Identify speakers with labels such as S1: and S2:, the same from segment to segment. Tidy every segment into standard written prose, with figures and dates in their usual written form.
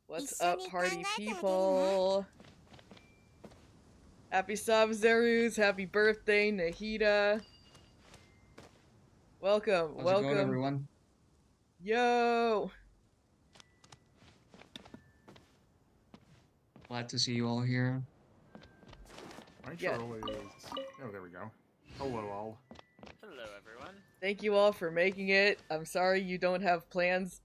S1: What's up, party people? Happy Sabzeruz, happy birthday, Nahida. Welcome,
S2: How's
S1: welcome.
S2: it going, everyone?
S1: Yo!
S2: Glad to see you all here.
S1: Yeah.
S3: Oh, there we go. Hello, all.
S4: Hello, everyone.
S1: Thank you all for making it. I'm sorry you don't have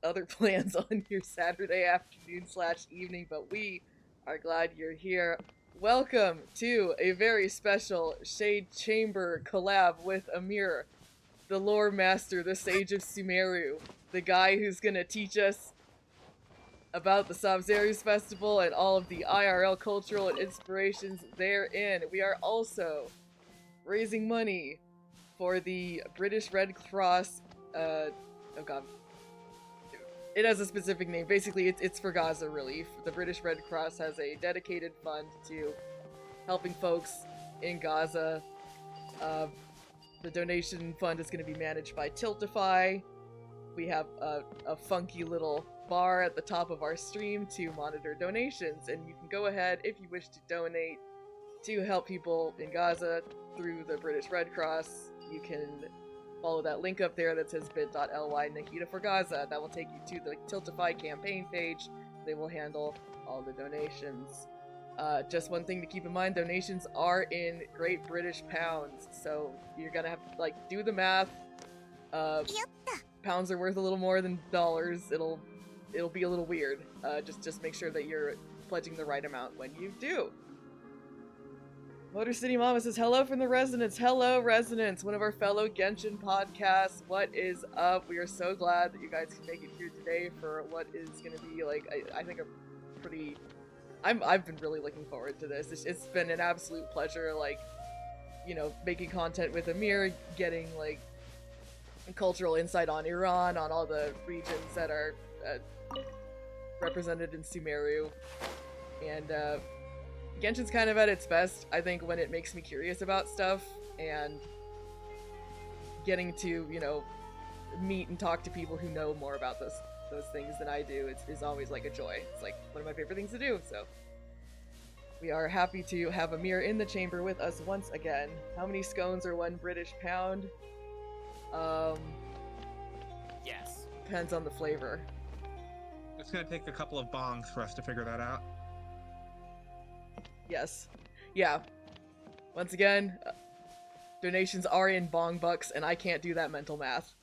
S1: other plans on your Saturday afternoon/evening, but we are glad you're here. Welcome to a very special Shade Chamber collab with Amir, the lore master, the sage of Sumeru, the guy who's gonna teach us about the Sabzeruz festival and all of the IRL cultural and inspirations therein. We are also raising money for the British Red Cross, oh god, it has a specific name. Basically, it's for Gaza relief. The British Red Cross has a dedicated fund to helping folks in Gaza. The donation fund is going to be managed by Tiltify. We have a funky little bar at the top of our stream to monitor donations, and you can go ahead if you wish to donate to help people in Gaza through the British Red Cross. You can follow that link up there that says bit.ly Nahida for Gaza. That will take you to the Tiltify campaign page. They will handle all the donations. Just one thing to keep in mind, donations are in Great British Pounds, so you're gonna have to, like, do the math. Pounds are worth a little more than dollars. It'll be a little weird. Just make sure that you're pledging the right amount when you do. Motor City Mama says, hello from the Resonance. Hello, Resonance, one of our fellow Genshin podcasts. What is up? We are so glad that you guys can make it here today for what is going to be, like, I think a pretty... I've been really looking forward to this. It's been an absolute pleasure, like, you know, making content with Amir, getting, like, cultural insight on Iran, on all the regions that are represented in Sumeru. And, Genshin's kind of at its best, I think, when it makes me curious about stuff, and getting to, you know, meet and talk to people who know more about those things than I do is always, like, a joy. It's, like, one of my favorite things to do, so. We are happy to have Amir in the chamber with us once again. How many scones are 1 British pound?
S4: Yes.
S1: Depends on the flavor.
S5: It's gonna take a couple of bongs for us to figure that out.
S1: Yes. Yeah. Once again, donations are in bong bucks, and I can't do that mental math.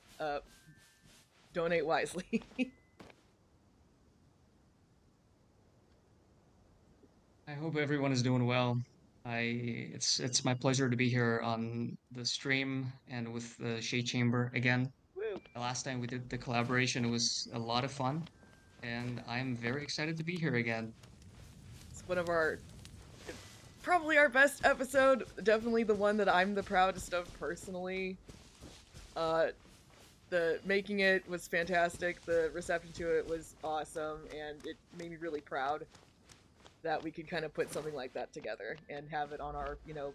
S1: Donate wisely.
S2: I hope everyone is doing well. It's my pleasure to be here on the stream and with the Shade Chamber again.
S1: Woo.
S2: The last time we did the collaboration, it was a lot of fun, and I'm very excited to be here again.
S1: It's one of our... probably our best episode. Definitely the one that I'm the proudest of personally. The making it was fantastic. The reception to it was awesome, and it made me really proud that we could kind of put something like that together and have it on our, you know,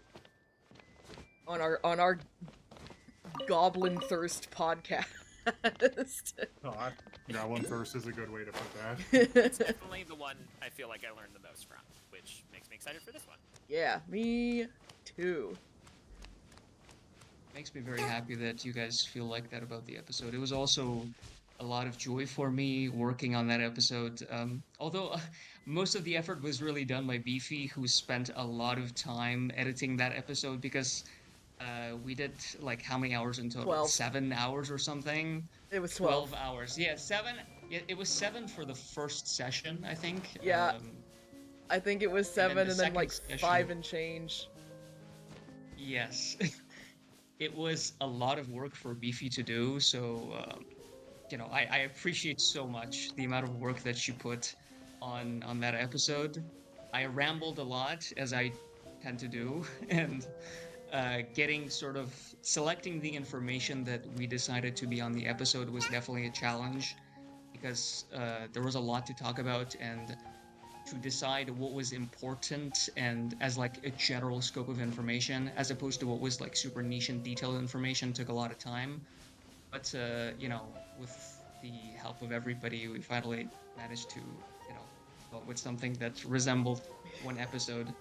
S1: on our Goblin Thirst podcast. fast.
S5: God.
S3: Goblin Thirst is a good way to put that.
S4: It's definitely the one I feel like I learned the most from, which makes me excited for this one.
S1: Yeah, me too.
S2: Makes me very happy that you guys feel like that about the episode. It was also a lot of joy for me working on that episode. Although most of the effort was really done by Beefy, who spent a lot of time editing that episode because we did like how many hours in total?
S1: 12.
S2: 7 hours or something.
S1: It was 12.
S2: 12 hours. Yeah, 7. It was 7 for the first session, I think.
S1: Yeah. I think it was 7 and then like
S2: second
S1: 5
S2: session-
S1: and change.
S2: Yes. It was a lot of work for Beefy to do, so I appreciate so much the amount of work that she put on that episode. I rambled a lot, as I tend to do, and getting sort of selecting the information that we decided to be on the episode was definitely a challenge because there was a lot to talk about, and to decide what was important and as like a general scope of information as opposed to what was like super niche and detailed information took a lot of time. But with the help of everybody, we finally managed to come up with something that resembled one episode.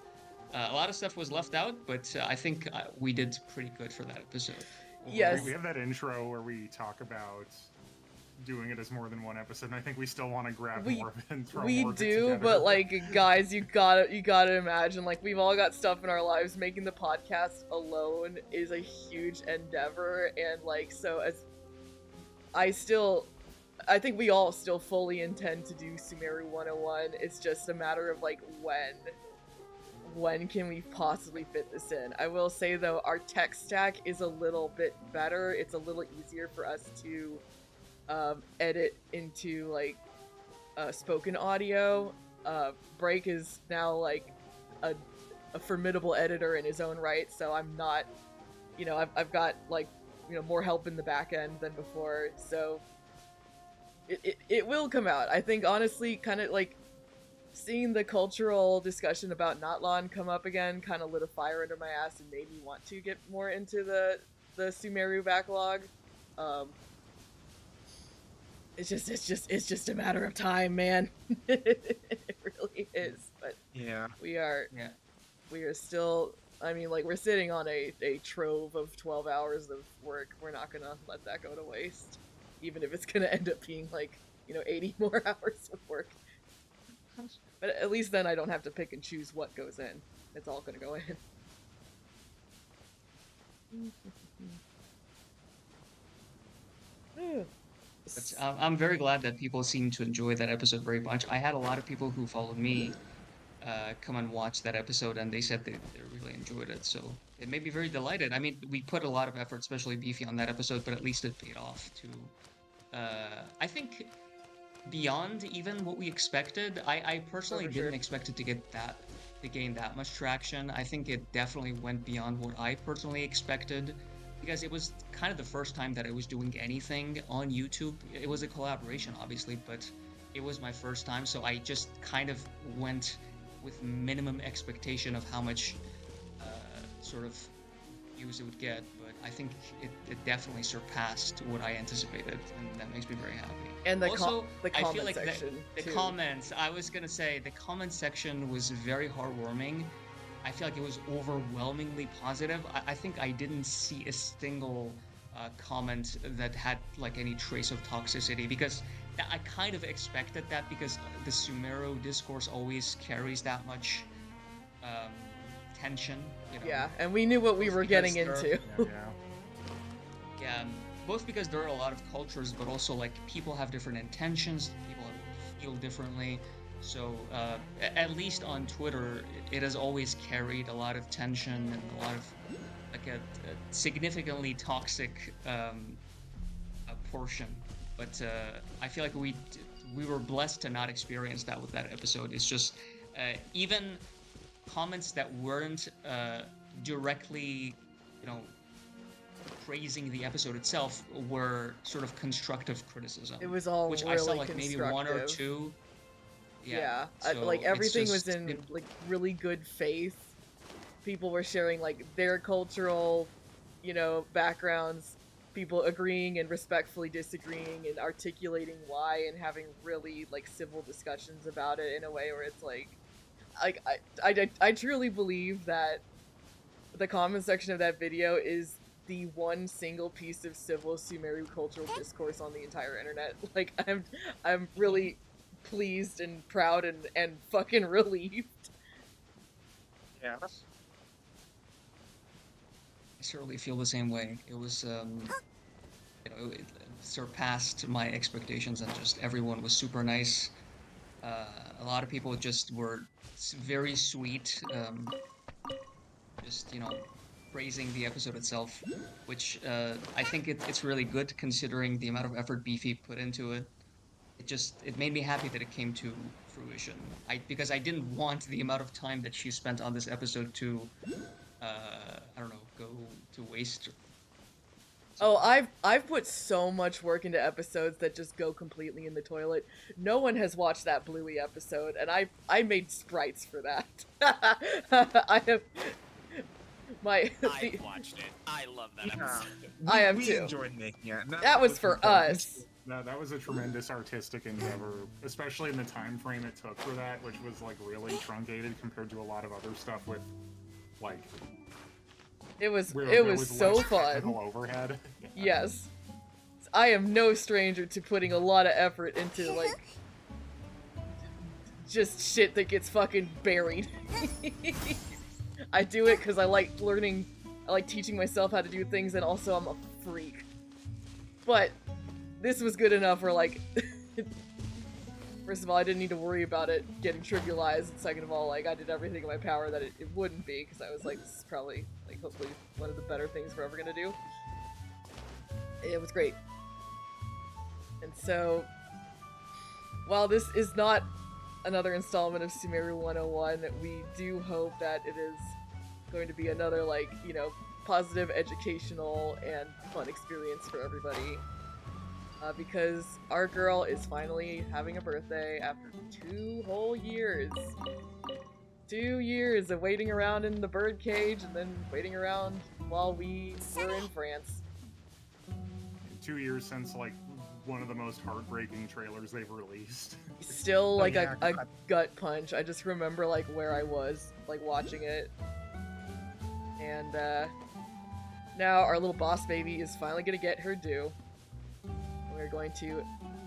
S2: A lot of stuff was left out, but I think we did pretty good for that episode.
S1: Yes.
S3: We have that intro where we talk about doing it as more than one episode, and I think we still want to grab more of it and throw
S1: We
S3: more of it
S1: do,
S3: together.
S1: but like, guys, you gotta imagine, like, we've all got stuff in our lives. Making the podcast alone is a huge endeavor, and like, so as I think we all still fully intend to do Sumeru 101. It's just a matter of like when can we possibly fit this in. I will say though, our tech stack is a little bit better. It's a little easier for us to edit into like spoken audio. Break is now like a formidable editor in his own right, so I'm not, I've got like, more help in the back end than before, so it will come out. I think honestly, kind of like seeing the cultural discussion about Natlan come up again kind of lit a fire under my ass and made me want to get more into the Sumeru backlog. It's just a matter of time, man. It really is. But
S5: Yeah.
S1: we are still, I mean, like, we're sitting on a trove of 12 hours of work. We're not gonna let that go to waste, even if it's gonna end up being like 80 more hours of work. But at least then I don't have to pick and choose what goes in. It's all gonna go in.
S2: But I'm very glad that people seem to enjoy that episode very much. I had a lot of people who followed me come and watch that episode, and they said they really enjoyed it. So it made me very delighted. I mean, we put a lot of effort, especially Beefy, on that episode, but at least it paid off to, I think, beyond even what we expected. I personally didn't expect it to gain that much traction. I think it definitely went beyond what I personally expected, because it was kind of the first time that I was doing anything on YouTube. It was a collaboration, obviously, but it was my first time, so I just kind of went with minimum expectation of how much sort of views it would get, but I think it definitely surpassed what I anticipated, and that makes me very happy.
S1: And the
S2: Also,
S1: the
S2: I
S1: comment
S2: feel like
S1: section
S2: the
S1: too.
S2: comments, I was gonna say, the comment section was very heartwarming. I feel like it was overwhelmingly positive. I think I didn't see a single comment that had like any trace of toxicity, because I kind of expected that, because the Sumeru discourse always carries that much tension.
S1: Yeah, and we knew what we were getting
S2: because
S1: into.
S2: Yeah, both because there are a lot of cultures, but also like people have different intentions, people feel differently. So at least on Twitter, it has always carried a lot of tension and a lot of like a significantly toxic portion. But I feel like we were blessed to not experience that with that episode. It's just even comments that weren't directly, praising the episode itself were sort of constructive criticism.
S1: It was all
S2: which
S1: really
S2: I saw like maybe one or
S1: constructive.
S2: two.
S1: Yeah,
S2: so
S1: like
S2: it's
S1: everything
S2: just-
S1: was in like really good faith. People were sharing like their cultural, backgrounds. people agreeing and respectfully disagreeing and articulating why and having really like civil discussions about it in a way where it's like I truly believe that the comment section of that video is the one single piece of civil Sumeru cultural discourse on the entire internet. Like, I'm really pleased and proud and fucking relieved.
S5: Yeah.
S2: I certainly feel the same way. It was, it surpassed my expectations, and just everyone was super nice. A lot of people just were very sweet, just, praising the episode itself, which I think it's really good considering the amount of effort Beefy put into it. It made me happy that it came to fruition. Because I didn't want the amount of time that she spent on this episode to, I don't know, go to waste.
S1: Oh, I've put so much work into episodes that just go completely in the toilet. No one has watched that Bluey episode, and I made sprites for that. I have
S4: I watched it. I love that episode.
S1: I am
S5: we
S1: too.
S5: Enjoyed making it.
S1: That was for us.
S3: That was a tremendous artistic endeavor, especially in the time frame it took for that, which was like really truncated compared to a lot of other stuff with like
S1: It was
S3: less
S1: so fun.
S3: technical overhead.
S1: Yes. I am no stranger to putting a lot of effort into like just shit that gets fucking buried. I do it because I like learning, I like teaching myself how to do things, and also I'm a freak. But this was good enough where, like, first of all, I didn't need to worry about it getting trivialized, and second of all, like, I did everything in my power that it wouldn't be, because I was like, this is probably, like, hopefully one of the better things we're ever gonna do. It was great. And so, while this is not another installment of Sumeru 101, we do hope that it is going to be another, like, positive, educational, and fun experience for everybody. Because our girl is finally having a birthday after 2 whole years. 2 years of waiting around in the birdcage and then waiting around while we were in France.
S3: 2 years since like one of the most heartbreaking trailers they've released.
S1: Still like
S5: yeah,
S1: a gut punch. I just remember like where I was, like watching it. And now our little boss baby is finally gonna get her due. We're going to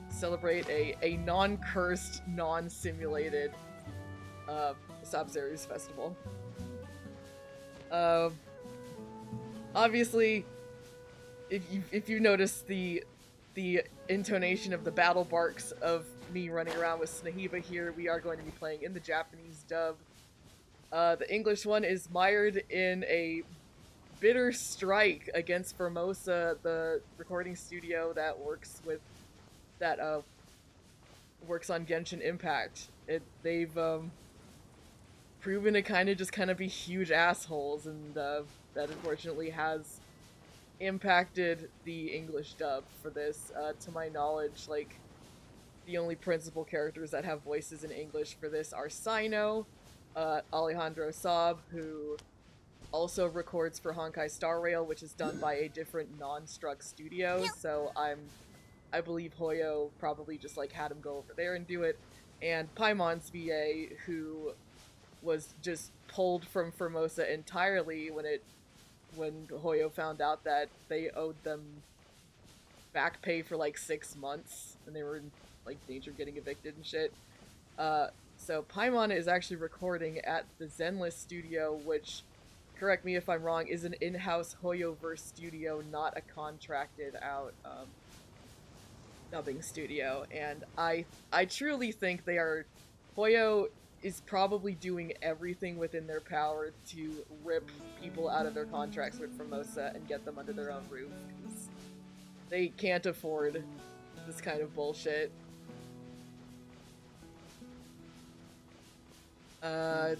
S1: celebrate a non-cursed, non-simulated Sabzeruz festival. Obviously, if you notice the intonation of the battle barks of me running around with Snahiba here, we are going to be playing in the Japanese dub. The English one is mired in a bitter strike against Formosa, the recording studio that works on Genshin Impact. They've proven to kind of be huge assholes, and that unfortunately has impacted the English dub for this. To my knowledge, like, the only principal characters that have voices in English for this are Sino, Alejandro Saab, who also records for Honkai Star Rail, which is done by a different non-Struck studio, so I believe Hoyo probably just like had him go over there and do it, and Paimon's VA, who was just pulled from Formosa entirely when Hoyo found out that they owed them back pay for like 6 months, and they were in like danger of getting evicted and shit. So Paimon is actually recording at the Zenless studio, which, correct me if I'm wrong, is an in-house Hoyoverse studio, not a contracted out dubbing studio. And I truly think Hoyo is probably doing everything within their power to rip people out of their contracts with Formosa and get them under their own roof, because they can't afford this kind of bullshit.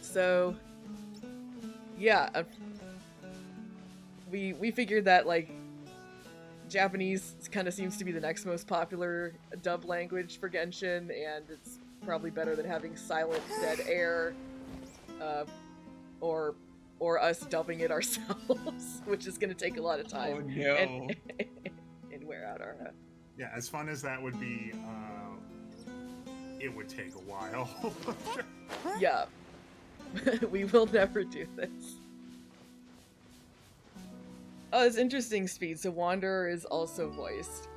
S1: So yeah, we figured that, like, Japanese kind of seems to be the next most popular dub language for Genshin, and it's probably better than having silent dead air, or us dubbing it ourselves, which is going to take a lot of time.
S2: Oh no.
S1: figure out our
S3: Yeah, as fun as that would be, it would take a while.
S1: yeah. We will never do this. Oh, it's interesting, Speed. So Wanderer is also voiced.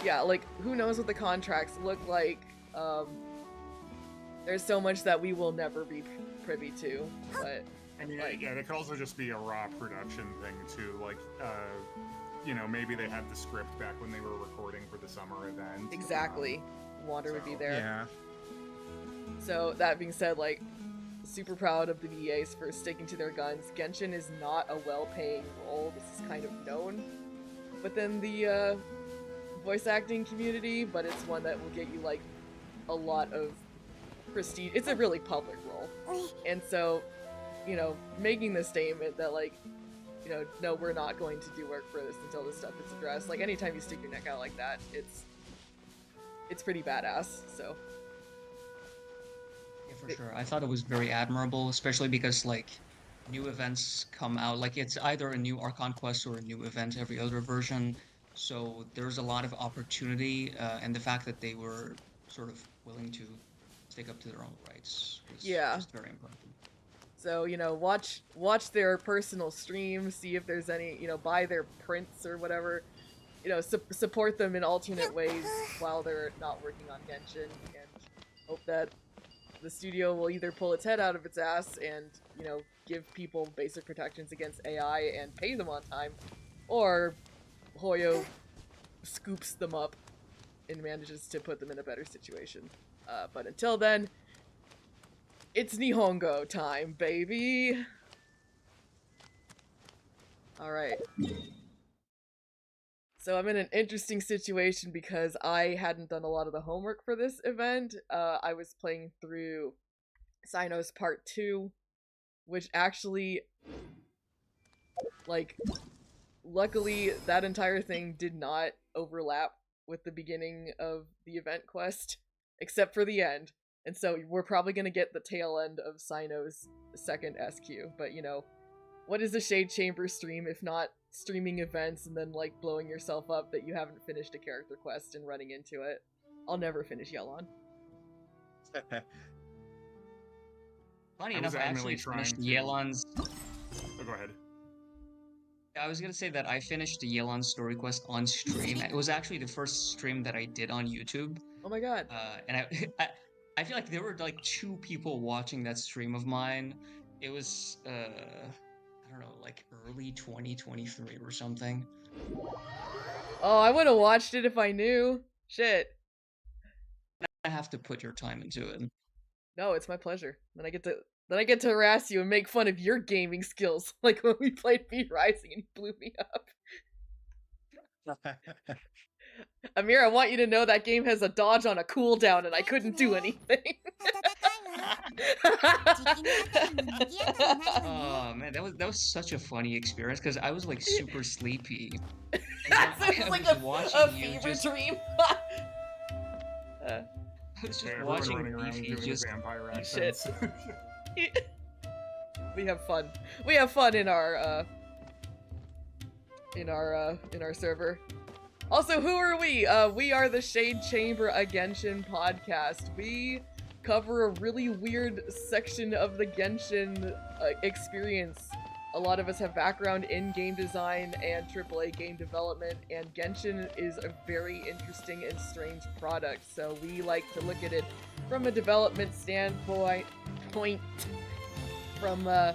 S1: Yeah, like, who knows what the contracts look like. There's so much that we will never be privy to, but...
S3: I mean,
S1: like,
S3: yeah, it could also just be a raw production thing, too. Like, you know, maybe they had the script back when they were recording for the summer event.
S1: exactly. Wanderer would be there.
S5: Yeah.
S1: So, that being said, like, super proud of the VAs for sticking to their guns. Genshin is not a well-paying role. This is kind of known within the voice acting community, but it's one that will get you, like, a lot of prestige. It's a really public role. And so, you know, making the statement that, like, you know, no, we're not going to do work for this until this stuff is addressed. Like, anytime you stick your neck out like that, it's pretty badass, so...
S2: Yeah, for sure. I thought it was very admirable, especially because, like, new events come out. Like, it's either a new Archon quest or a new event every other version. So there's a lot of opportunity, and the fact that they were sort of willing to stick up to their own rights was just very important.
S1: So, you know, watch their personal streams, see if there's any, you know, buy their prints or whatever. You know, support them in alternate ways while they're not working on Genshin, and hope that the studio will either pull its head out of its ass and, you know, give people basic protections against AI and pay them on time, or Hoyo scoops them up and manages to put them in a better situation. But until then, it's Nihongo time, baby! Alright. So I'm in an interesting situation because I hadn't done a lot of the homework for this event. I was playing through Cynos Part 2, which actually, like, luckily that entire thing did not overlap with the beginning of the event quest, except for the end. And so we're probably going to get the tail end of Cyno's second SQ, but you know, what is a Shade Chamber stream if not streaming events and then, like, blowing yourself up that you haven't finished a character quest and running into it? I'll never finish Yellon.
S2: Funny enough, I actually finished Yelan's...
S3: Oh, go ahead.
S2: I was gonna say that I finished the Yelan story quest on stream. It was actually the first stream that I did on YouTube.
S1: Oh my god.
S2: And I feel like there were like 2 people watching that stream of mine. It was, I don't know, like early 2023 or something.
S1: Oh, I would have watched it if I knew. Shit.
S2: I have to put your time into it.
S1: No, it's my pleasure. Then I get to harass you and make fun of your gaming skills, like when we played Beat Rising and you blew me up. Amir, I want you to know that game has a dodge on a cooldown and I couldn't do anything.
S2: Oh man, that was such a funny experience because I was like super sleepy.
S1: It's like a fever dream.
S2: I was just watching Beefy just
S3: vampire
S1: shit.
S3: accents.
S1: We have fun. We have fun in our server. Also, who are we? We are the Shade Chamber, a Genshin podcast. We cover a really weird section of the Genshin experience. A lot of us have background in game design and AAA game development, and Genshin is a very interesting and strange product, so we like to look at it from a development standpoint, from the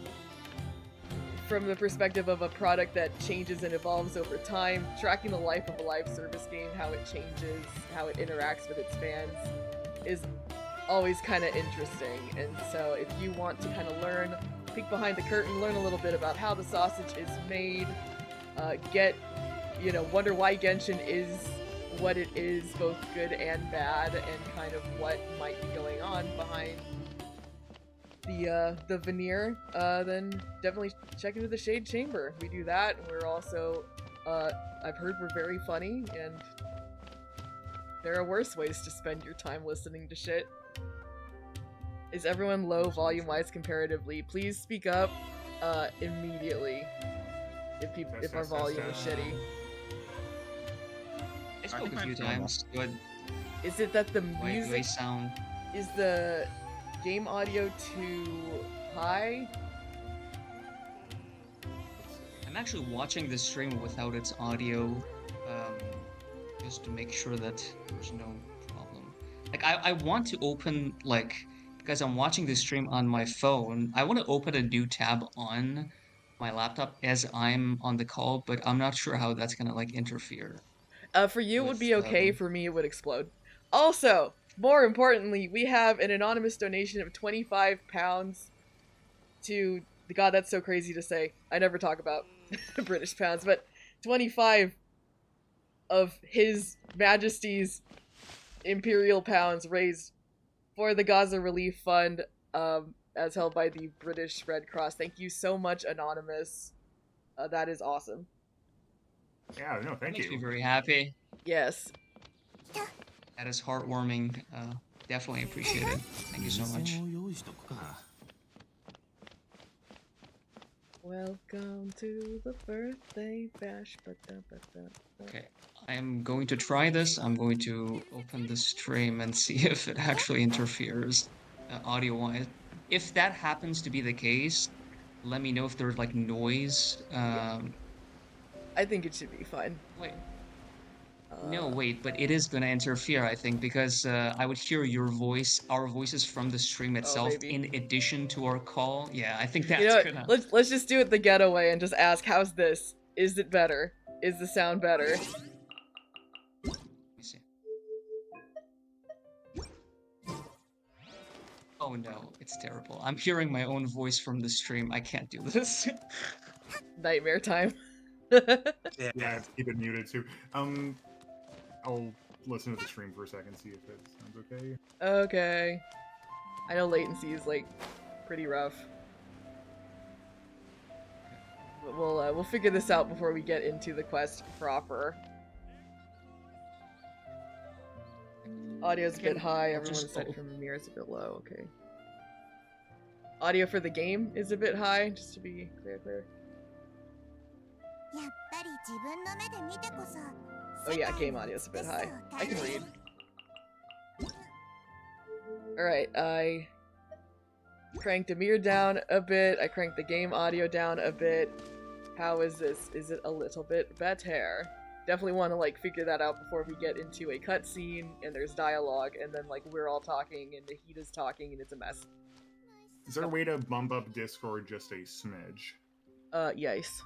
S1: perspective of a product that changes and evolves over time, tracking the life of a live service game, how it changes, how it interacts with its fans, is always kind of interesting. And so if you want to kind of learn, peek behind the curtain, learn a little bit about how the sausage is made, wonder why Genshin is what it is, both good and bad, and kind of what might be going on behind the veneer, then definitely check into the Shade Chamber. We do that, and we're also, I've heard we're very funny, and there are worse ways to spend your time listening to shit. Is everyone low volume-wise comparatively? Please speak up, immediately, if our volume is shitty.
S2: I spoke a
S5: think
S2: few
S5: mine's normal.
S2: times. Do
S1: Is it that the
S2: I
S1: music
S2: sound?
S1: is the game audio too high?
S2: I'm actually watching the stream without its audio, just to make sure that there's no problem. Like, I want to open, like, because I'm watching the stream on my phone, I want to open a new tab on my laptop as I'm on the call, but I'm not sure how that's gonna, like, interfere.
S1: For you, it would
S2: With,
S1: be okay. For me, it would explode. Also, more importantly, we have an anonymous donation of £25 to God. That's so crazy to say. I never talk about British pounds, but 25 of His Majesty's Imperial pounds raised for the Gaza Relief Fund, as held by the British Red Cross. Thank you so much, Anonymous. That is awesome.
S3: Yeah, no,
S2: That
S3: thank
S2: makes me
S3: you.
S2: very happy.
S1: Yes.
S2: That is heartwarming. Definitely appreciate it. Thank you so much.
S1: Welcome to the birthday bash.
S2: Okay, I am going to try this. I'm going to open the stream and see if it actually interferes audio-wise. If that happens to be the case, let me know if there's like noise.
S1: I think it should be fine.
S2: Wait. No, wait, but it is gonna interfere, I think, because I would hear your voice, our voices from the stream itself,
S1: maybe.
S2: in addition to our call. Yeah, I think that's
S1: You know
S2: gonna.
S1: what? Let's just do it the getaway and just ask, how's this? Is it better? Is the sound better?
S2: Let me see. Oh no, it's terrible. I'm hearing my own voice from the stream. I can't do this.
S1: Nightmare time.
S3: Yeah, keep it muted too. I'll listen to the stream for a second, see if it sounds okay.
S1: Okay. I know latency is like pretty rough. But we'll figure this out before we get into the quest proper. Audio's a bit high, everyone said from mirror is a bit low, okay. Audio for the game is a bit high, just to be clear. Oh yeah, game audio's a bit high. I can read. Alright, I cranked Amir down a bit, I cranked the game audio down a bit. How is this? Is it a little bit better? Definitely want to like figure that out before we get into a cutscene and there's dialogue and then like we're all talking and Nahida's talking and it's a mess.
S3: Is there a way to bump up Discord just a smidge?
S1: Yes.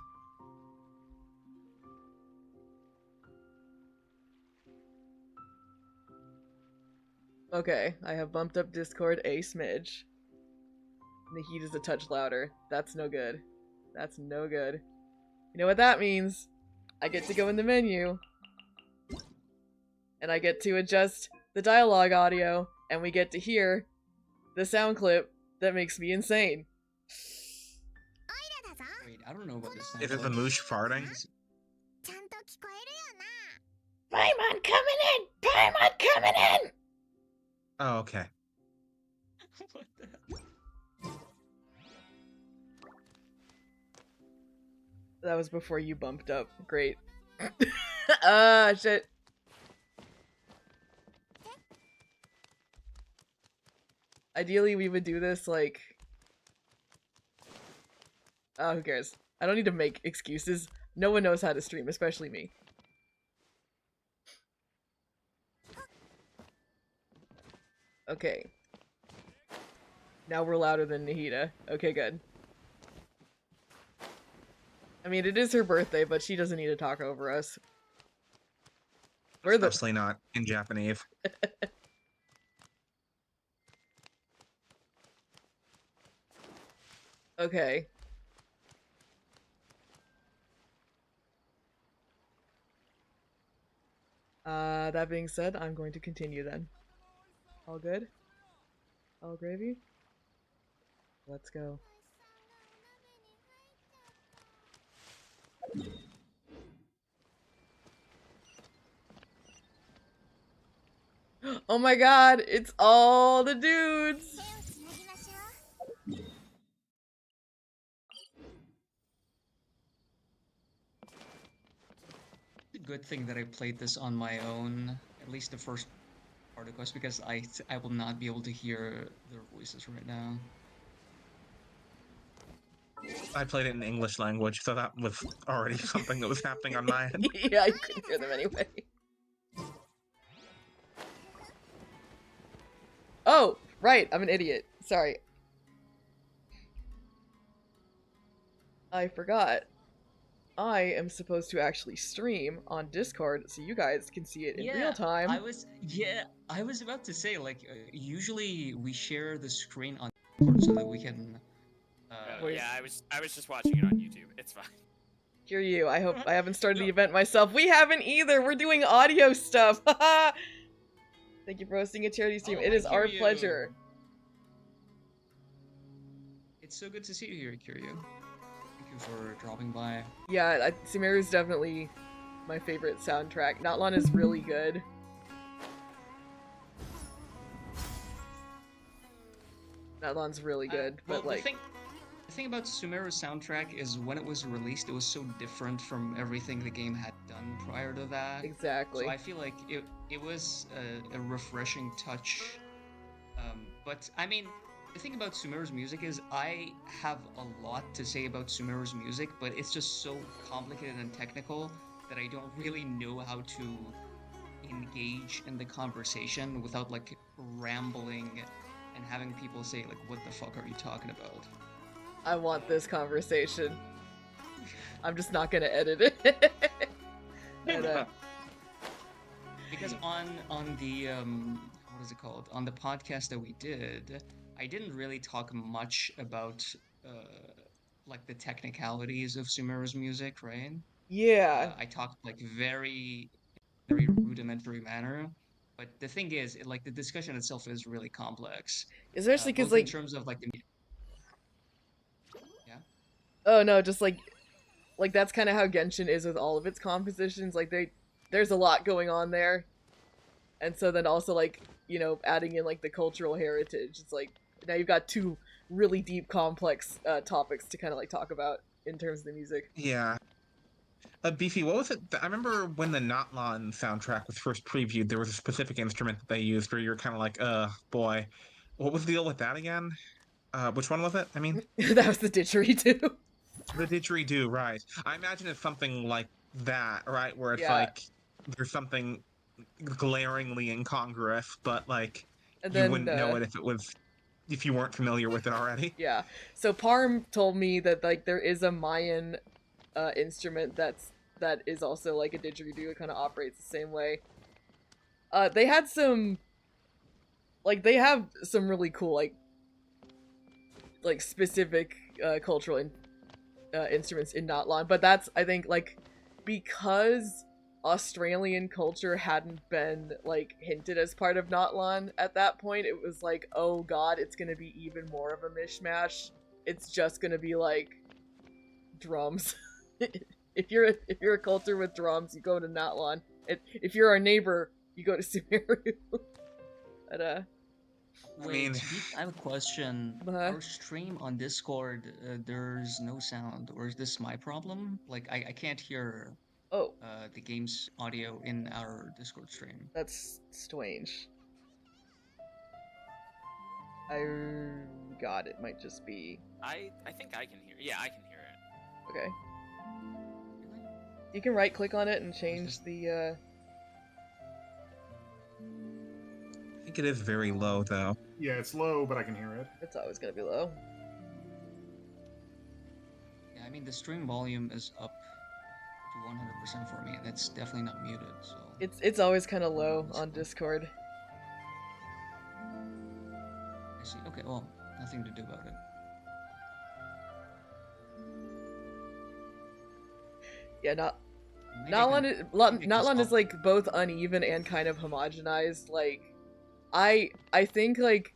S1: Okay, I have bumped up Discord a smidge. The heat is a touch louder. That's no good. That's no good. You know what that means? I get to go in the menu. And I get to adjust the dialogue audio. And we get to hear the sound clip that makes me insane.
S2: Wait, I don't know about this.
S5: Is it the moosh farting?
S1: Paimon coming in! Paimon coming in!
S5: Oh, okay.
S2: What the hell?
S1: That was before you bumped up. Great. Shit. Ideally, we would do this, like... Oh, who cares? I don't need to make excuses. No one knows how to stream, especially me. Okay. Now we're louder than Nahida. Okay, good. I mean, it is her birthday, but she doesn't need to talk over us. We're the...
S5: Especially not in Japanese.
S1: Okay. That being said, I'm going to continue then. All good? All gravy? Let's go. Oh my god, it's all the dudes!
S2: good thing that I played this on my own, at least the first part of Quest, because I will not be able to hear their voices right now.
S5: I played it in English language, so that was already something that was happening on my end.
S1: Yeah, you couldn't hear them anyway. Oh, right, I'm an idiot. Sorry. I forgot. I am supposed to actually stream on Discord so you guys can see it in real time.
S2: I was about to say, like, usually we share the screen on Discord so that we can.
S4: Yeah, I was just watching it on YouTube. It's fine.
S1: Hear you. I hope I haven't started the event myself. We haven't either. We're doing audio stuff. Thank you for hosting a charity stream.
S2: Oh,
S1: It is our
S2: Kiryu.
S1: pleasure.
S2: It's so good to see you here, Kiryu. Thank you for dropping by.
S1: Yeah, Sumeru is definitely my favorite soundtrack. Natlan is really good. Natlan's really good,
S2: Well,
S1: but like...
S2: the thing about Sumeru's soundtrack is when it was released, it was so different from everything the game had done prior to that.
S1: Exactly.
S2: So I feel like it was a refreshing touch. But I mean, the thing about Sumeru's music is I have a lot to say about Sumeru's music, but it's just so complicated and technical that I don't really know how to engage in the conversation without like rambling and having people say like, what the fuck are you talking about?
S1: I want this conversation. I'm just not gonna edit it. But,
S2: because on the what is it called? On the podcast that we did, I didn't really talk much about like the technicalities of Sumeru's music, right?
S1: yeah.
S2: I talked like very rudimentary manner. But the thing is, like the discussion itself is really complex.
S1: Especially because
S2: both
S1: like...
S2: in terms of like the
S1: Oh no, just like that's kind of how Genshin is with all of its compositions. Like there's a lot going on there, and so then also like, you know, adding in like the cultural heritage. It's like now you've got two really deep, complex topics to kind of like talk about in terms of the music.
S5: Yeah. Beefy, what was it? I remember when the Natlan soundtrack was first previewed, there was a specific instrument that they used where you're kind of like, boy. What was the deal with that again? Which one was it? I mean,
S1: That was the didgeridoo.
S5: the didgeridoo, right. I imagine it's something like that, right? Where it's
S1: Yeah.
S5: like, there's something glaringly incongruous, but like,
S1: And
S5: you
S1: then,
S5: wouldn't know it if you weren't familiar with it already.
S1: Yeah. So Parm told me that like there is a Mayan instrument that is also like a didgeridoo. It kind of operates the same way. They had some, like they have some really cool like specific cultural instruments in Natlan, but that's, I think, like because Australian culture hadn't been like hinted as part of Natlan at that point, it was like, oh god, it's gonna be even more of a mishmash. It's just gonna be like drums. If you're a culture with drums, you go to Natlan. If you're our neighbor, you go to Sumeru. But
S2: Wait, Beef, I have a question.
S1: Uh-huh.
S2: Our stream on Discord, there's no sound, or is this my problem? Like, I can't hear
S1: oh,
S2: the game's audio in our Discord stream.
S1: that's strange. God, it might just be...
S4: I think I can hear. Yeah, I can hear it.
S1: Okay.
S2: Really?
S1: You can right-click on it and change the,
S5: I think it is very low, though.
S3: Yeah, it's low, but I can hear it.
S1: It's always gonna be low.
S2: Yeah, I mean, the stream volume is up to 100% for me, and it's definitely not muted, so...
S1: It's always kind of low on Discord.
S2: I see. Okay, well, nothing to do about it.
S1: Yeah,
S2: Maybe I can-
S1: Natlan is like both uneven and kind of homogenized. Like, I think like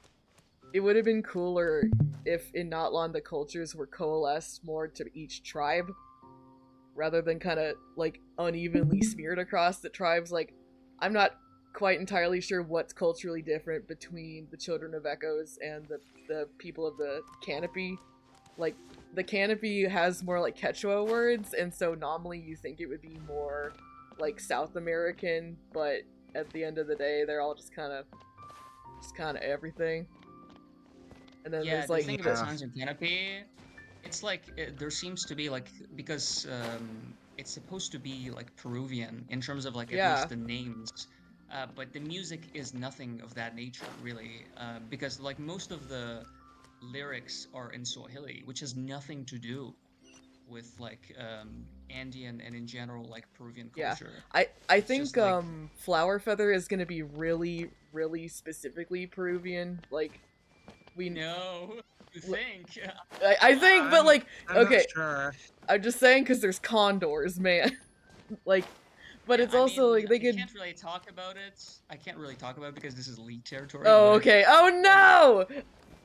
S1: it would have been cooler if in Natlan the cultures were coalesced more to each tribe, rather than kind of like unevenly smeared across the tribes. Like, I'm not quite entirely sure what's culturally different between the Children of Echoes and the people of the Canopy. Like, the Canopy has more like Quechua words, and so normally you think it would be more like South American, but at the end of the day, they're all just kind of everything. And then
S2: Yeah,
S1: there's
S2: the
S1: like
S2: thing about Sounds and Canopy, it's like there seems to be like because it's supposed to be like Peruvian in terms of like at
S1: Yeah.
S2: least the names, but the music is nothing of that nature really, because like most of the lyrics are in Swahili, which has nothing to do with like Andean and in general like Peruvian
S1: Yeah.
S2: culture.
S1: I
S2: It's
S1: think
S2: just, like-
S1: Flower Feather is gonna be really, really specifically Peruvian. Like we
S2: No, you think?
S1: I think, but like
S5: I'm
S1: okay,
S5: not sure.
S1: I'm just saying because there's condors, man. Like, but
S2: Yeah,
S1: it's
S2: I
S1: also
S2: mean,
S1: like they
S2: I
S1: could.
S2: can't really talk about it. I can't really talk about it because this is leak territory.
S1: Oh,
S2: but-
S1: okay. Oh no.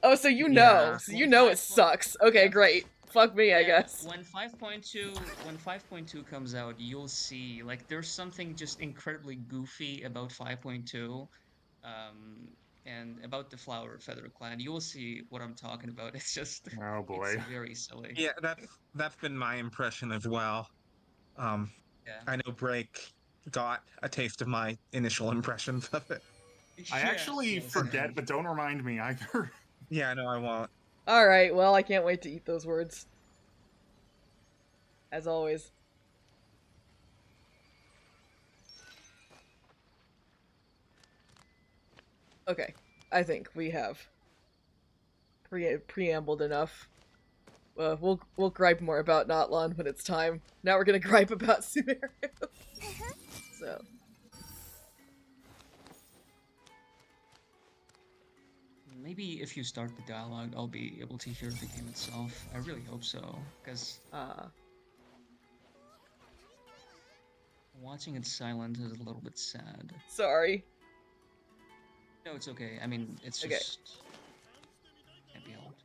S1: Oh, so you know,
S5: Yeah.
S1: so you know it sucks. Okay, great. Fuck me, I
S2: Yeah,
S1: guess.
S2: when 5.2 comes out, you'll see like there's something just incredibly goofy about 5.2, and about the Flower Feather Clan. You will see what I'm talking about. It's just
S3: Oh boy.
S2: it's very silly.
S5: Yeah, that's been my impression as well.
S2: Yeah.
S5: I know Break got a taste of my initial impressions of it.
S3: I
S2: Yeah,
S3: actually
S2: yes,
S3: forget, but don't remind me either.
S5: Yeah, no, I won't.
S1: All right. Well, I can't wait to eat those words. As always. Okay, I think we have preambled enough. We'll gripe more about Notlon when it's time. Now we're gonna gripe about Sumeru. So.
S2: Maybe if you start the dialogue, I'll be able to hear the game itself. I really hope so, because watching it silent is a little bit sad.
S1: Sorry.
S2: No, it's okay. I mean, it's
S1: Okay.
S2: just can't be helped.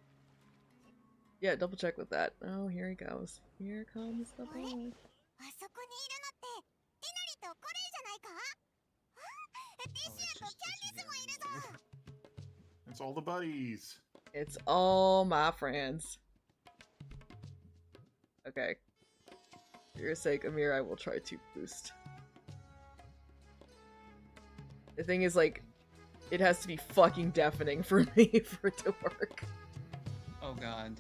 S1: Yeah, double check with that. Oh, here he goes. Here comes the boy.
S6: あそこにいるのってディナリとコレイじゃないか？あ、ティシアとキャンディスもいるぞ。
S3: It's all the buddies.
S1: It's all my friends. Okay. For your sake, Amir, I will try to boost. The thing is, like, it has to be fucking deafening for me for it to work.
S2: Oh god.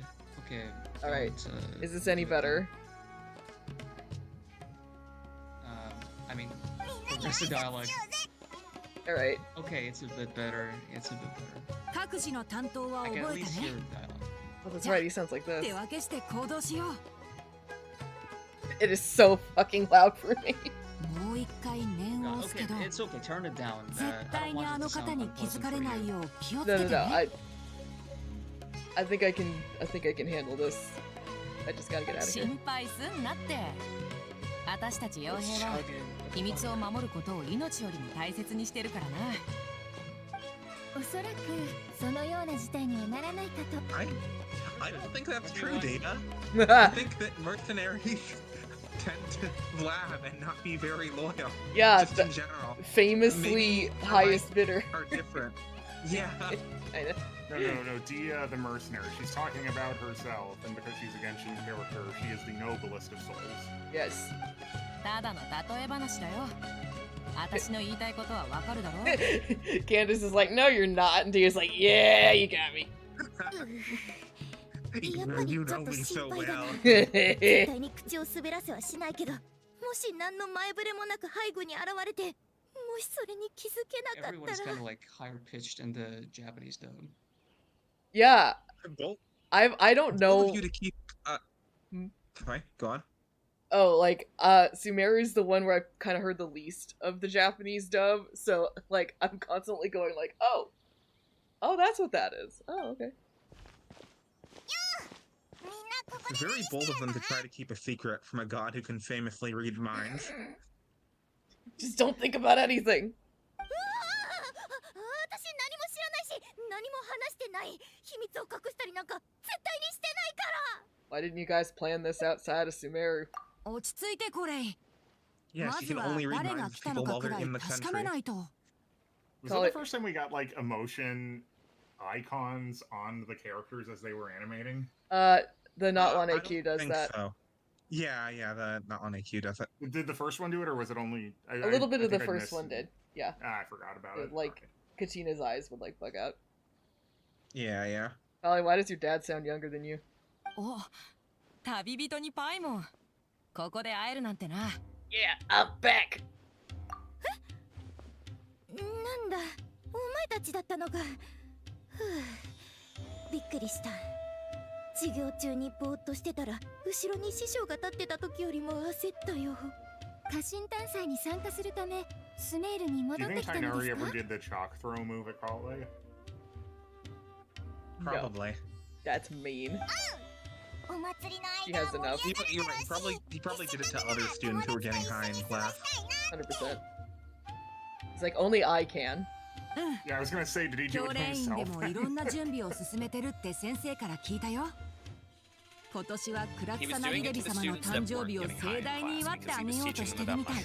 S2: Okay.
S1: Alright.
S2: don't,
S1: Is this any better?
S2: I mean, progress the dialogue.
S1: Alright.
S2: Okay, it's a bit better. It's a bit better.
S7: 各自の担当は
S2: I can at
S7: 覚え
S2: least
S7: た
S2: hear
S7: ね。
S2: the dialogue.
S1: Oh, that's right, he sounds like
S7: 手
S1: this.
S7: 分けして行動しよ
S1: It is so fucking loud for me.
S7: う。もう一回念を
S2: God,
S7: 押すけ
S2: okay,
S7: ど、
S2: it's okay. Turn it down.
S7: 絶
S2: I
S7: 対
S2: don't
S7: に
S2: want
S7: あ
S2: it
S7: の
S2: to
S7: 方
S2: sound
S7: に気づ
S2: unpleasant
S7: かれ
S2: for
S7: ない
S2: you.
S7: よう気をつ
S1: No,
S7: け
S1: no,
S7: て
S1: no.
S7: ね。
S1: I think I can handle this. I just gotta get out of here.
S7: 心配すんなって。私たち傭兵は秘密を守ることを命よりも大切にしてるからな。
S6: おそらくそのような事態にはならないかと。
S5: I don't think that's true, Data. I think that mercenaries tend to blab and not be very loyal.
S1: Yeah,
S5: Just in general.
S1: famously
S5: Maybe
S1: highest bidder.
S5: Are different. Yeah.
S1: I know.
S3: No, Dia the mercenary. She's talking about herself, and because she's a Genshin character, she is the noblest of souls.
S1: Yes.
S7: ただの例え話だよ。私の言いたいことはわかるだろ
S1: Candace is like, no, you're not. And Dia's like, yeah, you got me.
S6: やっぱ
S5: You
S6: りちょ
S5: know
S6: っと
S5: me
S6: 心
S5: so
S6: 配だな。
S5: well.
S6: 絶対に口を滑らせはしないけど、もし何の前触れもなく背後に現れて、もしそれに気づけなか
S2: Everyone is
S6: った
S2: kind
S6: ら
S2: of like higher pitched in the Japanese dub.
S1: Yeah,
S5: Both,
S1: I don't
S5: both
S1: know.
S5: of you to keep.
S1: Hmm?
S5: Sorry, go on.
S1: Oh, like, Sumeru's the one where I've kind of heard the least of the Japanese dub, so, like, I'm constantly going like, oh, that's what that is. Oh, okay.
S6: みんなここで
S5: Very bold of them to try to keep a secret from a god who can famously read minds.
S1: Just don't think about anything.
S6: 私何も知らないし、何も話してない。秘密を隠したりなんか絶対にしてないから。
S1: Why didn't you guys plan this outside of Sumeru?
S7: 落ち着いてこれ。
S5: Yeah,
S7: ま
S5: she
S7: ず
S5: can
S7: は
S5: only read
S7: 誰が
S5: minds
S7: 来
S5: of
S7: たの
S5: people
S7: か
S5: while
S7: く
S5: they're
S7: らい
S5: in the
S7: 確かめ
S5: country.
S7: ないと。
S3: Was
S1: Call
S3: that
S1: it-
S3: the first time we got like emotion icons on the characters as they were animating?
S1: The Notlon
S5: I don't
S1: AQ does
S5: think
S1: that.
S5: So. Yeah, the not on AQ does it.
S3: Did the first one do it, or was it only
S1: A little bit
S3: I
S1: of the
S3: think I
S1: first
S3: missed
S1: one
S3: it.
S1: did. Yeah.
S3: Ah, I forgot about it.
S1: Like, Kachina's eyes would, like, bug out.
S5: Yeah.
S1: Ollie, why does your dad sound younger than you?
S7: お、旅人にパイモン。ここで会えるなんてな。
S1: Yeah, I'm back!
S6: なんだ、お前たちだったのか。ふう、びっくりした。授業中にぼーっとしてたら、後ろに師匠が立ってた時よりも焦ったよ。家臣探査に参加するため、スメールに
S3: Do
S6: 戻
S3: you
S6: って
S3: think
S6: きたの
S3: Tainari
S6: ですか
S3: ever did the chalk throw move at Kale?
S5: Probably.
S1: That's mean.
S6: お祭りの
S1: She
S6: 間
S1: has enough.
S5: You're right. He probably did it to other students who were getting high in class.
S1: 100%. It's like, only I can.
S3: Yeah, I was gonna say, did he do
S7: 教
S3: it
S7: 練員で
S3: himself?
S7: もいろんな準備を進めてるって先生から聞いたよ。今年はクラクサナリレビ様の誕生日を盛大に祝ってあげようとしてるみたい。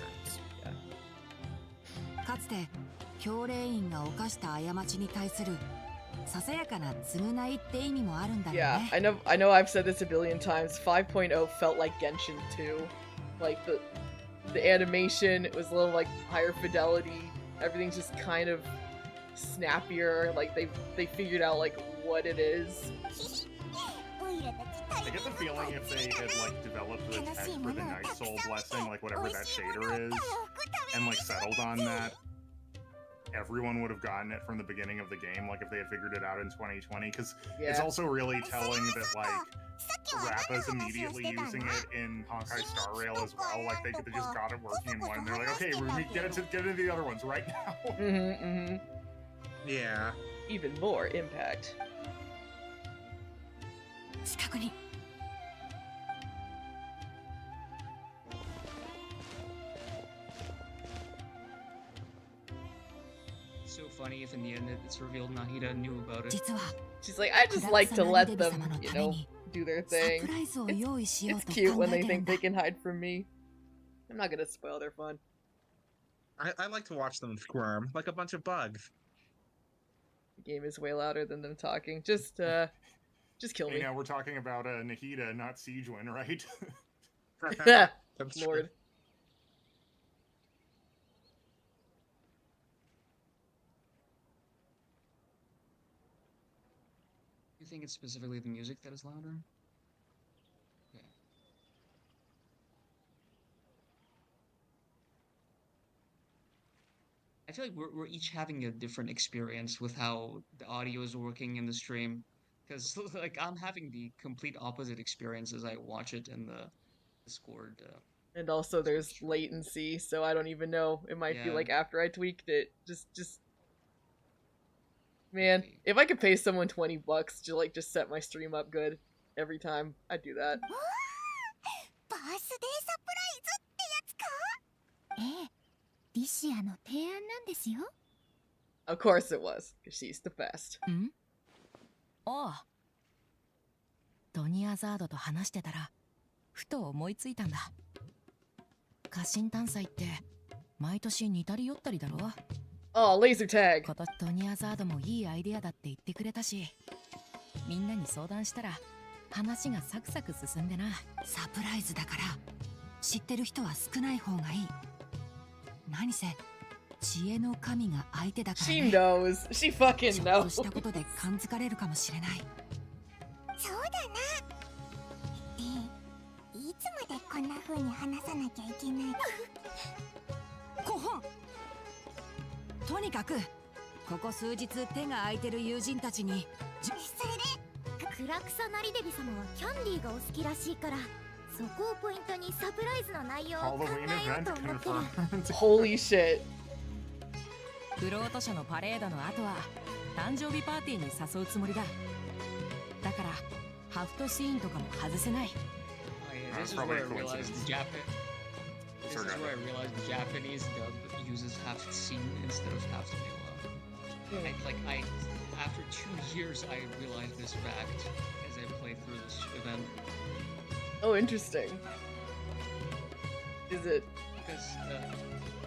S7: かつて教練員が犯した過ちに対するささやかな償いって意味もあるんだよ
S1: Yeah,
S7: ね。
S1: I know I've said this a billion times. 5.0 felt like Genshin 2. Like, the animation, it was a little, like, higher fidelity. Everything's just kind of snappier. Like, they figured out, like, what it is.
S3: I get the feeling if they had, like, developed the tech for the Night Soul Blessing, like, whatever that shader is, and, like, settled on that, everyone would have gotten it from the beginning of the game, like, if they had figured it out in 2020, because it's
S1: Yeah.
S3: also really telling that, like, Rappa's immediately using it in Honkai Star Rail as well. Like, they just got it working in one, and they're like, okay, we get into the other ones right now.
S5: Yeah.
S1: Even more impact.
S7: 近くに。
S2: So funny if in the end it's revealed Nahida knew about it.
S7: 実は
S1: She's like, I just like to let them, you know, do their
S7: サプ
S1: thing.
S7: ライズを用意しよう
S1: It's
S7: と
S1: cute
S7: 考
S1: when
S7: え
S1: they
S7: てるん
S1: think
S7: だ
S1: they。can hide from me. I'm not gonna spoil their fun.
S5: I like to watch them squirm like a bunch of bugs.
S1: The game is way louder than them talking. Just kill
S3: Hey,
S1: me.
S3: now we're talking about Nahida, not Siegewin, right?
S5: That's true.
S1: Lord.
S2: You think it's specifically the music that is louder? Okay. I feel like we're each having a different experience with how the audio is working in the stream. Because, like, I'm having the complete opposite experience as I watch it in the Discord.
S1: And also there's latency, so I don't even know. It might feel
S2: Yeah.
S1: like after I tweaked it, just man, if I could pay someone $20 to like just set my stream up good every time, I'd do that.
S6: バースデーサプライズってやつか。ええ、リシアの提案なんですよ。
S1: Of course it was, because she's the best.
S7: ん？おう。ドニアザードと話してたらふと思いついたんだ。家臣探査って毎年似たり寄ったりだろ。
S1: Oh, laser tag!
S7: 今年ドニアザードもいいアイデアだって言ってくれたし、みんなに相談したら話がサクサク進んでな。サプライズだから知ってる人は少ない方がいい。何せ知恵の神が相手だから
S1: She
S7: ね。
S1: knows. She fucking
S7: ちょっと
S1: knows.
S7: したことで感づかれるかもしれない。
S6: そうだな。いつまでこんな風に話さなきゃいけない。
S7: 5本。とにかくここ数日手が空いてる友人たちに
S6: それでクラクサナリデビ様はキャンディーがお好きらしいから、そこをポイントにサプライズの内容を考
S3: Halloween
S6: えよう
S3: event
S6: と思ってる。
S3: confirmed.
S1: Holy shit.
S7: フロート社のパレードの後は誕生日パーティーに誘うつもりだ。だからハフトシーンとかも外せない。
S2: Oh, yeah,
S3: That's
S2: this is
S3: probably
S2: where I
S3: a
S2: realized
S3: coincidence.
S2: the This
S3: Sure,
S2: is
S3: got
S2: where I
S3: it.
S2: realized the Japanese dub uses half scene instead of half new. After 2 years, I realized this fact as I played through this event.
S1: Oh, interesting. Is it?
S2: Because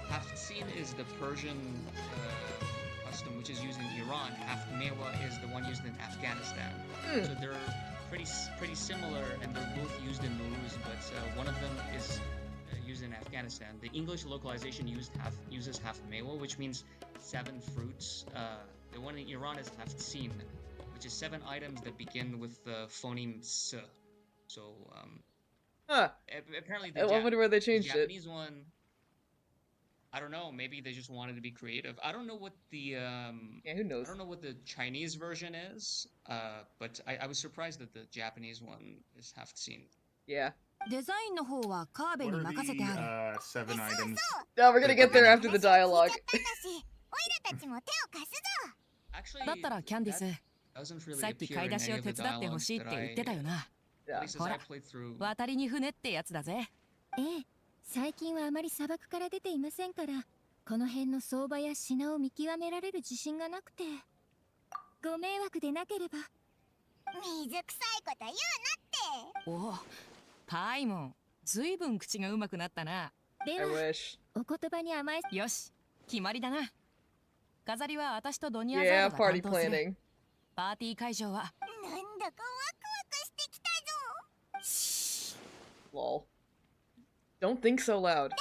S2: half scene is the Persian custom, which is used in Iran. Half mewa is the one used in Afghanistan. So they're pretty pretty similar, and they're both used in Nowruz, but one of them is used in Afghanistan. The English localization uses half mewa, which means 7 fruits. The one in Iran is haftzin, which is 7 items that begin with the phoneme s. So apparently
S1: I wonder where they
S2: the
S1: changed it.
S2: Japanese one, I don't know. Maybe they just wanted to be creative. I don't know what the
S1: who knows?
S2: I don't know what the Chinese version is. But I was surprised that the Japanese one is haftzin.
S1: Yeah.
S7: デザインの方はカーベ
S3: What
S7: に
S3: are
S7: 任せてある。
S3: the 7 items?
S1: No, we're gonna get there after the dialogue.
S2: Actually,
S7: だったらキャンディス、
S2: doesn't really
S7: さっき
S2: appear
S7: 買い
S2: in
S7: 出し
S2: any
S7: を
S2: of the
S7: 手伝ってほ
S2: dialogues
S7: しいっ
S2: that
S7: て言ってたよな。
S2: at least as
S7: ほ
S2: I
S7: ら、
S2: played through.
S7: 渡りに船ってやつだぜ。
S6: ええ、最近はあまり砂漠から出ていませんから、この辺の相場や品を見極められる自信がなくて。ご迷惑でなければ。水臭いこと言うなって。
S7: おお、パイモン、ずいぶん口がうまくなったな。
S6: で
S1: I
S6: は、
S1: wish.
S6: お言葉に甘え。
S7: よし、決まりだな。飾りは私とドニア
S1: Yeah,
S7: ザードが
S1: party
S7: 担当する。
S1: planning.
S7: パーティー会場は。
S6: なんだかワクワクしてきたぞ。
S1: Lol. Don't think so loud.
S6: あ、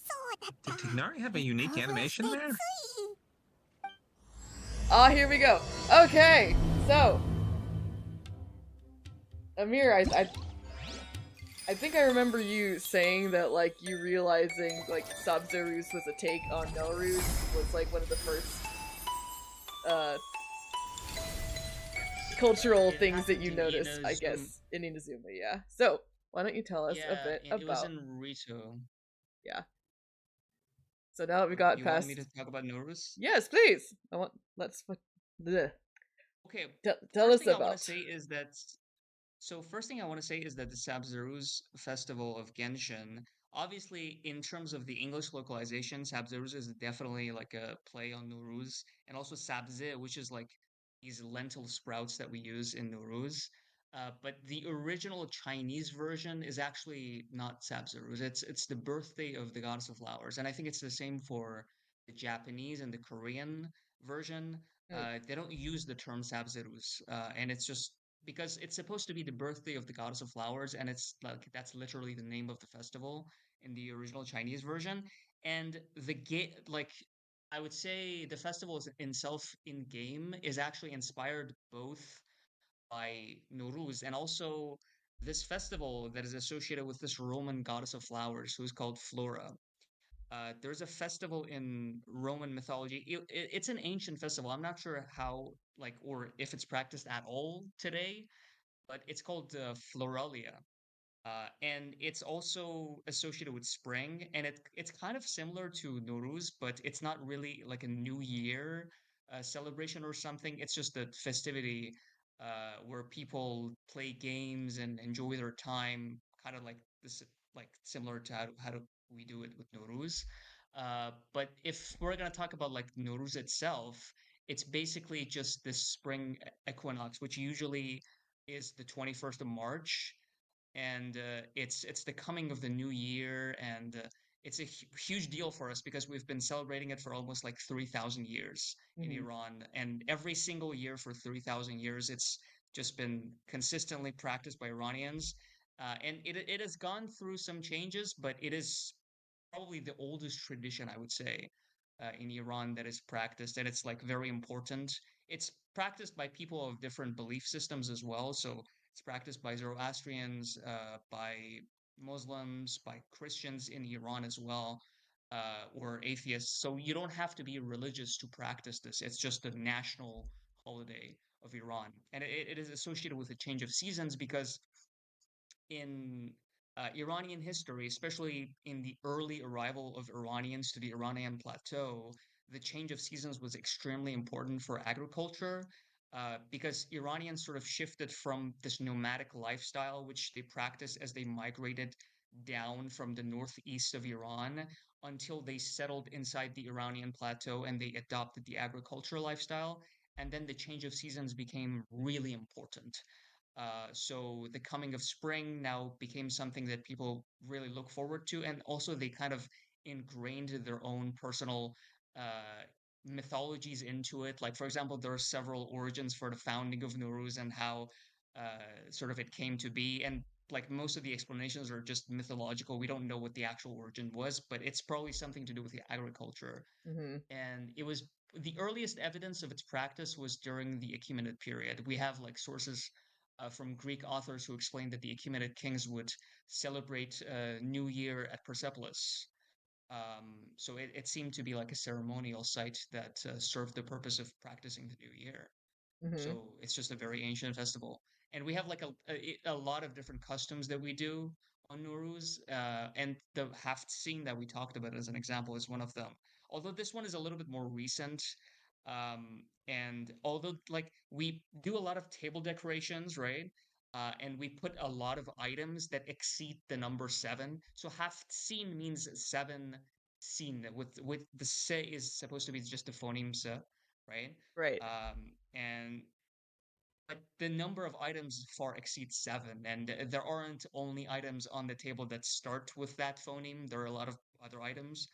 S6: そうだった。
S5: Did Nari have a unique animation there?
S1: Ah, here we go. Okay, so Amir, I think I remember you saying that like you realizing like Sabzeruz was a take on Nowruz was like one of the first cultural
S2: It
S1: things that
S2: happened
S1: you
S2: in
S1: noticed, I
S2: Inazuma.
S1: guess, in Inazuma, yeah. So why don't you tell us a bit
S2: it was
S1: about?
S2: in Rito.
S1: So now that we got
S2: You
S1: past,
S2: wanted me to talk about Nowruz?
S1: yes, please. Bleh.
S2: Okay.
S1: Tell
S2: First
S1: us
S2: thing I want
S1: about.
S2: to say is that. So first thing I want to say is that the Sabzeruz festival of Genshin, obviously in terms of the English localization, Sabzeruz is definitely like a play on Nowruz, and also Sabze, which is like these lentil sprouts that we use in Nowruz. But the original Chinese version is actually not Sabzeruz. It's the birthday of the goddess of flowers, and I think it's the same for the Japanese and the Korean version. They don't use the term Sabzeruz, and it's just because it's supposed to be the birthday of the goddess of flowers, and it's like that's literally the name of the festival in the original Chinese version. And the like I would say the festival itself in game is actually inspired both by Nowruz and also this festival that is associated with this Roman goddess of flowers who's called Flora. There's a festival in Roman mythology. It's an ancient festival. I'm not sure how, like, or if it's practiced at all today, but it's called Floralia. And it's also associated with spring, and it's kind of similar to Nowruz, but it's not really like a New Year celebration or something. It's just a festivity where people play games and enjoy their time, kind of like this, like similar to how do we do it with Nowruz. But if we're gonna talk about like Nowruz itself, it's basically just this spring equinox, which usually is the 21st of March, and it's the coming of the new year, and it's a huge deal for us because we've been celebrating it for almost like 3,000 years in Iran, and every single year for 3,000 years it's just been consistently practiced by Iranians, and it has gone through some changes, but it is probably the oldest tradition, I would say, in Iran that is practiced, and it's like very important. It's practiced by people of different belief systems as well. So it's practiced by Zoroastrians, by Muslims, by Christians in Iran as well, or atheists. So you don't have to be religious to practice this. It's just a national holiday of Iran, and it is associated with a change of seasons because in Iranian history, especially in the early arrival of Iranians to the Iranian plateau, the change of seasons was extremely important for agriculture because Iranians sort of shifted from this nomadic lifestyle, which they practiced as they migrated down from the northeast of Iran until they settled inside the Iranian plateau and they adopted the agricultural lifestyle. And then the change of seasons became really important. So the coming of spring now became something that people really look forward to, and also they kind of ingrained their own personal mythologies into it. Like, for example, there are several origins for the founding of Nowruz and how sort of it came to be. And like most of the explanations are just mythological. We don't know what the actual origin was, but it's probably something to do with the agriculture.
S1: Mm-hmm.
S2: And it was the earliest evidence of its practice was during the Achaemenid period. We have like sources from Greek authors who explained that the Achaemenid kings would celebrate New Year at Persepolis. So it seemed to be like a ceremonial site that served the purpose of practicing the new year.
S1: Mm-hmm.
S2: So it's just a very ancient festival. And we have like a lot of different customs that we do on Nowruz. And the Haft scene that we talked about as an example is one of them. Although this one is a little bit more recent. And although like we do a lot of table decorations, right? And we put a lot of items that exceed the number 7. So Haft scene means 7 scene with the se is supposed to be just the phoneme se, right?
S1: Right.
S2: And but the number of items far exceeds 7, and there aren't only items on the table that start with that phoneme. There are a lot of other items,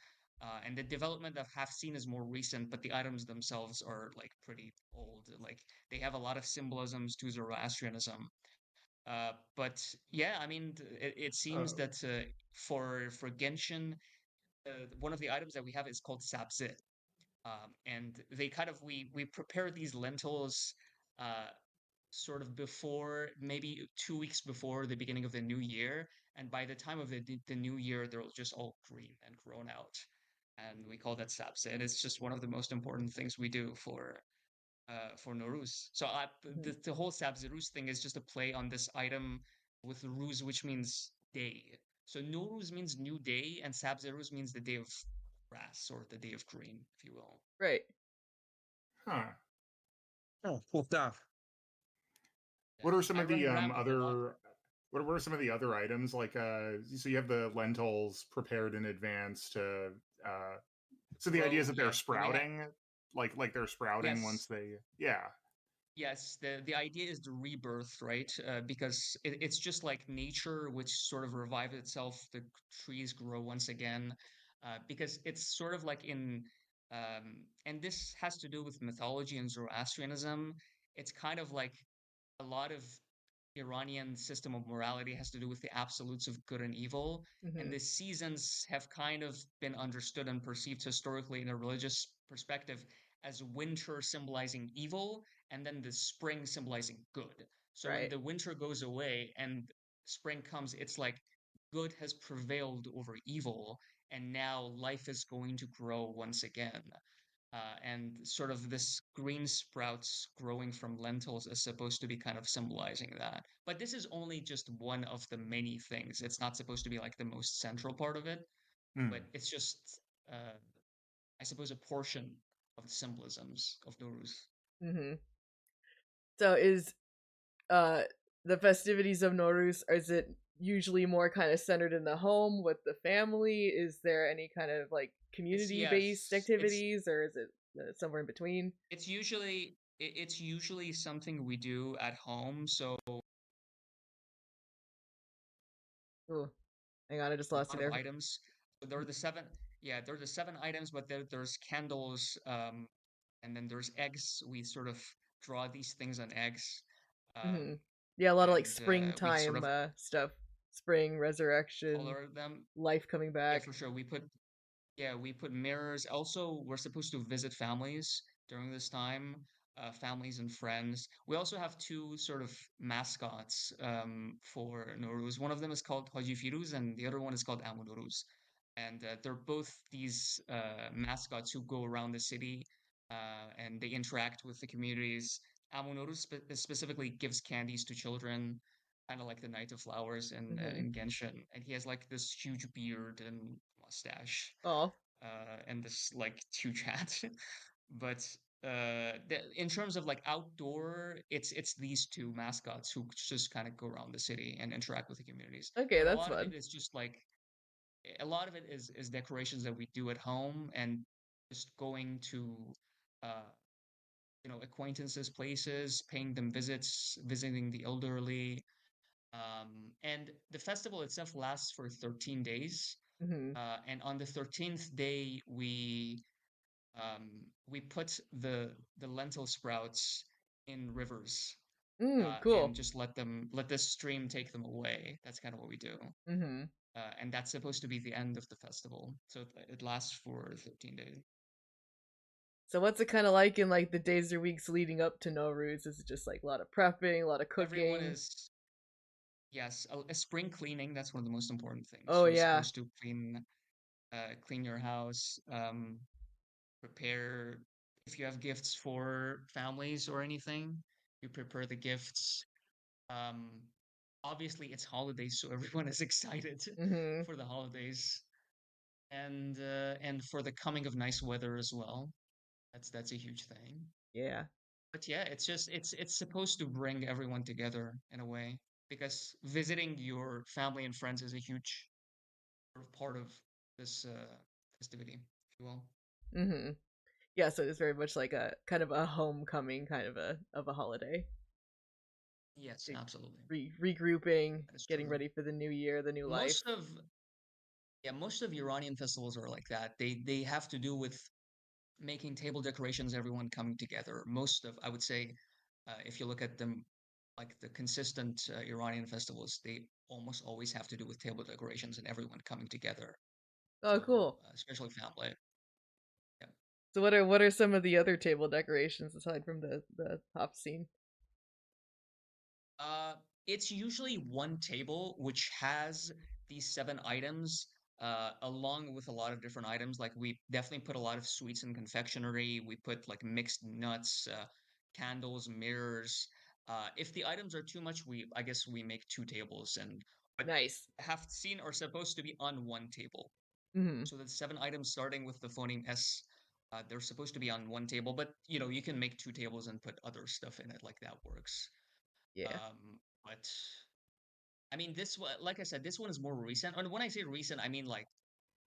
S2: and the development of Half Seen is more recent, but the items themselves are like pretty old. Like they have a lot of symbolisms to Zoroastrianism. But yeah, I mean, it seems that for Genshin, one of the items that we have is called Sabzeruz. And they kind of we prepare these lentils sort of before maybe 2 weeks before the beginning of the new year, and by the time of the new year they're just all green and grown out, and we call that sapse, and it's just one of the most important things we do for Nowruz. So the whole Sabzeruz thing is just a play on this item with Ruz, which means day. So Nowruz means new day, and Sabzeruz means the day of grass or the day of green, if you will.
S1: Right.
S3: Huh.
S5: Oh, cool stuff.
S3: What are some
S2: I
S3: of the
S2: run around with a lot.
S3: other what are some of the other items like so you have the lentils prepared in advance to so the idea is that they're
S2: Yes, so we have
S3: sprouting like they're sprouting once
S2: yes.
S3: they yeah.
S2: Yes, the idea is the rebirth, right? Because it's just like nature, which sort of revives itself. The trees grow once again, because it's sort of like and this has to do with mythology and Zoroastrianism. It's kind of like a lot of Iranian system of morality has to do with the absolutes of good and evil, and
S1: Mm-hmm.
S2: the seasons have kind of been understood and perceived historically in a religious perspective as winter symbolizing evil and then the spring symbolizing good. So when
S1: Right.
S2: the winter goes away and spring comes, it's like good has prevailed over evil, and now life is going to grow once again. And sort of this green sprouts growing from lentils is supposed to be kind of symbolizing that. But this is only just one of the many things. It's not supposed to be like the most central part of it, but it's just, I suppose, a portion of the symbolisms of Nowruz.
S1: Mm-hmm. So is the festivities of Nowruz, is it usually more kind of centered in the home with the family? Is there any kind of like community based
S2: Yes,
S1: activities, or is it somewhere in between?
S2: it's usually something we do at home. So
S1: Oh, hang on, I just
S2: a
S1: lost
S2: lot
S1: you
S2: of
S1: there.
S2: items. So there are the seven, yeah, there are the 7 items, but there's candles, and then there's eggs. We sort of draw these things on eggs,
S1: Mm-hmm.
S2: um,
S1: Yeah, a lot of like
S2: and we sort
S1: springtime
S2: of
S1: stuff, spring resurrection,
S2: color them.
S1: life coming
S2: Yeah,
S1: back.
S2: for sure. We put mirrors. Also, we're supposed to visit families during this time, families and friends. We also have 2 sort of mascots for Nowruz. One of them is called Haji Firuz, and the other one is called Amu Nowruz. And they're both these mascots who go around the city and they interact with the communities. Amu Nowruz specifically gives candies to children, kind of like the Knight of Flowers
S1: Mm-hmm.
S2: in Genshin. And he has like this huge beard and mustache,
S1: Oh.
S2: and this like huge hat. But in terms of like outdoor, it's these 2 mascots who just kind of go around the city and interact with the communities.
S1: Okay,
S2: But a
S1: that's
S2: lot of
S1: fun.
S2: it is just like a lot of it is decorations that we do at home and just going to uh acquaintances places, paying them visits, visiting the elderly. And the festival itself lasts for 13 days.
S1: Mm-hmm.
S2: And on the 13th day, we put the lentil sprouts in rivers.
S1: Cool.
S2: and just let this stream take them away. That's kind of what we do.
S1: Mm-hmm.
S2: And that's supposed to be the end of the festival, so it lasts for 13 days.
S1: So what's it kind of like in like the days or weeks leading up to Nowruz? Is it just like a lot of prepping, a lot of
S2: Everyone
S1: cooking?
S2: is yes, a spring cleaning. That's one of the most important things.
S1: Oh
S2: You're
S1: yeah.
S2: supposed to clean your house, prepare if you have gifts for families or anything. You prepare the gifts. Um, Obviously, it's holidays, so everyone is excited
S1: Mm-hmm.
S2: for the holidays and for the coming of nice weather as well. That's a huge thing.
S1: Yeah.
S2: But yeah, it's supposed to bring everyone together in a way because visiting your family and friends is a huge sort of part of this festivity, if you will.
S1: Mm-hmm. Yeah, so it's very much like a kind of a homecoming kind of a holiday.
S2: Yes,
S1: Like
S2: absolutely.
S1: regrouping,
S2: That is
S1: getting
S2: true.
S1: ready for the new year, the new life.
S2: Most of yeah, most of Iranian festivals are like that. They have to do with making table decorations, everyone coming together. Most of, I would say, if you look at them, like the consistent Iranian festivals, they almost always have to do with table decorations and everyone coming together.
S1: Oh,
S2: So,
S1: cool.
S2: especially family. Yeah.
S1: So what are some of the other table decorations aside from the pop scene?
S2: Uh, it's usually one table which has these 7 items, along with a lot of different items. Like we definitely put a lot of sweets and confectionery. We put like mixed nuts, candles, mirrors. If the items are too much, I guess we make 2 tables, and what
S1: Nice.
S2: have seen are supposed to be on one table.
S1: Mm-hmm.
S2: So the 7 items starting with the phoneme S, they're supposed to be on one table, but you can make 2 tables and put other stuff in it, like that works.
S1: Yeah.
S2: But I mean, this one, like I said, this one is more recent. And when I say recent, I mean like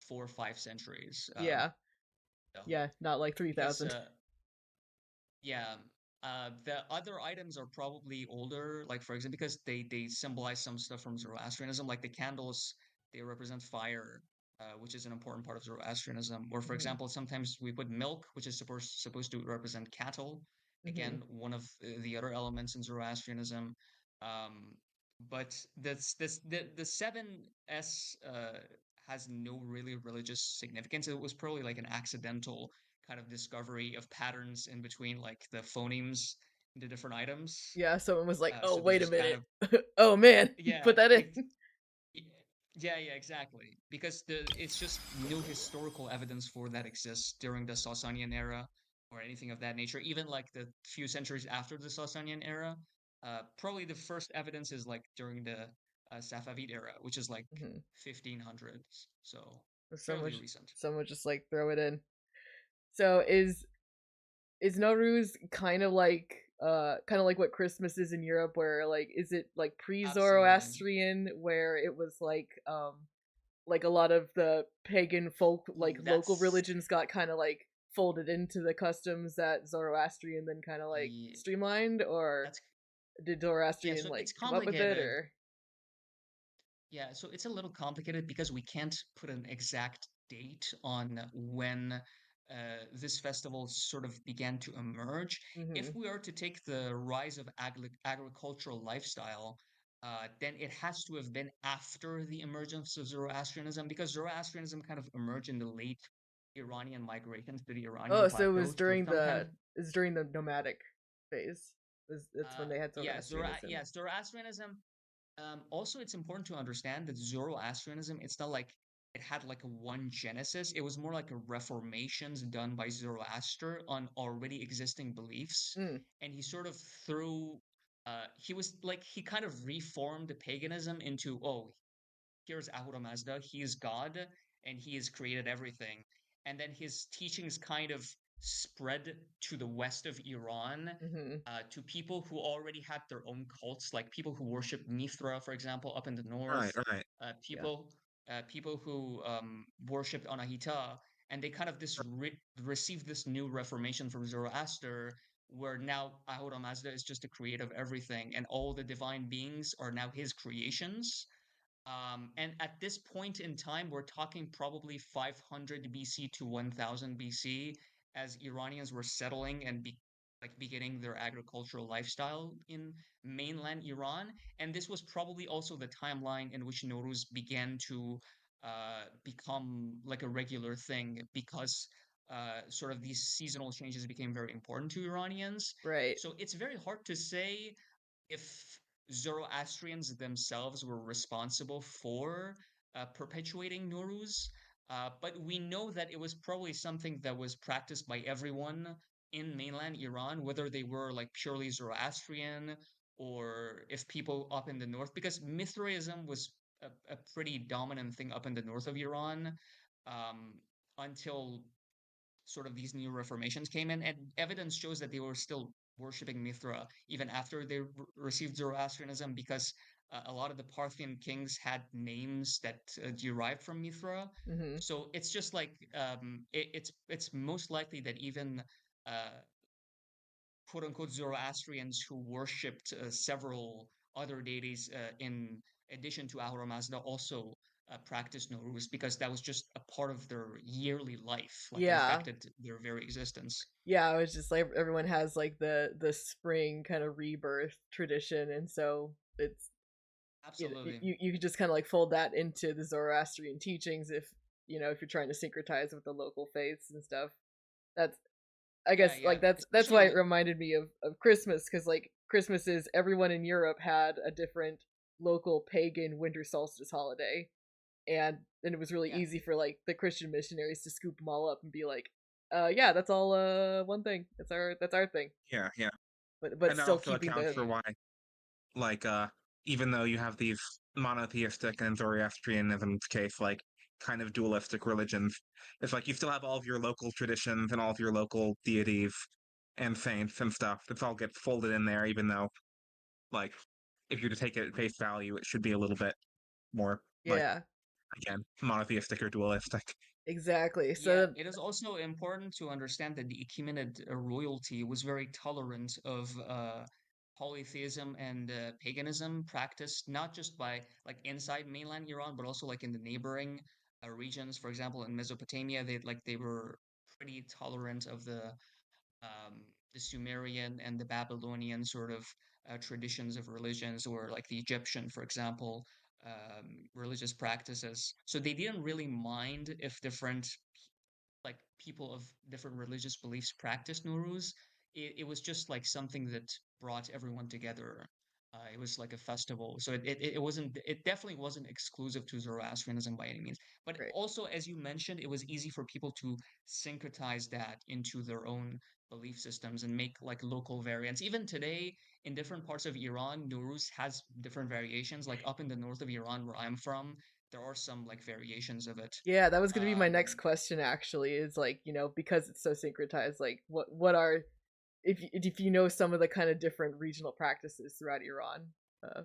S2: 4 or 5 centuries.
S1: Yeah.
S2: So,
S1: Yeah, not like
S2: because
S1: 3000.
S2: yeah, the other items are probably older. Like for example, because they symbolize some stuff from Zoroastrianism, like the candles, they represent fire, which is an important part of Zoroastrianism. Or for
S1: Mm-hmm.
S2: example, sometimes we put milk, which is supposed to represent cattle.
S1: Mm-hmm.
S2: Again, one of the other elements in Zoroastrianism. Um, but the 7S has no really religious significance. It was probably like an accidental kind of discovery of patterns in between like the phonemes in the different items.
S1: Yeah, someone was like, "Oh,
S2: So we
S1: wait a
S2: just kind
S1: minute.
S2: of
S1: Oh man,
S2: yeah,
S1: put that in."
S2: yeah, exactly. Because it's just no historical evidence for that exists during the Sasanian era or anything of that nature. Even like the few centuries after the Sasanian era, probably the first evidence is like during the Safavid era, which is like
S1: Mm-hmm.
S2: 1500s. So
S1: So
S2: fairly
S1: much,
S2: recent.
S1: someone just like throw it in. So is Nowruz kind of like what Christmas is in Europe, where like is it like
S2: Absolutely.
S1: pre-Zoroastrian, where it was like a lot of the pagan folk like local
S2: That's
S1: religions got kind of like folded into the customs that Zoroastrian then kind of like
S2: the
S1: streamlined, or
S2: that's
S1: did
S2: yeah,
S1: Zoroastrian
S2: so
S1: like
S2: it's
S1: come up with it,
S2: complicated.
S1: or
S2: Yeah, so it's a little complicated because we can't put an exact date on when this festival sort of began to emerge.
S1: mm-hmm.
S2: If we are to take the rise of agricultural lifestyle, then it has to have been after the emergence of Zoroastrianism because Zoroastrianism kind of emerged in the late Iranian migrations to the Iranian
S1: Oh, so it
S2: plateau.
S1: was
S2: So
S1: during
S2: sometimes
S1: the nomadic phase. That's when they had Zoroastrianism.
S2: Zoroastrianism. Also, it's important to understand that Zoroastrianism, it's not like it had like a one genesis. It was more like a reformations done by Zoroaster on already existing beliefs.
S1: Mm,
S2: And he sort of he was like, he kind of reformed paganism into, oh, here's Ahura Mazda, he is God and he has created everything. And then his teachings kind of spread to the west of Iran,
S1: mm-hmm.
S2: to people who already had their own cults, like people who worship Mithra, for example, up in the north,
S5: Right, right.
S1: Yeah.
S2: People who worshipped Anahita, and they kind of received this new reformation from Zoroaster, where now Ahura Mazda is just a creator of everything, and all the divine beings are now his creations. And at this point in time, we're talking probably 500 BC to 1000 BC as Iranians were settling and like beginning their agricultural lifestyle in mainland Iran, and this was probably also the timeline in which Nowruz began to become like a regular thing because sort of these seasonal changes became very important to Iranians.
S1: Right.
S2: So it's very hard to say if Zoroastrians themselves were responsible for perpetuating Nowruz, but we know that it was probably something that was practiced by everyone in mainland Iran, whether they were like purely Zoroastrian or if people up in the north, because Mithraism was a pretty dominant thing up in the north of Iran um, until sort of these new reformations came in, and evidence shows that they were still worshipping Mithra even after they received Zoroastrianism, because a lot of the Parthian kings had names that derived from Mithra.
S1: Mm-hmm.
S2: So it's just like it's most likely that even uh, quote unquote Zoroastrians who worshipped several other deities in addition to Ahura Mazda also practiced Nowruz, because that was just a part of their yearly life. Like it
S1: Yeah.
S2: affected their very existence.
S1: Yeah, it was just like everyone has like the spring kind of rebirth tradition, and so it's
S2: Absolutely.
S1: you could just kind of like fold that into the Zoroastrian teachings if if you're trying to syncretize with the local faiths and stuff. That's I
S2: Yeah,
S1: guess
S2: yeah.
S1: like that's
S2: Especially
S1: why
S2: on
S1: it
S2: the
S1: reminded me of Christmas, because like Christmas is everyone in Europe had a different local pagan winter solstice holiday, and then it was really
S2: yeah.
S1: easy for like the Christian missionaries to scoop them all up and be like, yeah, that's all one thing. That's our thing.
S5: Yeah, yeah.
S1: But
S5: And that
S1: still
S5: also
S1: keeping
S5: accounts
S1: the
S5: for why, like, even though you have these monotheistic and Zoroastrianism's case, like, kind of dualistic religions, it's like you still have all of your local traditions and all of your local deities and saints and stuff. This all gets folded in there, even though, like, if you're to take it at face value, it should be a little bit more, like,
S1: yeah,
S5: again, monotheistic or dualistic.
S1: exactly.
S2: Yeah,
S1: So
S2: it is also important to understand that the Achaemenid royalty was very tolerant of polytheism and paganism practiced not just by like inside mainland Iran, but also like in the neighboring regions. For example, in Mesopotamia, they were pretty tolerant of the Sumerian and the Babylonian sort of traditions of religions, or like the Egyptian, for example, religious practices. So they didn't really mind if different like people of different religious beliefs practiced Nowruz. It was just like something that brought everyone together. It was like a festival, so it definitely wasn't exclusive to Zoroastrianism by any means. But
S1: right.
S2: also, as you mentioned, it was easy for people to syncretize that into their own belief systems and make like local variants. Even today, in different parts of Iran, Nowruz has different variations. Like up in the north of Iran, where I'm from, there are some like variations of it.
S1: Yeah, that was going to be my next
S2: Um,
S1: question actually, is like, because it's so syncretized, like what are if you know some of the kind of different regional practices throughout Iran, uh,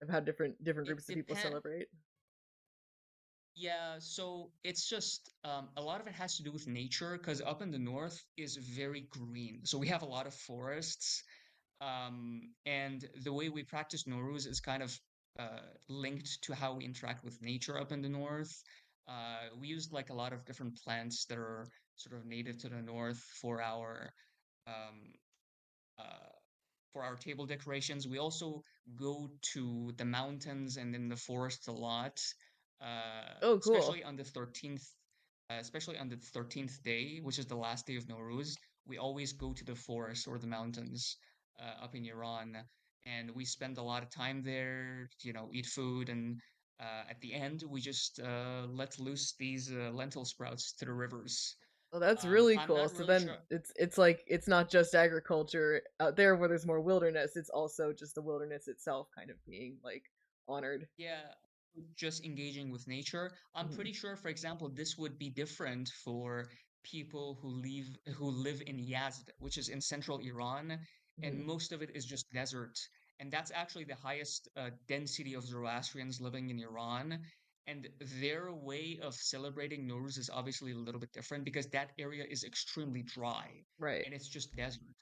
S1: of how different
S2: it
S1: groups of people
S2: depends.
S1: celebrate.
S2: Yeah, so it's just a lot of it has to do with nature because up in the north is very green. So we have a lot of forests, and the way we practice Nowruz is kind of linked to how we interact with nature up in the north. We use like a lot of different plants that are sort of native to the north um, uh, for our table decorations. We also go to the mountains and in the forest a lot,
S1: Oh, cool.
S2: especially on the 13th, especially on the 13th day, which is the last day of Nowruz. We always go to the forest or the mountains up in Iran, and we spend a lot of time there, eat food, and at the end, we just let loose these lentil sprouts to the rivers.
S1: Well, that's really
S2: I'm
S1: cool.
S2: not
S1: So
S2: really
S1: then
S2: sure.
S1: it's like it's not just agriculture out there where there's more wilderness, it's also just the wilderness itself kind of being like honored.
S2: Yeah, just engaging with nature. I'm
S1: Hmm.
S2: pretty sure, for example, this would be different for people who live in Yazd, which is in central Iran, and
S1: Hmm.
S2: most of it is just desert. And that's actually the highest density of Zoroastrians living in Iran. And their way of celebrating Nowruz is obviously a little bit different because that area is extremely dry
S1: Right.
S2: and it's just desert.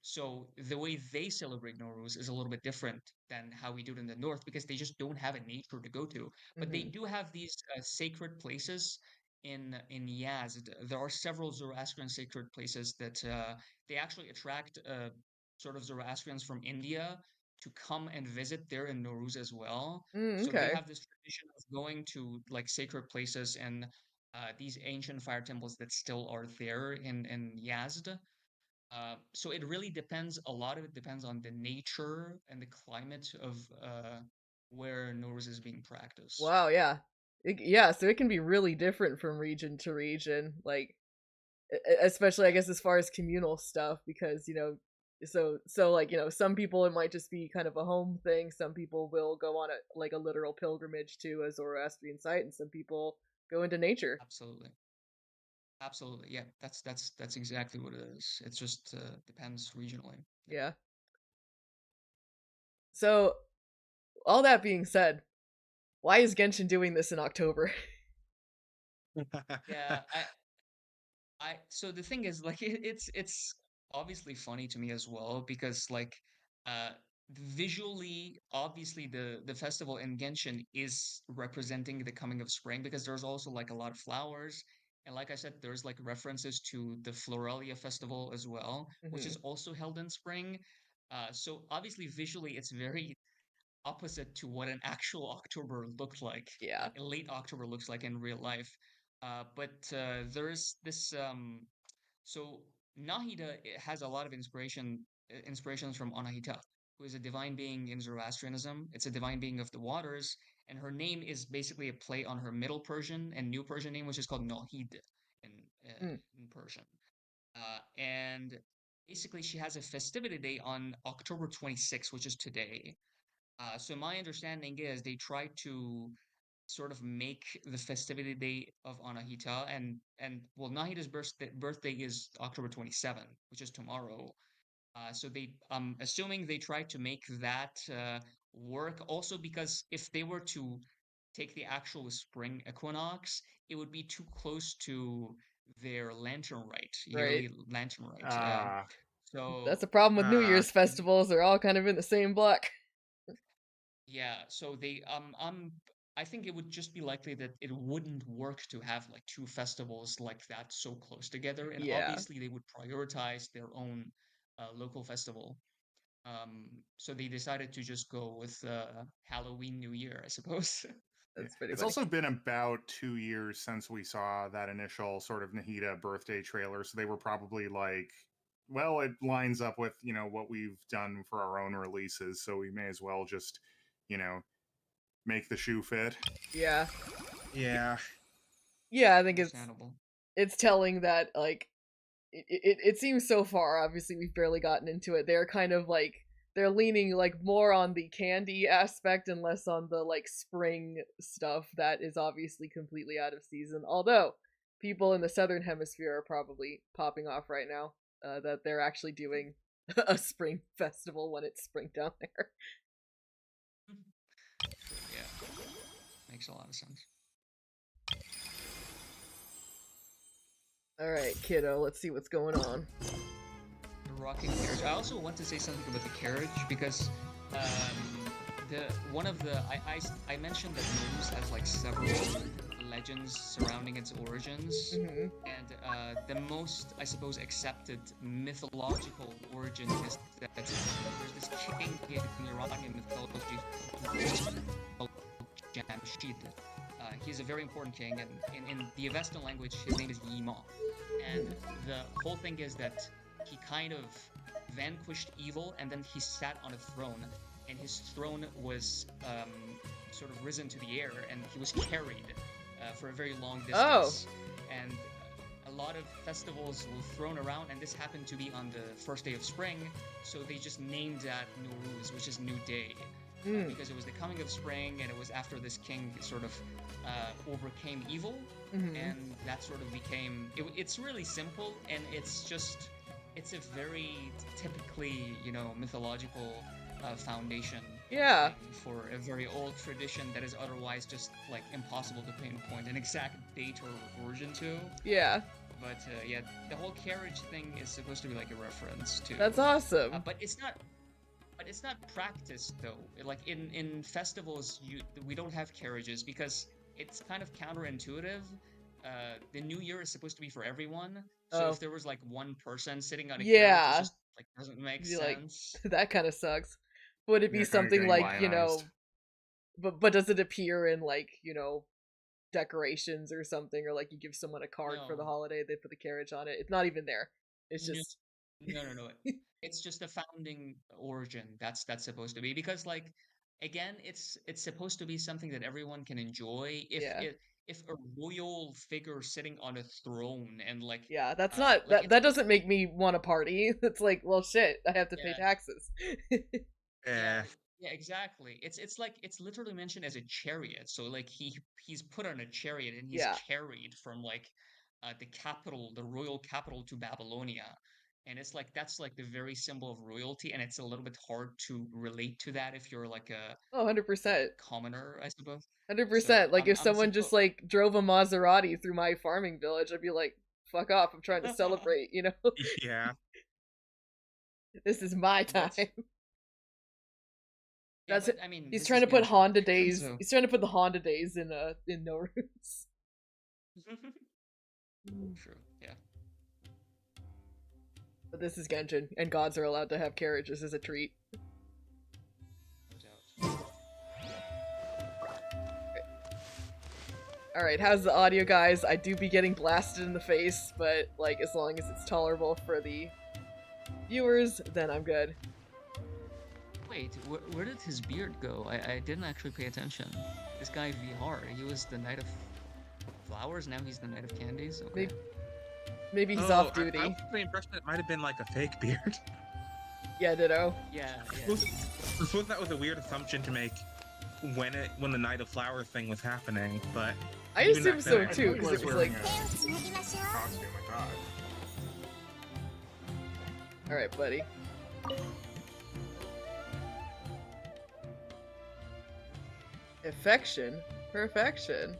S2: So the way they celebrate Nowruz is a little bit different than how we do it in the north because they just don't have a nature to go to. But they
S1: Hmm.
S2: do have these sacred places in Yazd, there are several Zoroastrian sacred places that they actually attract sort of Zoroastrians from India to come and visit there in Nowruz as well. So they
S1: Okay.
S2: have this tradition of going to like sacred places and these ancient fire temples that still are there in Yazd. So it really depends. A lot of it depends on the nature and the climate of where Nowruz is being practiced.
S1: Wow, yeah. Yeah, so it can be really different from region to region, like especially I guess as far as communal stuff because, so like, some people it might just be kind of a home thing, some people will go on a literal pilgrimage to a Zoroastrian site and some people go into nature.
S2: Absolutely. Absolutely. Yeah, that's exactly what it is. It just depends regionally.
S1: Yeah. So, all that being said, why is Genshin doing this in October?
S2: Yeah, so the thing is like it's obviously funny to me as well because like uh visually obviously the festival in Genshin is representing the coming of spring because there's also like a lot of flowers and like I said there's like references to the Floralia festival as well, which is
S1: Mhm.
S2: also held in spring. So obviously visually it's very opposite to what an actual October looked
S1: Yeah.
S2: like a late October looks like in real life. But there's this so Nahida has a lot of inspirations from Anahita, who is a divine being in Zoroastrianism. It's a divine being of the waters, and her name is basically a play on her Middle Persian and New Persian name, which is called Nahid in
S1: Mm.
S2: in Persian. And basically, she has a festivity day on October 26th, which is today. So my understanding is they try to sort of make the festivity day of Anahita and well Nahida's birthday is October 27th, which is tomorrow. So they assuming they try to make that work also because if they were to take the actual spring equinox, it would be too close to their lantern rite,
S1: Right.
S2: yearly lantern rite.
S3: Ah,
S1: That's a
S2: So
S1: problem with New Year's
S5: uh,
S1: festivals. They're all kind of in the same block.
S2: yeah, so they I think it would just be likely that it wouldn't work to have like two festivals like that so close together, and
S1: Yeah.
S2: obviously they would prioritize their own local festival. So they decided to just go with Halloween New Year, I suppose.
S3: yeah.
S1: That's pretty
S3: It's
S1: funny.
S3: also been about 2 years since we saw that initial sort of Nahida birthday trailer, so they were probably like, well, it lines up with, what we've done for our own releases, so we may as well just, you know, make the shoe fit.
S1: Yeah.
S5: yeah.
S1: Yeah, I think
S2: Understandable.
S1: it's telling that like it seems so far, obviously we've barely gotten into it, they're kind of like they're leaning like more on the candy aspect and less on the like spring stuff that is obviously completely out of season, although people in the southern hemisphere are probably popping off right now that they're actually doing a spring festival when it's spring down there.
S2: Sure, yeah. Makes a lot of sense.
S1: All right, kiddo, let's see what's going on.
S2: The rocking carriage. I also want to say something about the carriage because the one of the I mentioned that Nowruz has like several legends surrounding its origins,
S1: Hmm.
S2: and the most I suppose accepted mythological origin is that there's this king in Iranian mythology called Jamshid. He's a very important king, and in the Avestan language, his name is Yima. And the whole thing is that he kind of vanquished evil, and then he sat on a throne, and his throne was sort of risen to the air, and he was carried for a very long distance. And a lot of festivals were thrown around, and this happened to be on the first day of spring, so they just named that Nowruz, which is New Day. Because it was the coming of spring, and it was after this king sort of overcame evil, and that sort of became. It's really simple, and it's a very typically mythological foundation.
S1: Yeah.
S2: For a very old tradition that is otherwise just like impossible to pinpoint an exact date or origin to.
S1: Yeah.
S2: But yeah, the whole carriage thing is supposed to be like a reference to.
S1: That's awesome.
S2: But it's not. But it's not practiced though. Like in festivals, we don't have carriages because it's kind of counterintuitive. the New Year is supposed to be for everyone.
S1: Oh.
S2: So if there was like one person sitting on a
S1: Yeah.
S2: carrot, it just like doesn't make
S1: Be like,
S2: sense.
S1: that kind of sucks. Would it be
S3: Yeah, kinda
S1: something
S3: getting
S1: like, you know,
S3: lionized.
S1: but does it appear in like, you know, decorations or something, or like you give someone a card for the
S2: No.
S1: holiday, they put the carriage on it? It's not even there. It's
S2: No.
S1: just
S2: No. It's just a founding origin. That's supposed to be, because like again, it's supposed to be something that everyone can enjoy.
S1: Yeah.
S2: If a royal figure sitting on a throne and like
S1: Yeah, that's not
S2: like
S1: that doesn't make me want to party. It's like, well shit, I have to pay
S2: Yeah.
S1: taxes.
S5: Yeah.
S2: Yeah, exactly. It's like it's literally mentioned as a chariot. So like he's put on a chariot and he's
S1: Yeah.
S2: carried from like the capital, the royal capital, to Babylonia. And it's like that's like the very symbol of royalty, and it's a little bit hard to relate to that if you're like a
S1: Oh, 100%.
S2: commoner, I suppose.
S1: 100%. Like if
S2: I'm
S1: someone just like drove a Maserati through my farming village, I'd be like, fuck off, I'm trying to celebrate, you know?
S5: Yeah.
S1: This is my time.
S2: Yeah,
S1: That's
S2: but,
S1: it.
S2: I mean,
S1: He's
S2: this
S1: trying
S2: is
S1: to put
S2: Genshin,
S1: Honda days.
S2: so-
S1: He's trying to put the Honda days in Nowruz.
S2: True. Yeah.
S1: But this is Genshin, and gods are allowed to have carriages as a treat.
S2: No doubt.
S1: Alright, how's the audio, guys? I do be getting blasted in the face, but like as long as it's tolerable for the viewers, then I'm good.
S2: Wait, where did his beard go? I didn't actually pay attention. This guy VR, he was the Knight of Flowers, now he's the Knight of Candies? Okay.
S1: Maybe he's
S5: Oh,
S1: off duty.
S5: I was under the impression it might have been like a fake beard.
S1: Yeah, ditto.
S2: Yeah.
S5: I suppose that was a weird assumption to make when the Night of Flowers thing was happening, but
S1: I
S5: even
S1: assume
S5: back
S1: so
S5: then, I
S1: too,
S3: He
S1: because
S3: was
S1: it was
S3: wearing
S1: like,
S3: a costume, I thought.
S1: alright, buddy. Affection? Perfection.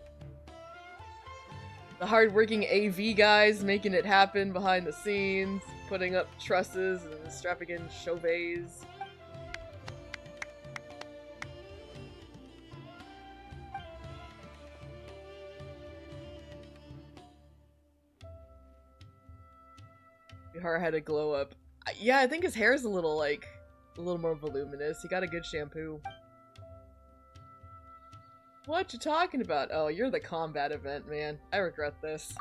S1: The hardworking AV guys making it happen behind the scenes, putting up trusses and strapping in chauvets. Bihar had a glow up. Yeah, I think his hair is a little more voluminous. He got a good shampoo. What you talking about? Oh, you're the combat event, man. I regret this.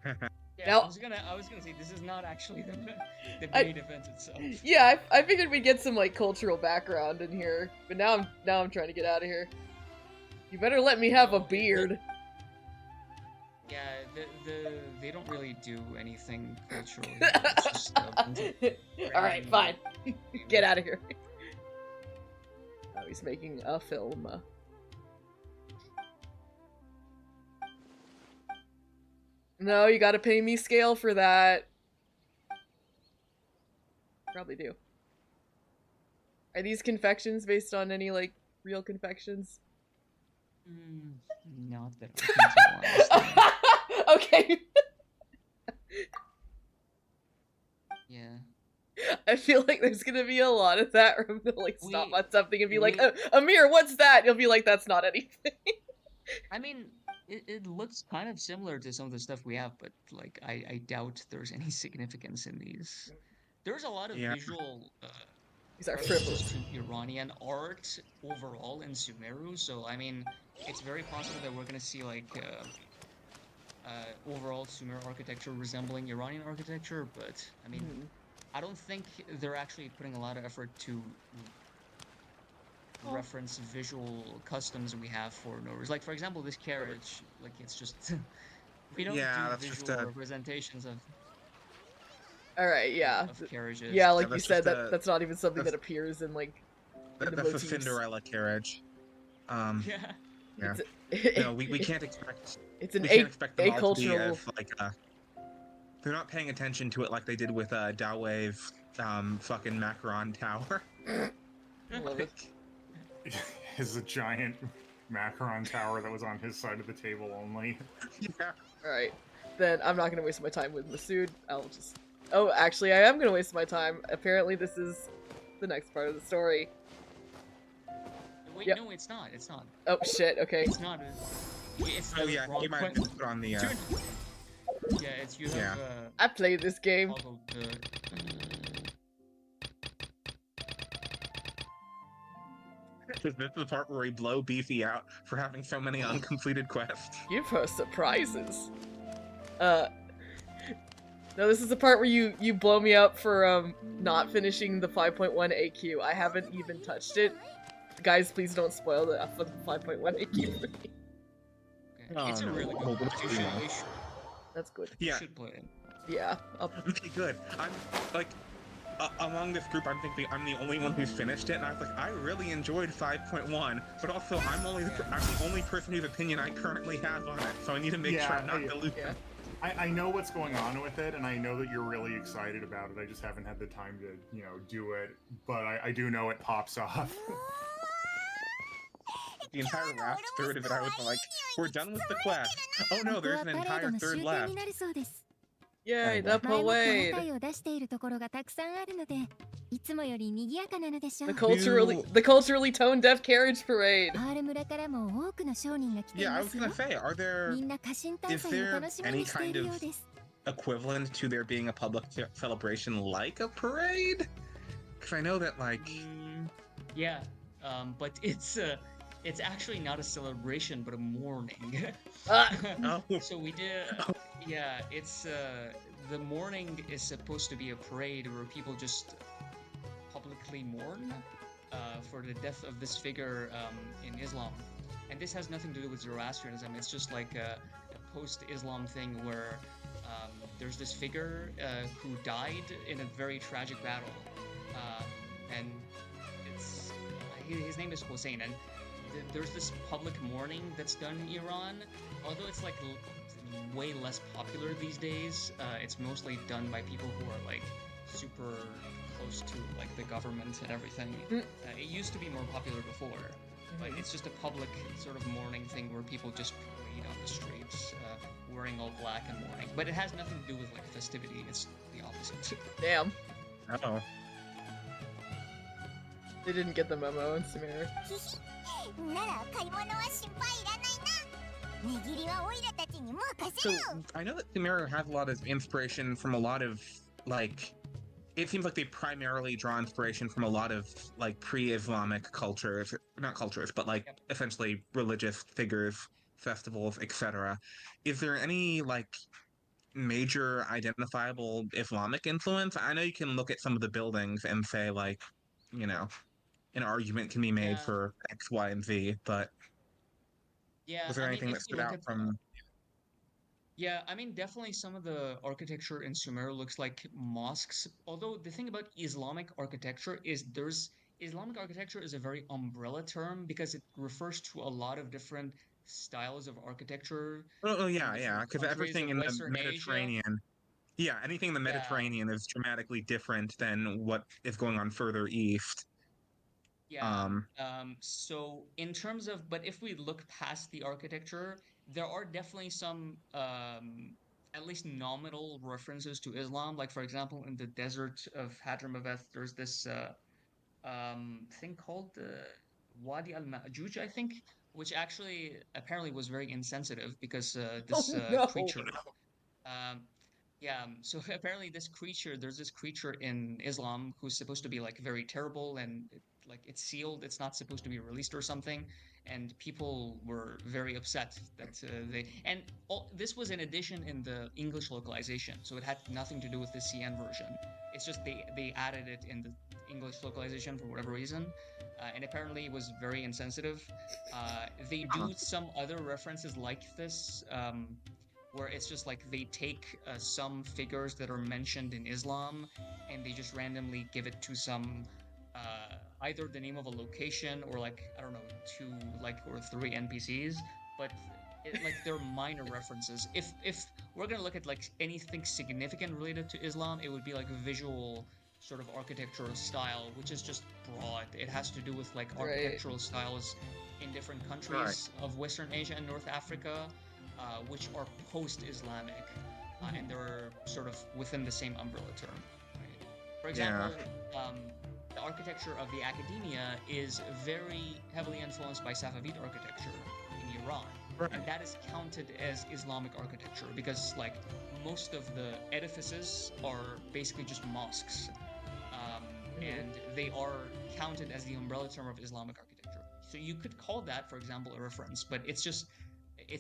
S2: Yeah,
S1: Now-
S2: I was gonna say this is not actually the main event itself.
S1: Yeah, I figured we'd get some like cultural background in here, but now I'm trying to get out of here. You better let me have a beard.
S2: Yeah, they don't really do anything cultural. It's just,
S1: All right, fine. Get out of here. Oh, he's making a film. No, you gotta pay me scale for that. Probably do. Are these confections based on any, like, real confections?
S2: Not that I can tell, honestly.
S1: Okay.
S2: Yeah.
S1: I feel like there's gonna be a lot of that where I'm gonna, like, stop
S2: We-
S1: on something and be like,
S2: we-
S1: Amir, what's that? You'll be like, that's not anything.
S2: I mean, it looks kind of similar to some of the stuff we have, but like I doubt there's any significance in these. There's a lot of
S5: Yeah.
S2: visual
S1: These are
S2: references
S1: frivolous.
S2: to Iranian art overall in Sumeru, so I mean, it's very possible that we're gonna see like overall Sumeru architecture resembling Iranian architecture, but I mean,
S1: Mhm.
S2: I don't think they're actually putting a lot of effort to reference visual customs we have for Nowruz. Like, for example, this carriage, like, it's just... we don't
S5: Yeah,
S2: do
S5: that's just
S2: visual
S5: a-
S2: representations of
S1: Alright, yeah.
S2: carriages.
S1: Yeah, like you
S5: that's
S1: said,
S5: just
S1: that's not even something that
S5: that's-
S1: appears in, like, in the
S5: that's a
S1: motifs.
S5: Cinderella carriage.
S2: Yeah.
S5: Yeah.
S1: It's,
S5: No, we can't expect
S1: it's an
S5: we can't expect them all to be
S1: acultural...
S5: as, like they're not paying attention to it like they did with Dawave fucking Macaron Tower.
S1: I love it.
S3: Is a giant macaron tower that was on his side of the table only.
S5: Yeah.
S1: Alright, then I'm not gonna waste my time with Masood. I'll just... Oh, actually, I am gonna waste my time. Apparently this is the next part of the story.
S2: Wait,
S1: Yep.
S2: no, it's not. It's not.
S1: Oh, shit, okay.
S2: It's not. It's
S5: Oh
S2: the
S5: yeah,
S2: wrong
S5: he might have
S2: question.
S5: put on the.
S2: Yeah, it's you have
S5: Yeah.
S1: I played this game.
S2: toggled the.
S5: This is the part where we blow Beefy out for having so many uncompleted quests.
S1: Give her surprises. No, this is the part where you blow me up for not finishing the 5.1 AQ. I haven't even touched it. Guys, please don't spoil the 5.1 AQ for me.
S2: Okay.
S5: Oh,
S2: It's a
S5: no.
S2: really
S5: Oh,
S2: good
S5: but
S2: one. You should,
S1: That's good.
S5: Yeah.
S2: should play it.
S1: Yeah.
S5: Okay, good. I'm like, among this group, I'm the only one who's finished it, and I was like, I really enjoyed 5.1, but also I'm the only person whose opinion I currently have on it, so I need to make sure I'm not diluting.
S1: Yeah.
S3: I know what's going on with it, and I know that you're really excited about it. I just haven't had the time to, do it. But I do know it pops off.
S5: The entire last third of it, I was like, we're done with the quest. Oh no, there's an entire third left.
S1: Yay, the
S6: 前もってお
S1: parade.
S6: 答えを出しているところがたくさんあるので、いつもより賑やかなのでしょ
S1: The
S6: う。
S1: culturally tone deaf carriage parade.
S6: R 村からも多くの商人が来てい
S5: Yeah, I
S6: ま
S5: was
S6: すよ
S5: gonna。say, are there
S6: みんな家臣大
S5: is
S6: 祭を
S5: there
S6: 楽しみ
S5: any
S6: にしてい
S5: kind
S6: るよ
S5: of
S6: うです。
S5: equivalent to there being a public celebration like a parade? Because I know that, like,
S2: Yeah, but it's actually not a celebration, but a mourning.
S5: oh,
S2: So we did, yeah, it's the morning is supposed to be a parade where people just publicly mourn for the death of this figure in Islam. And this has nothing to do with Zoroastrianism, it's just like a post-Islam thing where there's this figure who died in a very tragic battle. And it's his name is Hossein, and there's this public mourning that's done in Iran, although it's like way less popular these days. It's mostly done by people who are like super close to like the government and everything. It used to be more popular before, but it's just a public sort of mourning thing where people just parade on the streets wearing all black and mourning. But it has nothing to do with like festivity, it's the opposite.
S1: Damn.
S5: oh.
S1: They didn't get the memo in Samir.
S6: なら買い物は心配いらないな。値切りはオイラたちに任せ
S5: So
S6: よ。
S5: I know that Sumeru has a lot of inspiration from a lot of like. It seems like they primarily draw inspiration from a lot of like pre-Islamic cultures, not cultures, but like essentially religious figures, festivals, etc. Is there any like major identifiable Islamic influence? I know you can look at some of the buildings and say like, an argument can be made
S2: Yeah.
S5: for X, Y, and Z, but
S2: Yeah,
S5: was there
S2: I mean,
S5: anything
S2: if
S5: that
S2: you
S5: stood
S2: look
S5: out
S2: at-
S5: from?
S2: Yeah, I mean, definitely some of the architecture in Sumer looks like mosques. Although the thing about Islamic architecture is Islamic architecture is a very umbrella term because it refers to a lot of different styles of architecture.
S5: Oh yeah,
S2: different
S5: yeah, because
S2: countries
S5: everything
S2: of
S5: in the
S2: Western Asia.
S5: Mediterranean, yeah, anything in the
S2: Yeah.
S5: Mediterranean is dramatically different than what is going on further east.
S2: Yeah. So in terms of, but if we look past the architecture, there are definitely some, at least nominal references to Islam. Like for example, in the desert of Hadramaveth, there's this thing called Wadi al-Ma'juj, I think, which actually apparently was very insensitive because this
S1: no.
S2: creature. Yeah, so apparently there's this creature in Islam who's supposed to be like very terrible and like it's sealed, it's not supposed to be released or something, and people were very upset that this was in addition in the English localization, so it had nothing to do with the CN version. It's just they added it in the English localization for whatever reason, and apparently it was very insensitive. They do some other references like this, where it's just like they take some figures that are mentioned in Islam and they just randomly give it to some either the name of a location or like I don't know 2 or 3 NPCs, but like they're minor references. If we're gonna look at like anything significant related to Islam, it would be like a visual sort of architectural style, which is just broad. It has to do with like architectural styles in different countries of Western Asia and North Africa. Which are post-Islamic, and they're sort of within the same umbrella term. Right? For example, the architecture of the academia is very heavily influenced by Safavid architecture in Iran. and that is counted as Islamic architecture because like most of the edifices are basically just mosques, and they are counted as the umbrella term of Islamic architecture. So you could call that, for example, a reference, but it's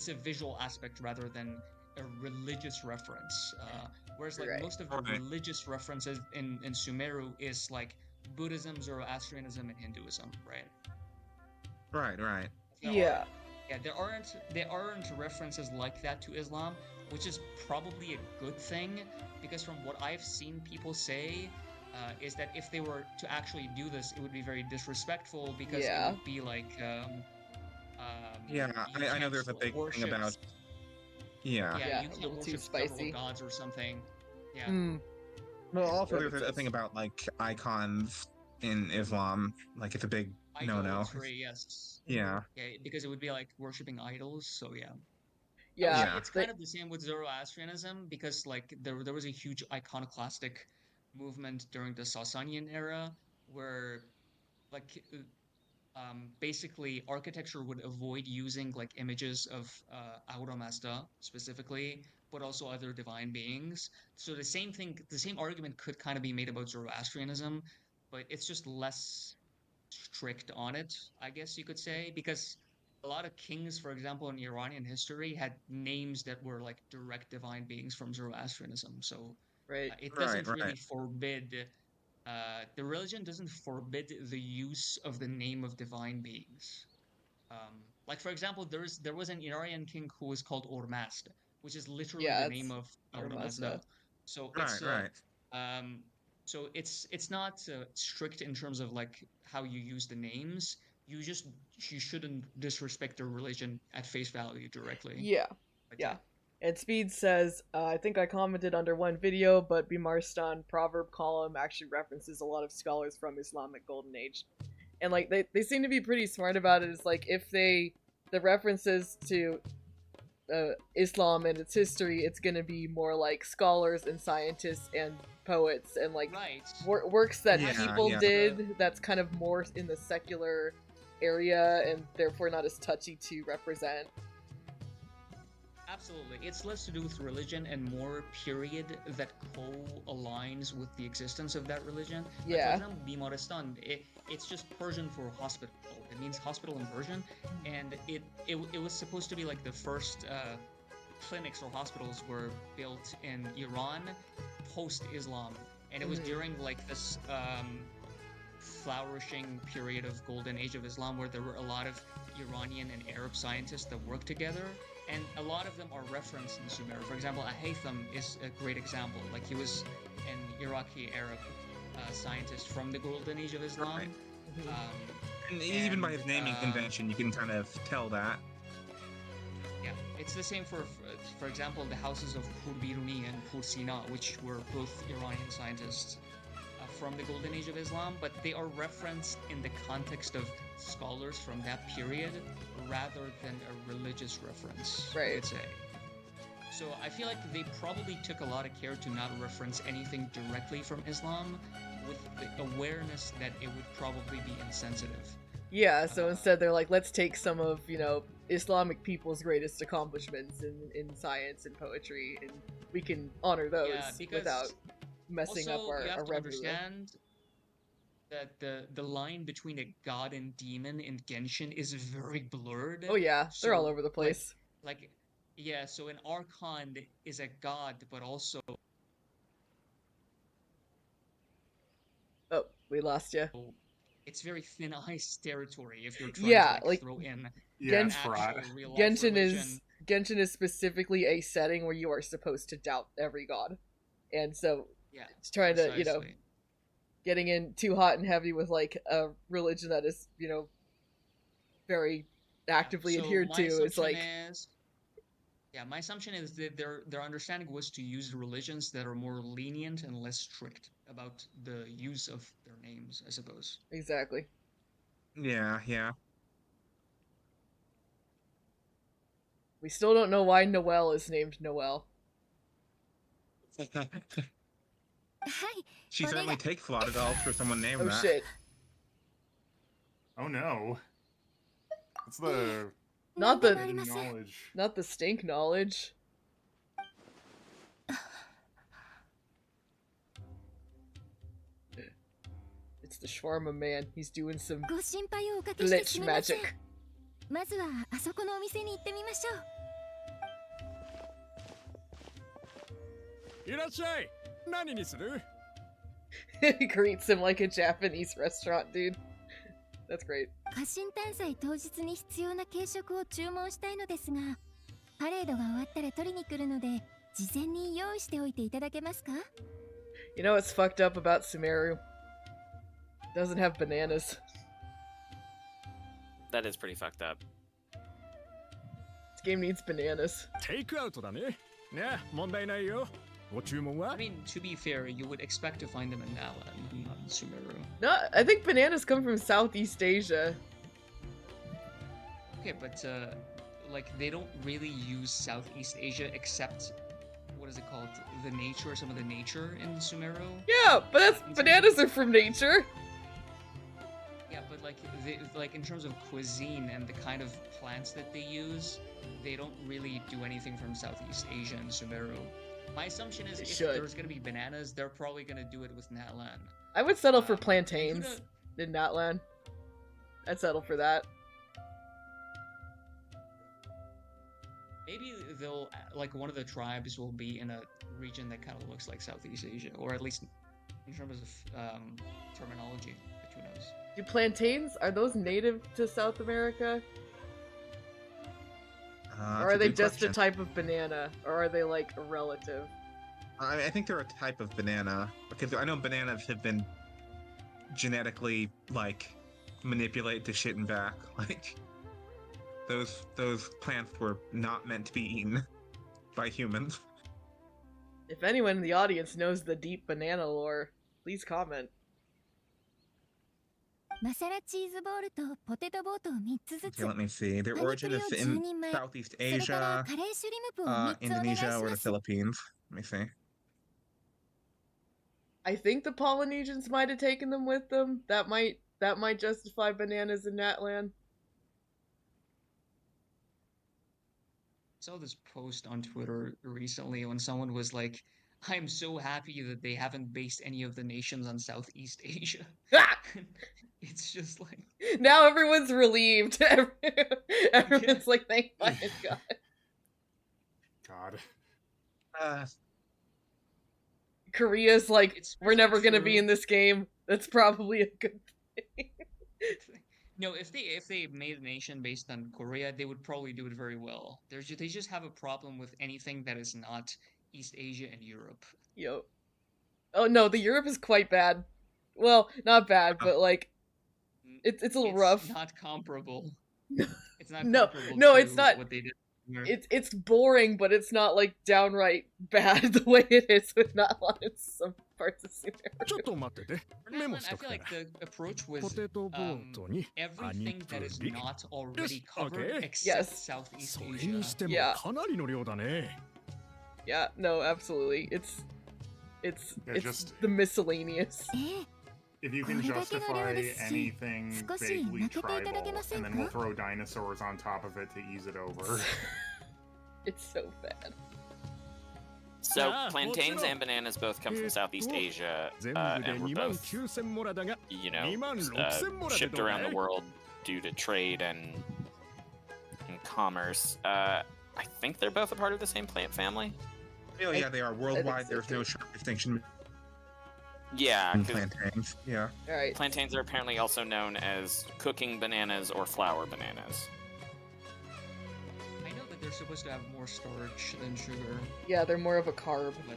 S2: a visual aspect rather than a religious reference. Whereas like most of the religious references in Sumeru is like Buddhism, Zoroastrianism, and Hinduism, right?
S5: Right.
S2: There aren't references like that to Islam, which is probably a good thing because from what I've seen people say, is that if they were to actually do this, it would be very disrespectful because it would be like,
S5: I know there's a big thing about.
S2: Yeah, you
S1: a
S2: can't
S1: little too
S2: worship several
S1: spicy.
S2: gods or something. Yeah.
S5: Well, also there's a thing about like icons in Islam, like it's a big no-no.
S2: Idolatry, yes.
S5: Yeah,
S2: because it would be like worshipping idols. So
S1: Yeah,
S2: it's kind of the same with Zoroastrianism because like there was a huge iconoclastic movement during the Sasanian era where like basically architecture would avoid using like images of Ahura Mazda specifically, but also other divine beings. So the same argument could kind of be made about Zoroastrianism, but it's just less strict on it, I guess you could say, because a lot of kings, for example, in Iranian history had names that were like direct divine beings from Zoroastrianism. So it doesn't really forbid the religion doesn't forbid the use of the name of divine beings. Like for example, there was an Iranian king who was called Ormazd, which is literally the name of Ahura Mazda. So it's not strict in terms of like how you use the names. You shouldn't disrespect the religion at face value directly.
S1: Yeah. And Speed says, I think I commented under one video, but Bimarstan proverb column actually references a lot of scholars from Islamic Golden Age. And like they seem to be pretty smart about it. It's like if the references to Islam and its history, it's gonna be more like scholars and scientists and poets and like works that people did that's kind of more in the secular area and therefore not as touchy to represent.
S2: Absolutely. It's less to do with religion and more period that co-aligns with the existence of that religion. Like, for example, Bimaristan, it's just Persian for hospital. It means hospital in Persian, and it was supposed to be like the first clinics or hospitals were built in Iran post-Islam, and it was during like this flourishing period of golden age of Islam where there were a lot of Iranian and Arab scientists that worked together. And a lot of them are referenced in Sumer. For example, Haytham is a great example. Like he was an Iraqi Arab scientist from the golden age of Islam.
S5: And even by his naming convention, you can kind of tell that.
S2: Yeah, it's the same for example, the houses of Pur Biruni and Pur Sina, which were both Iranian scientists from the golden age of Islam, but they are referenced in the context of scholars from that period rather than a religious reference, I would say. So I feel like they probably took a lot of care to not reference anything directly from Islam with the awareness that it would probably be insensitive.
S1: Yeah, so instead they're like, let's take some of, Islamic people's greatest accomplishments in science and poetry, and we can honor those without messing up our
S2: you have to
S1: revenue.
S2: Understand that the line between a god and demon in Genshin is very blurred.
S1: Oh yeah, they're all over the place.
S2: So an Archon is a god, but also...
S1: Oh, we lost you.
S2: It's very thin ice territory if you're trying to throw in
S1: Genshin is specifically a setting where you are supposed to doubt every god. And so it's trying to, getting in too hot and heavy with like a religion that is, very actively adhered to. It's like
S2: my assumption is that their understanding was to use religions that are more lenient and less strict about the use of their names, I suppose.
S1: Exactly.
S5: Yeah.
S1: We still don't know why Noelle is named Noelle.
S5: She certainly takes a lot of dollars for someone named that.
S1: Oh shit.
S3: Oh no. It's the
S1: Not
S6: 何で
S1: the
S6: もありません。
S3: Knowledge.
S1: not the stink knowledge. It's the shawarma man. He's doing some
S6: ご心配をおかけしてす
S1: glitch
S6: みません。
S1: magic.
S6: まずはあそこのお店に行ってみましょう。
S8: いらっしゃい。何にする？
S1: He greets him like a Japanese restaurant, dude. That's great.
S6: 家臣探査当日に必要な軽食を注文したいのですが、パレードが終わったら取りに来るので、事前に用意しておいていただけますか？
S1: You know what's fucked up about Sumeru? Doesn't have bananas.
S4: That is pretty fucked up.
S1: This game needs bananas.
S8: テイクアウトだね。ね、問題ないよ。ご注文は
S2: I？ mean, to be fair, you would expect to find them in Nalan, not in Sumeru.
S1: No, I think bananas come from Southeast Asia.
S2: Okay, but like they don't really use Southeast Asia except what is it called? The nature, some of the nature in Sumeru.
S1: Yeah, but that's bananas are from nature.
S2: Yeah, but like in terms of cuisine and the kind of plants that they use, they don't really do anything from Southeast Asia and Sumeru. My assumption is
S1: They
S2: if
S1: should.
S2: there's gonna be bananas, they're probably gonna do it with Natlan.
S1: I would settle for plantains
S2: Kuda-
S1: in Natlan. I'd settle for that.
S2: Maybe they'll like one of the tribes will be in a region that kind of looks like Southeast Asia, or at least in terms of terminology. But who knows?
S1: Do plantains, are those native to South America? Or are they just a type of banana? Or are they like a relative?
S5: I think they're a type of banana because I know bananas have been genetically like manipulated to shit and back. Like those plants were not meant to be eaten by humans.
S1: If anyone in the audience knows the deep banana lore, please comment.
S6: マサラチーズボールとポテトボートを3つずつ。
S5: Okay, let me see. Their
S6: パニプ
S5: origin
S6: リを
S5: is
S6: 10
S5: in
S6: 人前。そ
S5: Southeast
S6: れから
S5: Asia,
S6: カレーシュリムプを3つお願いし
S5: Indonesia, or
S6: ま
S5: the
S6: す。
S5: Philippines. Let me see.
S1: I think the Polynesians might have taken them with them. That might justify bananas in Natlan.
S2: Saw this post on Twitter recently when someone was like, "I'm so happy that they haven't based any of the nations on Southeast Asia."
S1: Ah!
S2: It's just like
S1: Now everyone's relieved. Everyone's like, thank fucking God.
S3: God.
S1: Korea's like,
S2: It's
S1: we're never gonna be
S2: true.
S1: in this game. That's probably a good thing.
S2: no, if they made a nation based on Korea, they would probably do it very well. They just have a problem with anything that is not East Asia and Europe.
S1: Yo. Oh no, the Europe is quite bad. Well, not bad, but like, it's a little rough.
S2: It's not comparable. It's not
S1: No,
S2: comparable
S1: no,
S2: to
S1: it's not.
S2: what they did. Here.
S1: It's boring, but it's not like downright bad the way it is with Natlan in some parts of
S8: ちょっ
S1: Sumeru.
S8: と待ってて。
S2: For
S8: メモ
S2: Natlan,
S8: し
S2: I
S8: とく
S2: feel
S8: か
S2: like
S8: ら。
S2: the approach
S8: ポ
S2: was
S8: テトボートに
S2: everything that is not already covered
S8: okay.
S2: except
S1: Yes.
S2: Southeast
S8: それ
S2: Asia.
S8: にしても
S1: Yeah.
S8: かなりの量だね。
S1: Yeah, no, absolutely. It's
S3: Yeah, just-
S1: the miscellaneous.
S6: ええ、
S3: If you can
S6: これだけの量
S3: justify
S6: ですし、
S3: anything
S6: 少し
S3: vaguely
S6: 負けていただけ
S3: tribal,
S6: ません
S3: and then
S6: か？
S3: we'll throw dinosaurs on top of it to ease it over.
S1: It's so bad.
S4: So
S8: Ah,
S4: plantains
S8: well,
S4: and bananas both come from Southeast Asia,
S8: 全部で
S4: and were
S8: 2万
S4: both,
S8: 9000モラだが、
S4: you know,
S8: 2万6000モラで
S4: shipped
S8: どう
S4: around
S8: だ
S4: the
S8: い？
S4: world due to trade and commerce. I think they're both a part of the same plant family.
S5: Oh yeah, they are worldwide.
S1: so,
S5: There's no
S1: too.
S5: sharp distinction
S4: Yeah,
S5: in
S4: 'cause
S5: plantains. Yeah.
S1: Alright.
S4: plantains are apparently also known as cooking bananas or flour bananas.
S2: I know that they're supposed to have more starch than sugar,
S1: Yeah, they're more of a carb.
S2: but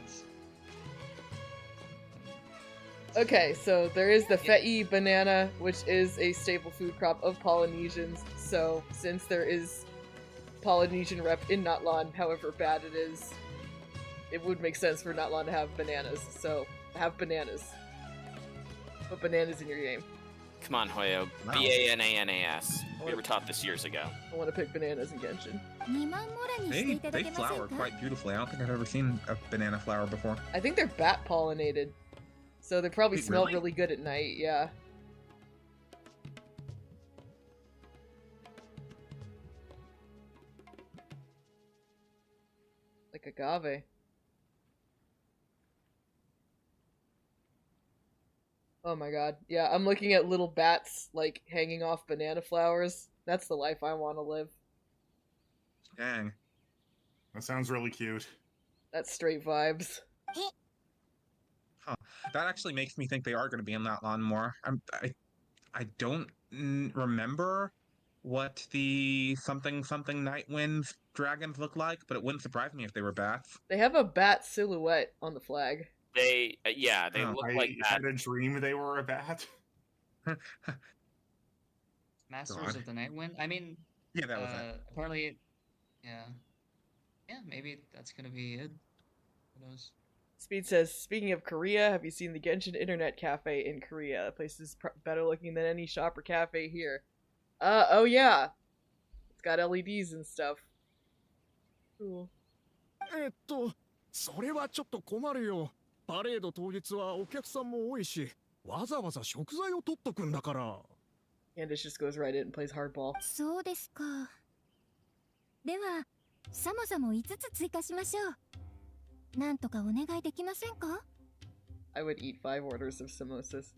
S1: Okay, so there is the Fei banana, which is a staple food crop of Polynesians. So, since there is Polynesian rep in Natlan, however bad it is, it would make sense for Natlan to have bananas. So, have bananas. Put bananas in your game.
S4: Come on, Hoyo.
S5: Wow.
S4: Bananas. We were taught this years ago.
S1: I want to pick bananas in Genshin.
S6: 2万モラにしていただ
S5: They
S6: けませ
S5: flower
S6: んか？
S5: quite beautifully. I don't think I've ever seen a banana flower before.
S1: I think they're bat pollinated. So they probably
S5: Wait,
S1: smell
S5: really?
S1: really good at night, yeah. Like agave. Oh my god. Yeah, I'm looking at little bats, like, hanging off banana flowers. That's the life I want to live.
S5: Dang.
S3: That sounds really cute.
S1: That's straight vibes.
S5: Huh. That actually makes me think they are going to be in that lawn more. I don't remember what the something night winds dragons look like, but it wouldn't surprise me if they were bats.
S1: They have a bat silhouette on the flag.
S4: They, yeah, they
S5: Oh.
S4: look
S3: I
S4: like that.
S3: had a dream they were a bat.
S2: Masters
S5: God.
S2: of the Night Wind. I mean,
S5: Yeah, that was it.
S2: apparently, yeah, maybe that's gonna be it. Who knows?
S1: Speed says, speaking of Korea, have you seen the Genshin Internet Cafe in Korea? The place is better looking than any shop or cafe here. Oh yeah. It's got LEDs and stuff. Cool.
S8: それはちょっと困るよ。パレード当日はお客さんも多いし、わざわざ食材を取っとくんだから。
S1: Candace just goes right in and plays hardball.
S6: そうですか。では、サモサも5つ追加しましょう。なんとかお願いできませんか？
S1: I would eat 5 orders of samosas.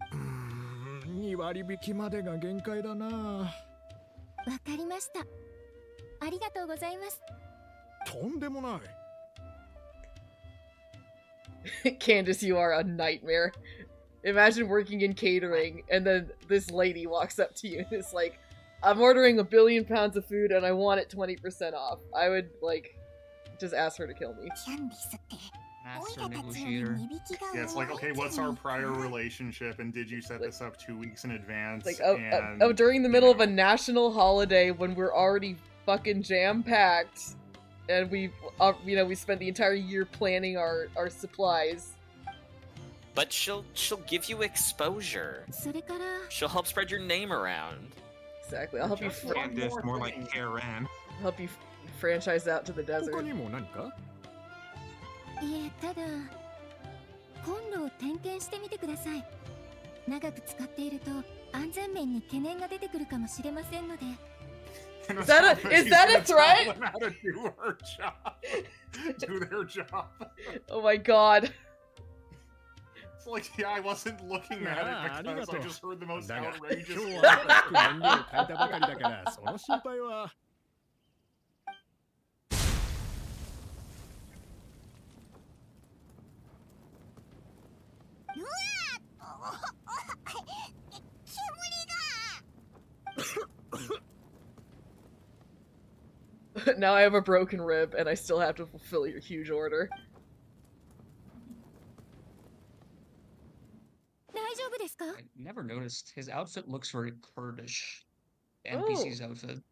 S8: 2割引きまでが限界だな。
S6: わかりました。ありがとうございます。
S8: とんでもない。
S1: Candace, you are a nightmare. Imagine working in catering and then this lady walks up to you and is like, I'm ordering 1 billion pounds of food and I want it 20% off. I would, like, just ask her to kill me.
S2: Master negotiator.
S3: Yeah, it's like, okay, what's our prior relationship, and did you set this up 2 weeks in advance?
S1: Like,
S3: and,
S1: during the middle of a national holiday when we're already fucking jam-packed and we spent the entire year planning our supplies.
S4: But she'll give you exposure. She'll help spread your name around.
S1: Exactly. I'll help you.
S5: Candace, more like Karen.
S1: Help you franchise out to the desert.
S8: 他にも何か？
S6: いえ、ただコンロを点検してみてください。長く使っていると安全面に懸念が出てくるかもしれませんので。
S1: Is that a threat?
S3: How to do her job. Do their job.
S1: Oh my god.
S3: It's like, yeah, I wasn't looking at it because I just heard the most
S8: だが
S3: outrageous
S8: 今日は新しく燃料を変えたばかりだからその心配は。
S1: Now I have a broken rib and I still have to fulfill your huge order.
S6: 大丈夫ですか？
S2: I never noticed. His outfit looks very Kurdish. The NPC's outfit.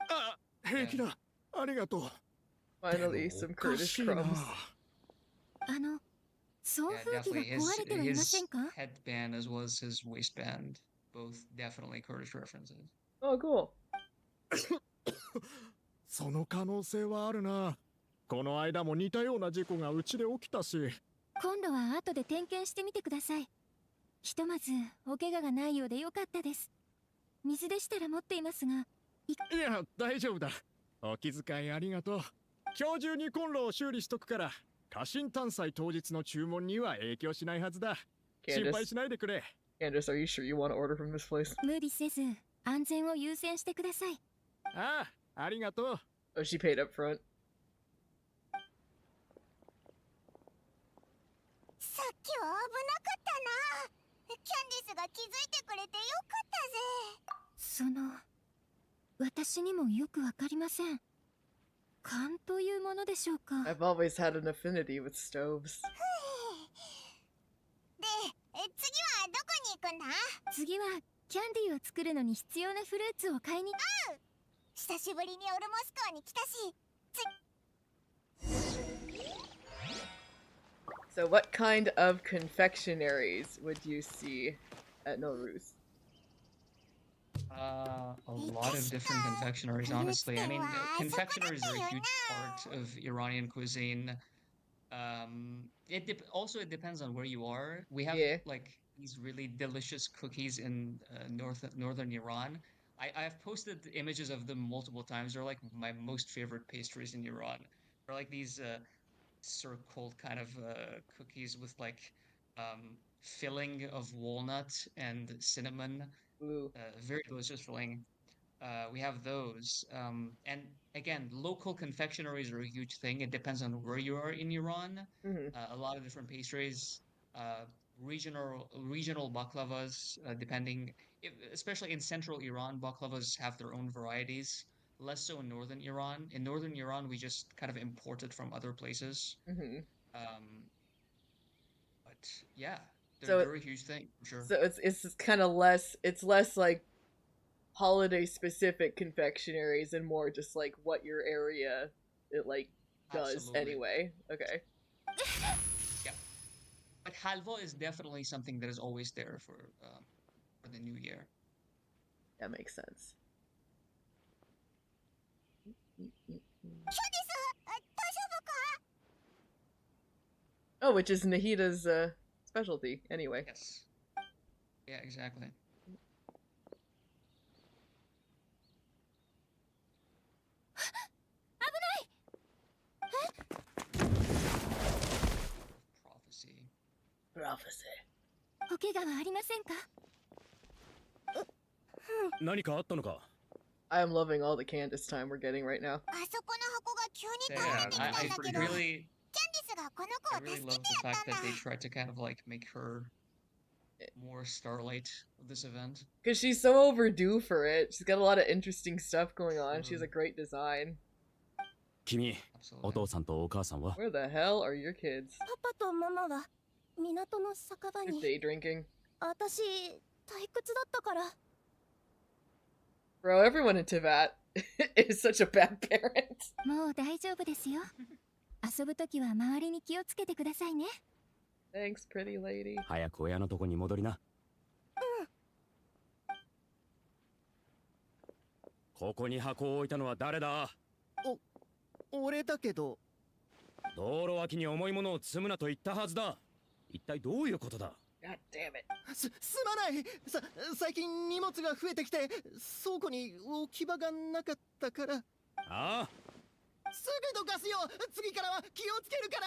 S8: あ、平気だ。ありがとう。
S1: Finally, some Kurdish crumbs.
S6: 送
S2: Yeah,
S6: 風機が
S2: definitely.
S6: 壊れてはいま
S2: His
S6: せんか？
S2: headband as well as his waistband. Both definitely Kurdish references.
S1: Oh, cool.
S8: その可能性はあるな。この間も似たような事故がうちで起きたし。
S6: 今度は後で点検してみてください。ひとまずお怪我がないようでよかったです。水でしたら持っていますが。
S8: いや、大丈夫だ。お気遣いありがとう。今日中にコンロを修理しとくから、過信探査当日の注文には影響しないはずだ。心配しないでくれ。
S1: Candace, are you sure you want to order from this place?
S6: 無理せず安全を優先してください。
S8: ああ、ありがとう。
S1: Oh, she paid up front.
S6: さっきは危なかったな。キャンディスが気づいてくれてよかったぜ。その、私にもよくわかりません。勘というものでしょうか。
S1: I've always had an affinity with stoves.
S6: で、次はどこに行くんだ？次はキャンディーを作るのに必要なフルーツを買いに。久しぶりにオルモス港に来たし。
S1: So what kind of confectionaries would you see at Nowruz?
S2: A lot of different confectionaries, honestly. I mean, confectionaries are a huge part of Iranian cuisine. It depends on where you are. We have like these really delicious cookies in northern Iran. I have posted images of them multiple times. They're like my most favorite pastries in Iran. They're like these circle kind of cookies with like filling of walnut and cinnamon.
S1: Ooh.
S2: Very delicious filling. We have those. And again, local confectionaries are a huge thing. It depends on where you are in Iran. A lot of different pastries, regional baklavas, depending, especially in central Iran, baklavas have their own varieties. Less so in northern Iran. In northern Iran, we just kind of import it from other places. But yeah, they're a huge thing, for sure.
S1: So it's kind of less. It's less like holiday specific confectionaries and more just like what your area it like does. Absolutely. Anyway. Okay.
S2: Yeah, but halva is definitely something that is always there for the new year.
S1: That makes sense. Oh, which is Nahida's specialty, anyway.
S2: Yes. Yeah, exactly.
S1: Prophecy.
S6: お怪我はありませんか?
S8: 何かあったのか?
S1: I am loving all the Candace time we're getting right now.
S6: あそこの箱が急に倒れてきたんだ
S2: I
S6: けど、
S2: really
S6: キャンディスがこの子
S2: I
S6: を
S2: really
S6: 助け
S2: love
S6: て
S2: the
S6: やっ
S2: fact
S6: たん
S2: that
S6: だ。
S2: they tried to kind of like make her more Starlight of this event.
S1: Because she's so overdue for it. She's got a lot of interesting stuff going on. She has a great design.
S8: 君、お父さんとお母さんは?
S1: Where the hell are your kids?
S6: パパとママは港の酒場
S1: They're
S6: に。
S1: day drinking.
S6: 私、退屈だったから。
S1: Bro, everyone in Tibet is such a bad parent.
S6: もう大丈夫ですよ。遊ぶときは周りに気をつけてくださいね。
S1: Thanks, pretty lady.
S8: 早く親のとこに戻りな。ここに箱を置いたのは誰だ？
S9: 俺だけど。
S8: 道路脇に重いものを積むなと言ったはずだ。一体どういうことだ？
S1: God damn it.
S9: すまない。最近荷物が増えてきて倉庫に置き場がなかったから。
S8: ああ。
S9: すぐどかすよ。次からは気をつけるか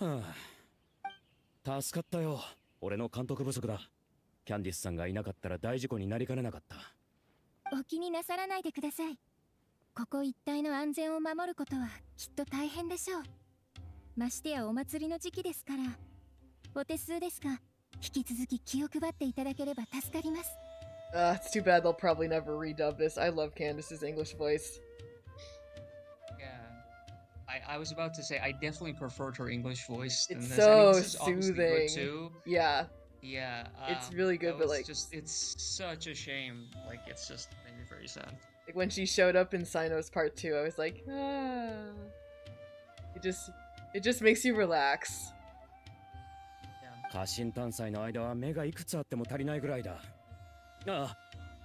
S9: ら。
S8: はあ。助かったよ。俺の監督不足だ。キャンディスさんがいなかったら大事故になりかねなかった。
S6: お気になさらないでください。ここ一帯の安全を守ることはきっと大変でしょう。ましてやお祭りの時期ですから。お手数ですが、引き続き気を配っていただければ助かります。
S1: It's too bad they'll probably never redub this. I love Candace's English voice.
S2: Yeah. I was about to say, I definitely preferred her English voice than
S1: It's
S2: this.
S1: so
S2: I mean, this is obviously good
S1: soothing.
S2: too.
S1: Yeah.
S2: Yeah.
S1: It's really good, but like...
S2: it's such a shame. Like, it's just made me very sad.
S1: Like when she showed up in Sino's part 2, I was like, ah. It just makes you relax.
S8: 家臣探査の間は目がいくつあっても足りないぐらいだ。ああ、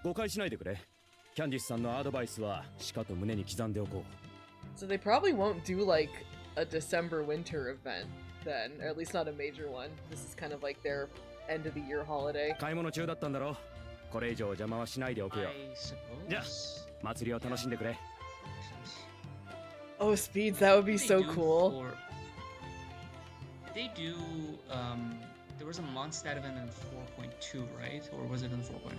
S8: 誤解しないでくれ。キャンディスさんのアドバイスはしかと胸に刻んでおこう。
S1: So they probably won't do like a December winter event then, or at least not a major one. This is kind of like their end of the year holiday.
S8: 買い物中だったんだろ。これ以上邪魔はしないでおくよ。じゃあ、祭りを楽しんでくれ。
S1: Oh, Speeds, that would be so cool.
S2: They do, there was a Mondstadt event in 4.2, right? Or was it in 4.1?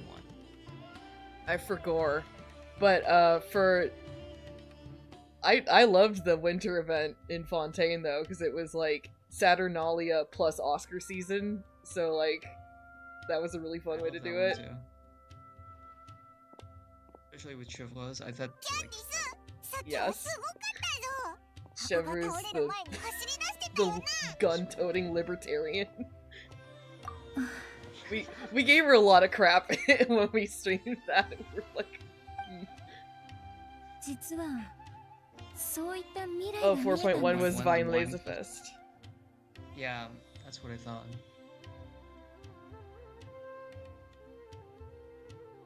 S1: I forgot. But, I loved the winter event in Fontaine, though, because it was, like, Saturnalia plus Oscar season. So, like, that was a really fun way to do it.
S2: Too. Especially with Chevrolet, I thought, like...
S1: Yes. Chevrolet's the gun-toting libertarian. we gave her a lot of crap when we streamed that. We're like... Oh, 4.1 was Vine Laserfest.
S2: Yeah, that's what I thought.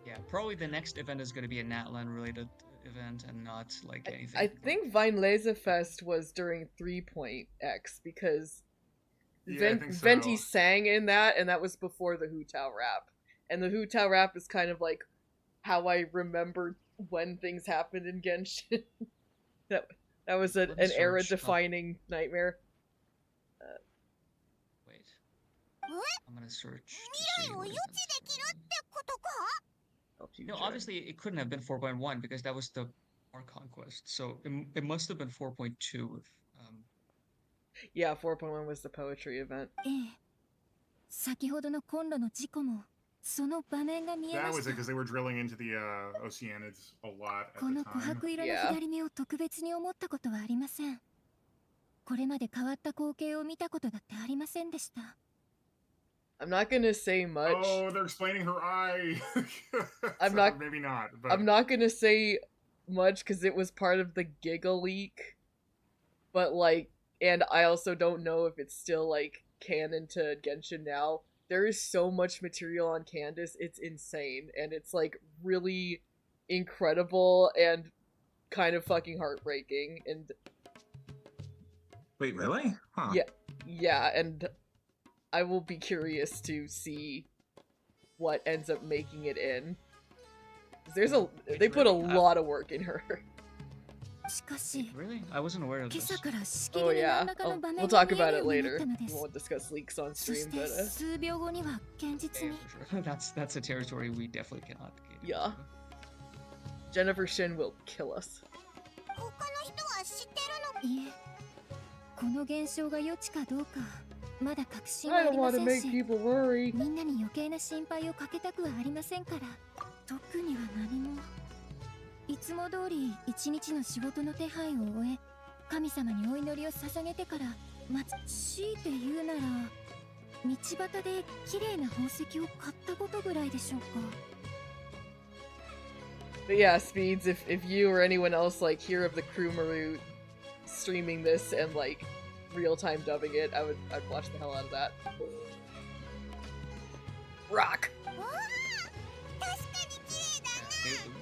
S2: Yeah, probably the next event is going to be a Natlan related event and not like anything.
S1: I think Vine Laserfest was during 3.x because Venti sang in that, and that was before the Hu Tao rap. And the Hu Tao rap is kind of like how I remember when things happened in Genshin. That was an era-defining nightmare.
S2: Wait. I'm gonna search. To see what no, obviously it couldn't have been 4.1 because that was the War Conquest. So it must have been 4.2.
S1: Yeah, 4.1 was the poetry event.
S3: That was it because they were drilling into the Oceanids a lot at the time.
S1: Yeah. I'm not gonna say much.
S3: Oh, they're explaining her eye.
S1: I'm not.
S3: Maybe not. But...
S1: I'm not gonna say much because it was part of the Giga leak. But like, and I also don't know if it's still like canon to Genshin now. There is so much material on Candace, it's insane, and it's like really incredible and kind of fucking heartbreaking. And
S5: wait, really? Huh.
S1: Yeah, and I will be curious to see what ends up making it in. They put a lot of work in her.
S2: Really? I wasn't aware of this.
S1: Oh yeah, we'll talk about it later. We won't discuss leaks on stream, but
S2: yeah, for sure. That's a territory we definitely cannot get.
S1: Yeah. Jennifer Shin will kill us. I don't want to make people worry.
S6: いつも通り一日の仕事の手配を終え、神様にお祈りを捧げてから、強いて言うなら、道端で綺麗な宝石を買ったことぐらいでしょうか。
S1: But yeah, Speeds, if you or anyone else like hear of the crew Maru streaming this and like real-time dubbing it, I'd watch the hell out of that. Rock!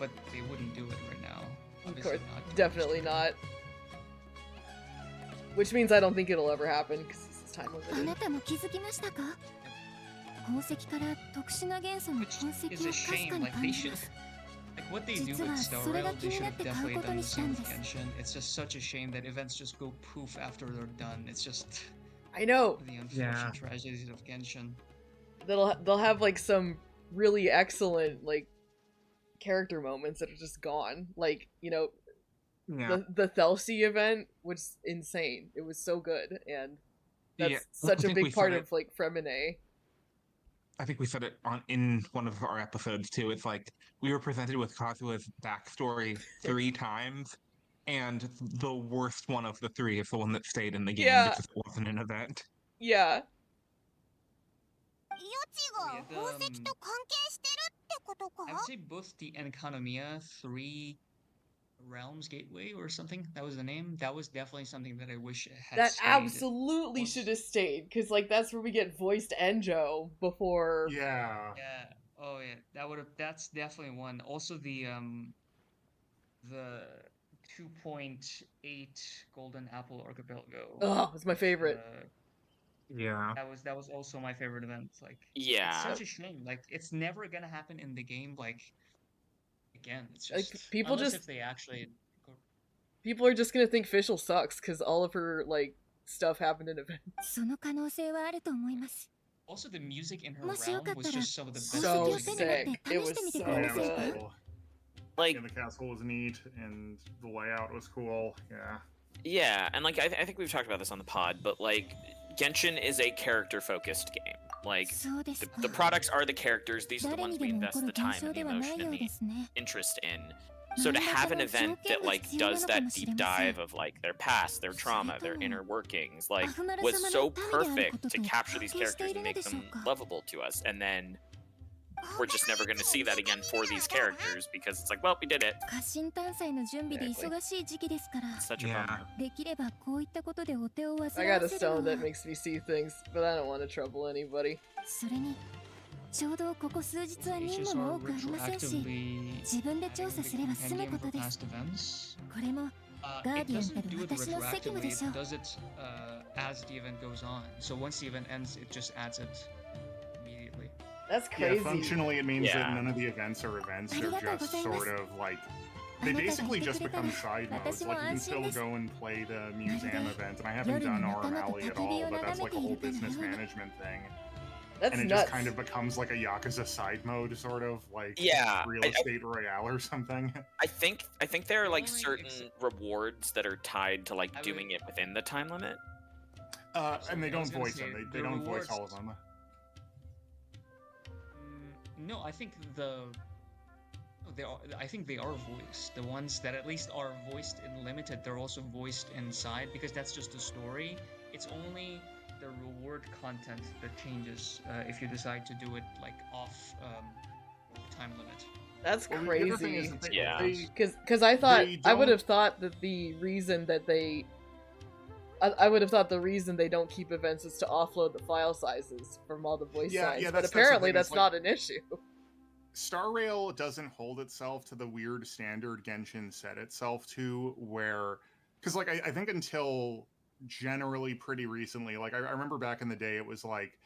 S2: But they wouldn't do it right now.
S1: Of course, definitely not. Which means I don't think it'll ever happen because this is time limited.
S2: Which is a shame. Like they should, like what they do with Star Rail, they should have definitely done the same with Genshin. It's just such a shame that events just go poof after they're done. It's just.
S1: I know.
S2: The unfortunate tragedies of Genshin.
S1: They'll have like some really excellent like character moments that are just gone. Like, you know, the Thelsi event was insane. It was so good, and that's such a big part of like Fremine.
S5: I think we said it in one of our episodes too. It's like we were presented with Kazuha's backstory 3 times, and the worst one of the 3 is the one that stayed in the game because it wasn't an event.
S1: Yeah.
S2: I would say both the Enkanomiya 3 Realms Gateway or something. That was the name. That was definitely something that I wish had
S1: that
S2: stayed.
S1: Absolutely should have stayed, because like that's where we get voiced Enjo before.
S3: Yeah.
S2: Yeah. Oh yeah. That's definitely one. Also the 2.8 Golden Apple Archipelago.
S1: Oh, it's my favorite.
S5: Yeah.
S2: That was also my favorite event. Like,
S4: yeah,
S2: it's such a shame. Like, it's never gonna happen in the game. Like, again, it's just
S1: like, people
S2: unless
S1: just
S2: if they actually.
S1: People are just gonna think Fischl sucks because all of her like stuff happened in events.
S2: Also, the music in her realm was just some of the best.
S1: So sick. It was so good.
S3: Cool.
S4: Like,
S3: and the castle was neat, and the layout was cool. Yeah.
S4: Yeah, and like I think we've talked about this on the pod, but like Genshin is a character-focused game. Like the products are the characters; these are the ones we invest the time, and the emotion, and the interest in. So to have an event that like does that deep dive of like their past, their trauma, their inner workings, like was so perfect to capture these characters and make them lovable to us, and then we're just never going to see that again for these characters because it's like, well, we did it. Exactly. Such a bummer.
S1: I got a stone that makes me see things, but I don't want to trouble anybody.
S2: It doesn't do it retroactively, it does it as the event goes on. So once the event ends, it just adds it immediately.
S1: That's crazy.
S3: Yeah, functionally it means that none of the events are events, they're just sort of like They basically just become side modes. Like, you can still go and play the museum event, and I haven't done Aurum Alley at all, but that's like a whole business management thing.
S1: That's
S3: and it
S1: nuts.
S3: just kind of becomes like a Yakuza side mode, sort of like
S4: Yeah,
S3: Real Estate Royale or something.
S4: I think there are like certain rewards that are tied to like doing it within the time limit.
S3: And they don't voice them. They don't voice all of them.
S2: No, I think I think they are voiced. The ones that at least are voiced in Limited, they're also voiced inside because that's just a story. It's only the reward content that changes if you decide to do it like off time limit.
S1: That's
S3: Well,
S1: crazy.
S4: Yeah.
S1: Because I would have thought that the reason that they the reason they don't keep events is to offload the file sizes from all the voice signs, but apparently that's not an issue.
S3: Star Rail doesn't hold itself to the weird standard Genshin set itself to, where, because like I think until generally pretty recently, like I remember back in the day, it was like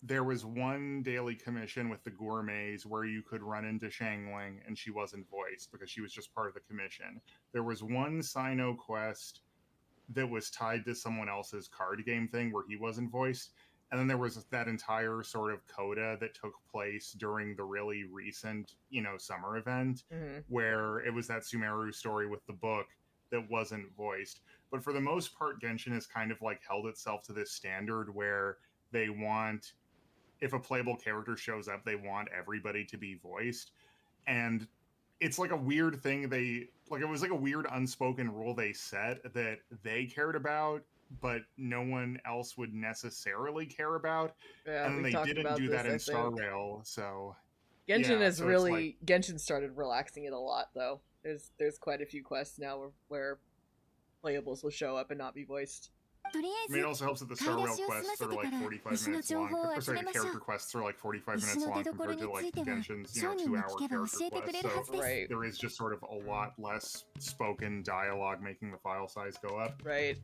S3: there was one daily commission with the gourmets where you could run into Shangling and she wasn't voiced because she was just part of the commission. There was one Sino quest that was tied to someone else's card game thing where he wasn't voiced. And then there was that entire sort of coda that took place during the really recent, summer event, where it was that Sumeru story with the book that wasn't voiced. But for the most part, Genshin has kind of like held itself to this standard where they want, if a playable character shows up, they want everybody to be voiced. And it's like a weird thing it was like a weird unspoken rule they set that they cared about, but no one else would necessarily care about.
S1: Yeah,
S3: and they didn't do that in Star Rail, so
S1: Genshin Genshin started relaxing it a lot though. There's quite a few quests now where playables will show up and not be voiced.
S3: I mean, it also helps that the Star Rail quests are like 45 minutes long. Or sorry, the character quests are like 45 minutes long compared to like Genshin's, 2-hour character quests. So
S1: Right.
S3: there is just sort of a lot less spoken dialogue making the file size go up.
S1: Right.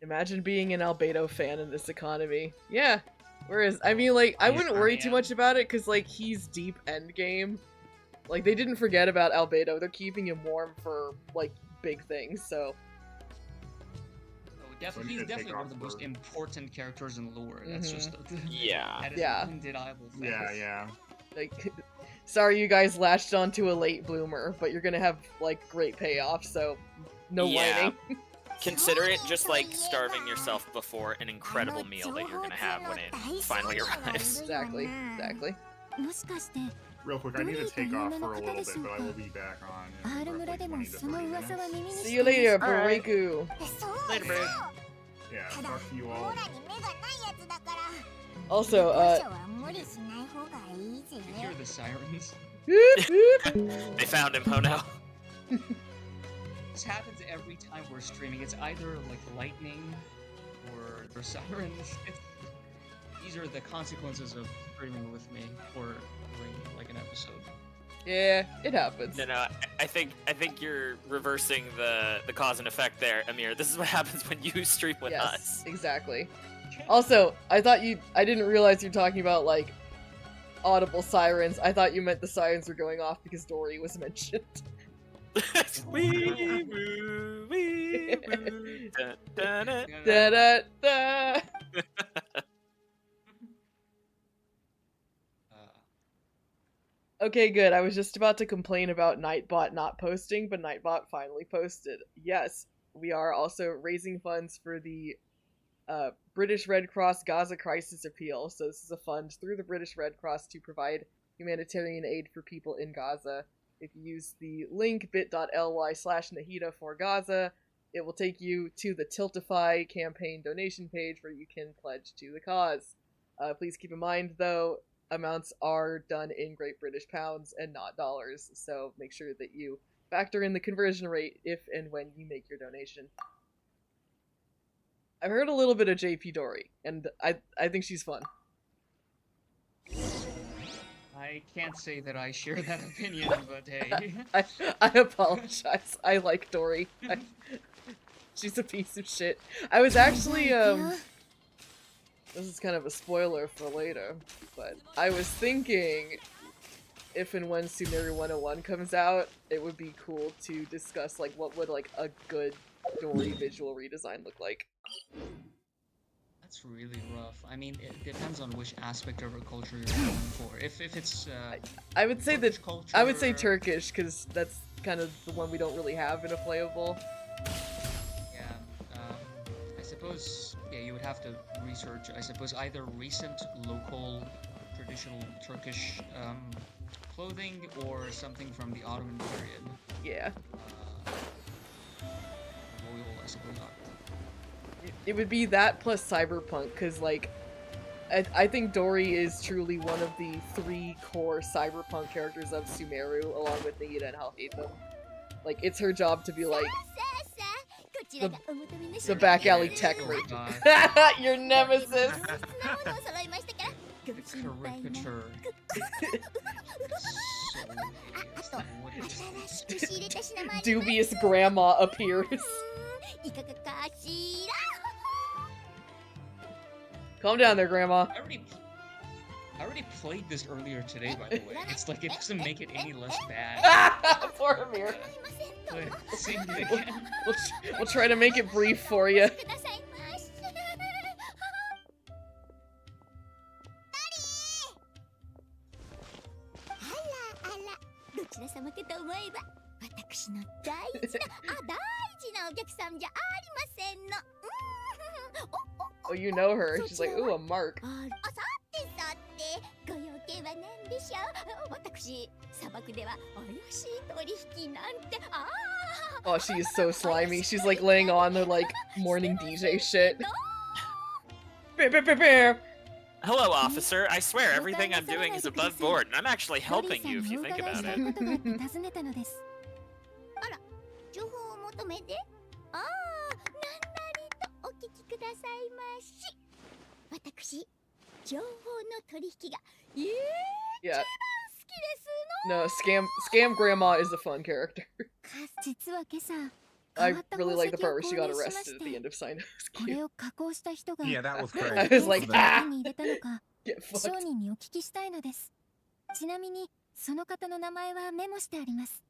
S1: Imagine being an Albedo fan in this economy. Yeah. Whereas, I mean, like, I wouldn't worry too much about it, because, like, he's deep endgame. Like, they didn't forget about Albedo. They're keeping him warm for, like, big things, so...
S2: He's definitely one of the most important characters in lore. That's just...
S4: Yeah.
S1: Yeah.
S2: Undeniable fact.
S3: Yeah.
S1: Like, sorry you guys latched onto a late bloomer, but you're gonna have, like, great payoff, so no whining.
S4: Consider it just like starving yourself before an incredible meal that you're gonna have when it finally arrives.
S1: Exactly.
S3: Real quick, I need to take off for a little bit, but I will be back on in roughly 20 to 30 minutes.
S1: See you later, Bariku.
S4: Later, bro.
S3: Yeah, talk to you all.
S1: Also,
S2: You hear the sirens?
S4: They found him, oh no.
S2: This happens every time we're streaming. It's either like lightning or sirens. These are the consequences of streaming with me or doing like an episode.
S1: Yeah, it happens.
S4: No, I think you're reversing the cause and effect there, Amir. This is what happens when you stream with us.
S1: Yes, exactly. Also, I didn't realize you're talking about, like, audible sirens. I thought you meant the sirens were going off because Dory was mentioned.
S4: Wee woo, wee woo. Da, da, da.
S1: Da, da, da. Okay, good. I was just about to complain about Nightbot not posting, but Nightbot finally posted. Yes, we are also raising funds for the British Red Cross Gaza Crisis Appeal. So this is a fund through the British Red Cross to provide humanitarian aid for people in Gaza. If you use the link bit.ly/Nahida for Gaza, it will take you to the Tiltify campaign donation page where you can pledge to the cause. Please keep in mind, though, amounts are done in Great British pounds and not dollars, so make sure that you factor in the conversion rate if and when you make your donation. I've heard a little bit of JP Dory, and I think she's fun.
S2: I can't say that I share that opinion, but hey.
S1: I apologize. I like Dory. She's a piece of shit. I was actually, this is kind of a spoiler for later, but I was thinking if and when Sumeru 101 comes out, it would be cool to discuss like what would like a good Dory visual redesign look like.
S2: That's really rough. I mean, it depends on which aspect of her culture you're going for. If it's
S1: I would say that
S2: culture,
S1: I would say Turkish because that's kind of the one we don't really have in a playable.
S2: Yeah, I suppose you would have to research. I suppose either recent local traditional Turkish clothing or something from the Ottoman period.
S1: Yeah.
S2: Royal, I suppose.
S1: It would be that plus cyberpunk, because like I think Dory is truly one of the 3 core cyberpunk characters of Sumeru, along with Nida and Halfetham. Like it's her job to be like the back alley tech merchant. Your nemesis.
S2: Caricature.
S1: Dubious grandma appears. Calm down there, grandma.
S2: I already played this earlier today, by the way. It's like it doesn't make it any less bad.
S1: Poor Amir.
S2: Sing it again.
S1: We'll try to make it brief for you. Oh, you know her. She's like, ooh, a mark. Oh, she is so slimy. She's like laying on the like morning DJ shit.
S4: Hello, officer. I swear everything I'm doing is above board, and I'm actually helping you if you think about it.
S1: Yeah. No, Scam Grandma is a fun character. I really like the part where she got arrested at the end of Sign.
S5: Yeah, that was great.
S1: I was like, ah! Get fucked.
S6: ちなみにその方の名前はメモしてあります。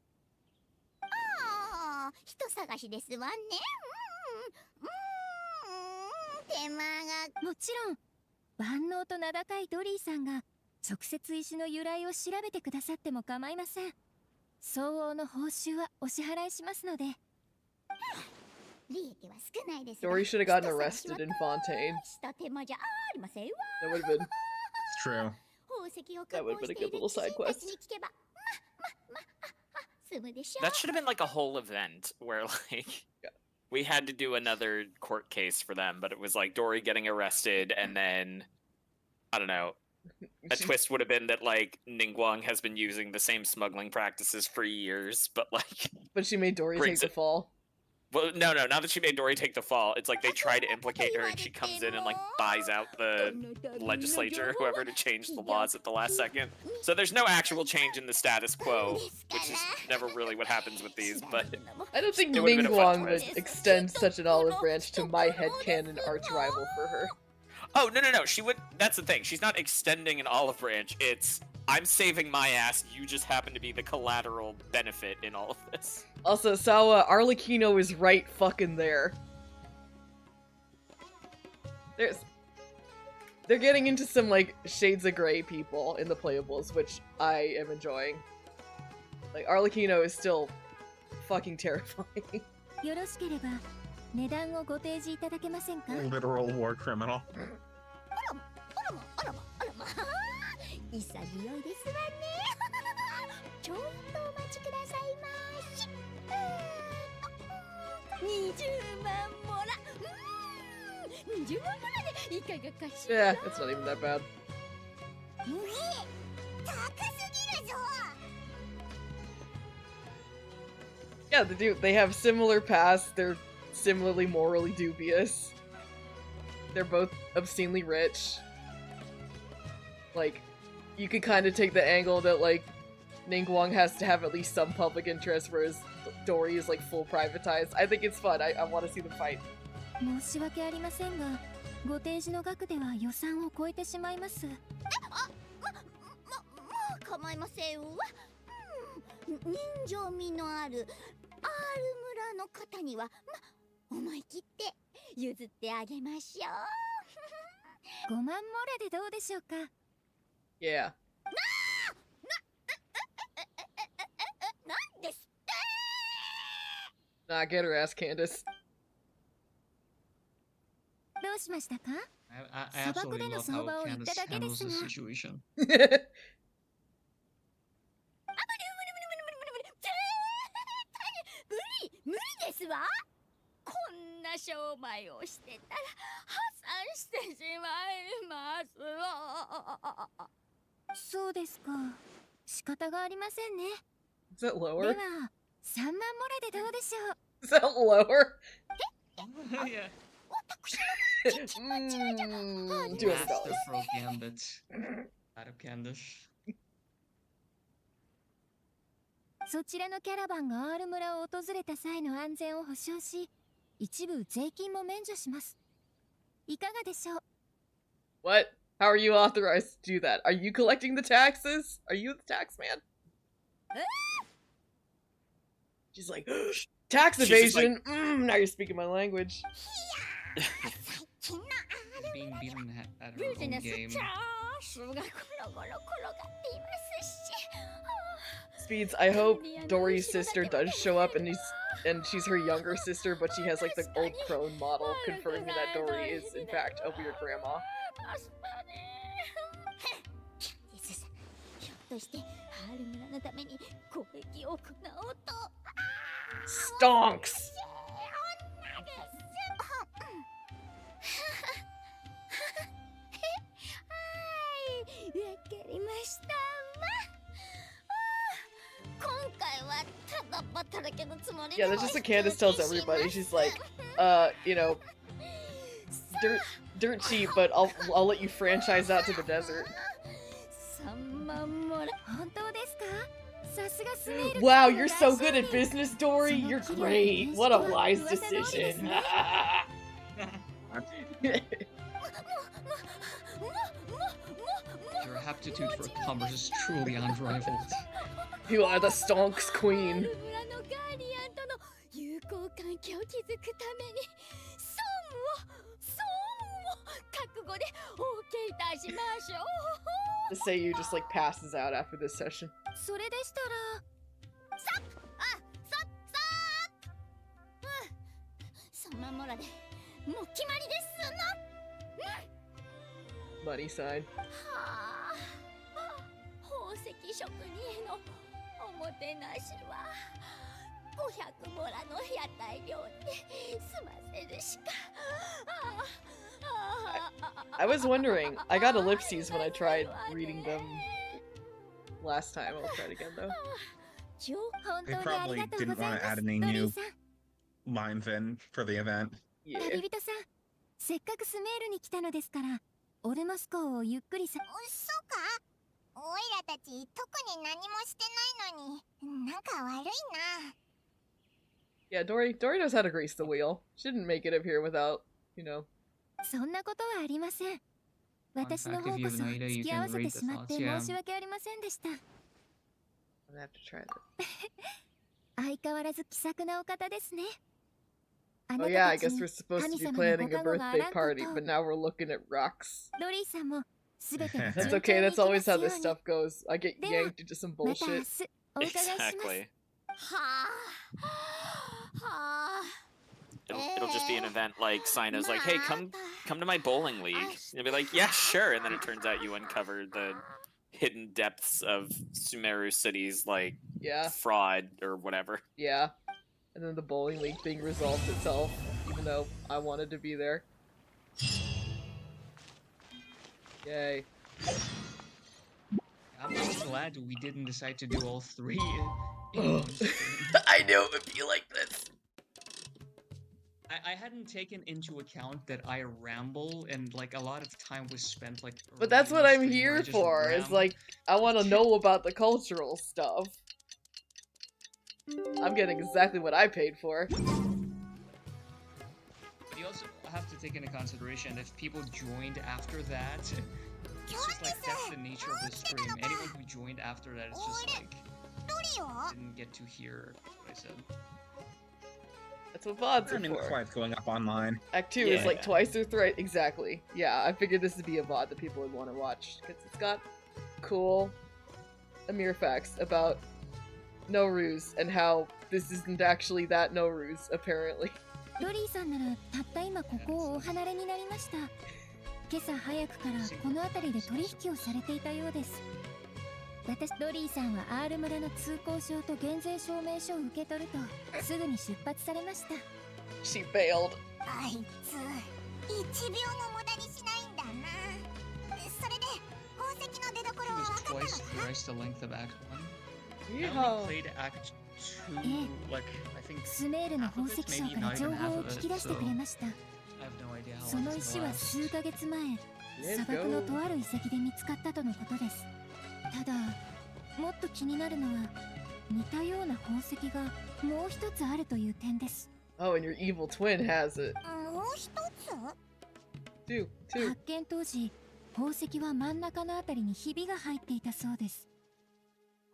S6: ああ、人探しですわね。手間が。もちろん万能と名高いドリーさんが直接石の由来を調べてくださっても構いません。相応の報酬はお支払いしますので。
S1: Dory should have gotten arrested in Fontaine. That would have been.
S5: It's true.
S1: That would have been a good little side quest.
S4: That should have been like a whole event where like we had to do another court case for them, but it was like Dory getting arrested and then I don't know. A twist would have been that like Ningguang has been using the same smuggling practices for years, but like
S1: But she made Dory take the fall.
S4: Well, no, not that she made Dory take the fall. It's like they try to implicate her and she comes in and like buys out the legislature or whoever to change the laws at the last second. So there's no actual change in the status quo, which is never really what happens with these, but
S1: I don't think Ningguang would extend such an olive branch to my headcanon arch rival for her.
S4: Oh, no, she would. That's the thing. She's not extending an olive branch. It's, I'm saving my ass, you just happen to be the collateral benefit in all of this.
S1: Also, Sawa, Arlecchino is right fucking there. They're getting into some, like, shades of gray people in the playables, which I am enjoying. Like, Arlecchino is still fucking terrifying.
S5: Literal war criminal.
S1: Yeah, it's not even that bad. Yeah, they have similar pasts, they're similarly morally dubious. They're both obscenely rich. Like, you could kind of take the angle that, like, Ningguang has to have at least some public interest, whereas Dory is, like, full privatized. I think it's fun. I want to see them fight.
S6: いませんわ。人情味のある R 村の方には思い切って譲ってあげましょう。5万モラでどうでしょうか。
S1: Yeah.
S6: なんですって。
S1: Nah, get her ass, Candace.
S6: どうしましたか。
S2: I absolutely love how Candace handles the situation.
S6: 無理ですわ。こんな商売をしてたら破産してしまいますわ。そうですか。仕方がありませんね。
S1: Is that
S6: で
S1: lower?
S6: は3万モラでどうでしょう。
S1: Is that lower?
S2: Yeah.
S6: 私の父間違いじゃありません。
S1: $200.
S2: Masterful gambit out of Candace.
S6: そちらのキャラバンが R 村を訪れた際の安全を保証し、一部税金も免除します。いかがでしょう。
S1: What? How are you authorized to do that? Are you collecting the taxes? Are you the tax man? She's like, tax
S4: She's just
S1: evasion? Now you're speaking my language.
S2: Being beaten at her own game.
S1: Speeds, I hope Dory's sister does show up and she's her younger sister, but she has like the old crone model confirming that Dory is in fact a weird grandma. Stonks!
S6: わかりましたわ。今回はただ働きのつもりで。
S1: Yeah, that's just what Candace tells everybody. She's like, you know, dirt cheap, but I'll let you franchise out to the desert.
S6: 3万モラ。本当ですか。さすがスネイル。
S1: Wow, you're so good at business, Dory. You're great. What a wise decision.
S2: Your aptitude for commerce is truly unrivaled.
S1: You are the Stonks Queen.
S6: 村のガーディアンとの友好関係を築くために損を覚悟でお受けいたしましょう。
S1: To say you just like passes out after this session.
S6: それでしたら3万モラでもう決まりですの。
S1: Money sign.
S6: はあ、宝石職人へのおもてなしは500モラの屋台料理で済ませるしか。
S1: I was wondering. I got ellipses when I tried reading them last time. I'll try it again though.
S5: They probably didn't want to add any new lines in for the event.
S1: Yeah.
S6: 旅人さん、せっかくスメールに来たのですから、オルモス港をゆっくりさ。そうか？オイラたち特に何もしてないのに、なんか悪いな。
S1: Yeah, Dory knows how to grease the wheel. She didn't make it up here without, you know.
S6: そんなことはありません。私の方こそ付き合わせてしまって申し訳ありませんでした。
S1: I'm gonna have to try that.
S6: 相変わらず気さくなお方ですね。
S1: Oh yeah, I guess we're supposed to be planning a birthday party, but now we're looking at rocks.
S6: ドリーさんもすべて
S1: That's okay, that's always how this stuff goes. I get yanked into some
S6: また明
S1: bullshit.
S6: 日お伺いします。
S4: Exactly.
S6: はあ。
S4: It'll just be an event like Sino's like, hey, come to my bowling league. And you'll be like, yeah, sure. And then it turns out you uncover the hidden depths of Sumeru City's like
S1: Yeah,
S4: fraud or whatever.
S1: yeah. And then the bowling league thing resolved itself, even though I wanted to be there. Yay.
S2: I'm glad we didn't decide to do all three.
S1: I knew it would be like this.
S2: I hadn't taken into account that I ramble and like a lot of time was spent like.
S1: But that's what I'm here for. It's like, I want to know about the cultural stuff. I'm getting exactly what I paid for.
S2: But you also have to take into consideration if people joined after that, it's just like that's the nature of the stream. Anyone who joined after that is just like didn't get to hear what I said.
S1: That's what VODs are
S5: Learning
S1: for.
S5: Quiet's going up online.
S1: Act 2 is like twice or thrice. Exactly. Yeah, I figured this would be a VOD that people would want to watch because it's got cool Amir facts about Nowruz and how this isn't actually that Nowruz, apparently.
S6: ロリーさんならたった今ここをお離れになりました。今朝早くからこの辺りで取引をされていたようです。ロリーさんは R 村の通行証と減税証明書を受け取るとすぐに出発されました。
S1: She bailed.
S6: あいつ、1秒も無駄にしないんだな。それで宝石の出所は分かったのか？
S2: Twice the length of Act 1. I
S1: Yeah.
S2: only played Act 2, like, I think
S6: スメールの宝石商から情報を聞き出してくれました。
S2: I have no idea how
S6: そ
S2: long
S6: の
S2: it's
S6: 石
S2: gonna
S6: は
S2: last.
S6: 数ヶ月前、
S1: Let's
S6: 砂漠の
S1: go.
S6: とある遺跡で見つかったとのことです。ただ、もっと気になるのは、似たような宝石がもう一つあるという点です。
S1: Oh, and your evil twin has it.
S6: もう一つ？
S1: Two.
S6: 発見当時、宝石は真ん中のあたりにひびが入っていたそうです。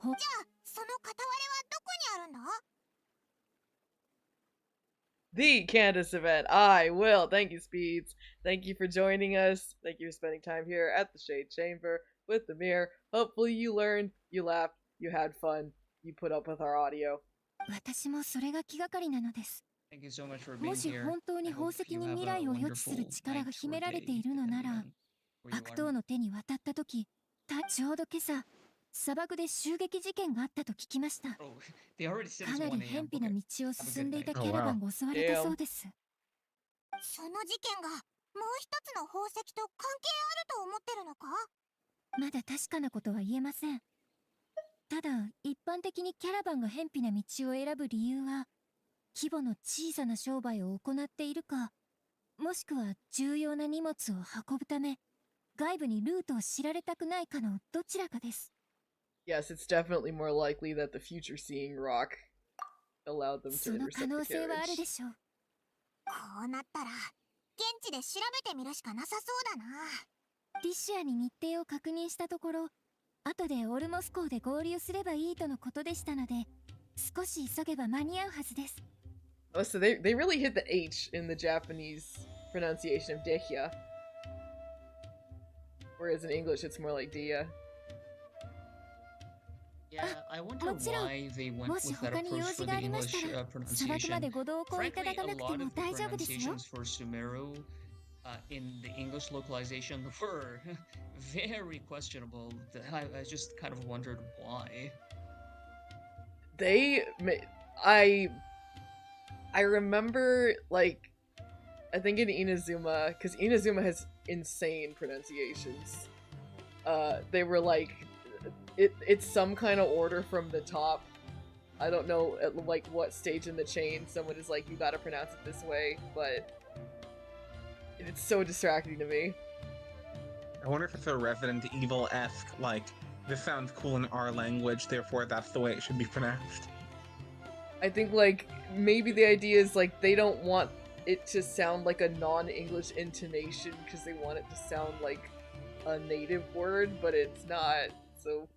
S6: じゃあ、その片割れはどこにあるんだ？
S1: The Candace event. I will. Thank you, Speeds. Thank you for joining us. Thank you for spending time here at the Shade Chamber with the Mirror. Hopefully you learned, you laughed, you had fun, you put up with our audio.
S6: 私もそれが気がかりなのです。
S2: Thank you so much for
S6: も
S2: being
S6: し
S2: here.
S6: 本当に
S2: I
S6: 宝
S2: hope
S6: 石
S2: you
S6: に
S2: have
S6: 未
S2: a
S6: 来を予知する
S2: wonderful
S6: 力が
S2: night
S6: 秘め
S2: or
S6: られ
S2: day,
S6: ているのな
S2: depending
S6: ら、
S2: on where you
S6: 悪
S2: are.
S6: 党の手に渡った時、ちょうど今朝、砂漠で襲撃事件があったと聞きました。
S2: Oh, they already said
S6: か
S2: it's
S6: な
S2: 1
S6: り
S2: a.m.
S6: 偏僻な
S2: Okay.
S6: 道を進んでいたキャラバンが襲われたそうです。その事件がもう一つの宝石と関係あると思ってるのか？まだ確かなことは言えません。ただ、一般的にキャラバンが偏僻な道を選ぶ理由は、規模の小さな商売を行っているか、もしくは重要な荷物を運ぶため、外部にルートを知られたくないかのどちらかです。
S1: Yes, it's definitely more likely that the future seeing rock allowed them
S6: そ
S1: to
S6: の可
S1: intercept
S6: 能
S1: the
S6: 性はある
S1: carriage.
S6: でしょう。こうなったら、現地で調べてみるしかなさそうだな。リシアに日程を確認したところ、後でオルモス港で合流すればいいとのことでしたので、少し急げば間に合うはずです。
S1: Oh, so they really hit the H in the Japanese pronunciation of Dehya. Whereas in English it's more like Dia.
S2: Yeah, I wonder why they went
S6: もし
S2: with that
S6: 他に用
S2: approach
S6: 事
S2: for
S6: が
S2: the
S6: ありまし
S2: English
S6: たら、砂漠まで
S2: pronunciation.
S6: ご同行いた
S2: Frankly,
S6: だか
S2: a
S6: なくて
S2: lot
S6: も
S2: of the
S6: 大丈夫ですよ。
S2: pronunciations for Sumeru in the English localization were very questionable. I just kind of wondered why.
S1: I remember, like, I think in Inazuma, because Inazuma has insane pronunciations. They were like, it's some kind of order from the top. I don't know at like what stage in the chain someone is like, you gotta pronounce it this way, but it's so distracting to me.
S5: I wonder if it's a Resident Evil-esque, like, this sounds cool in our language, therefore that's the way it should be pronounced.
S1: I think, like, maybe the idea is, like, they don't want it to sound like a non-English intonation because they want it to sound like a native word, but it's not, so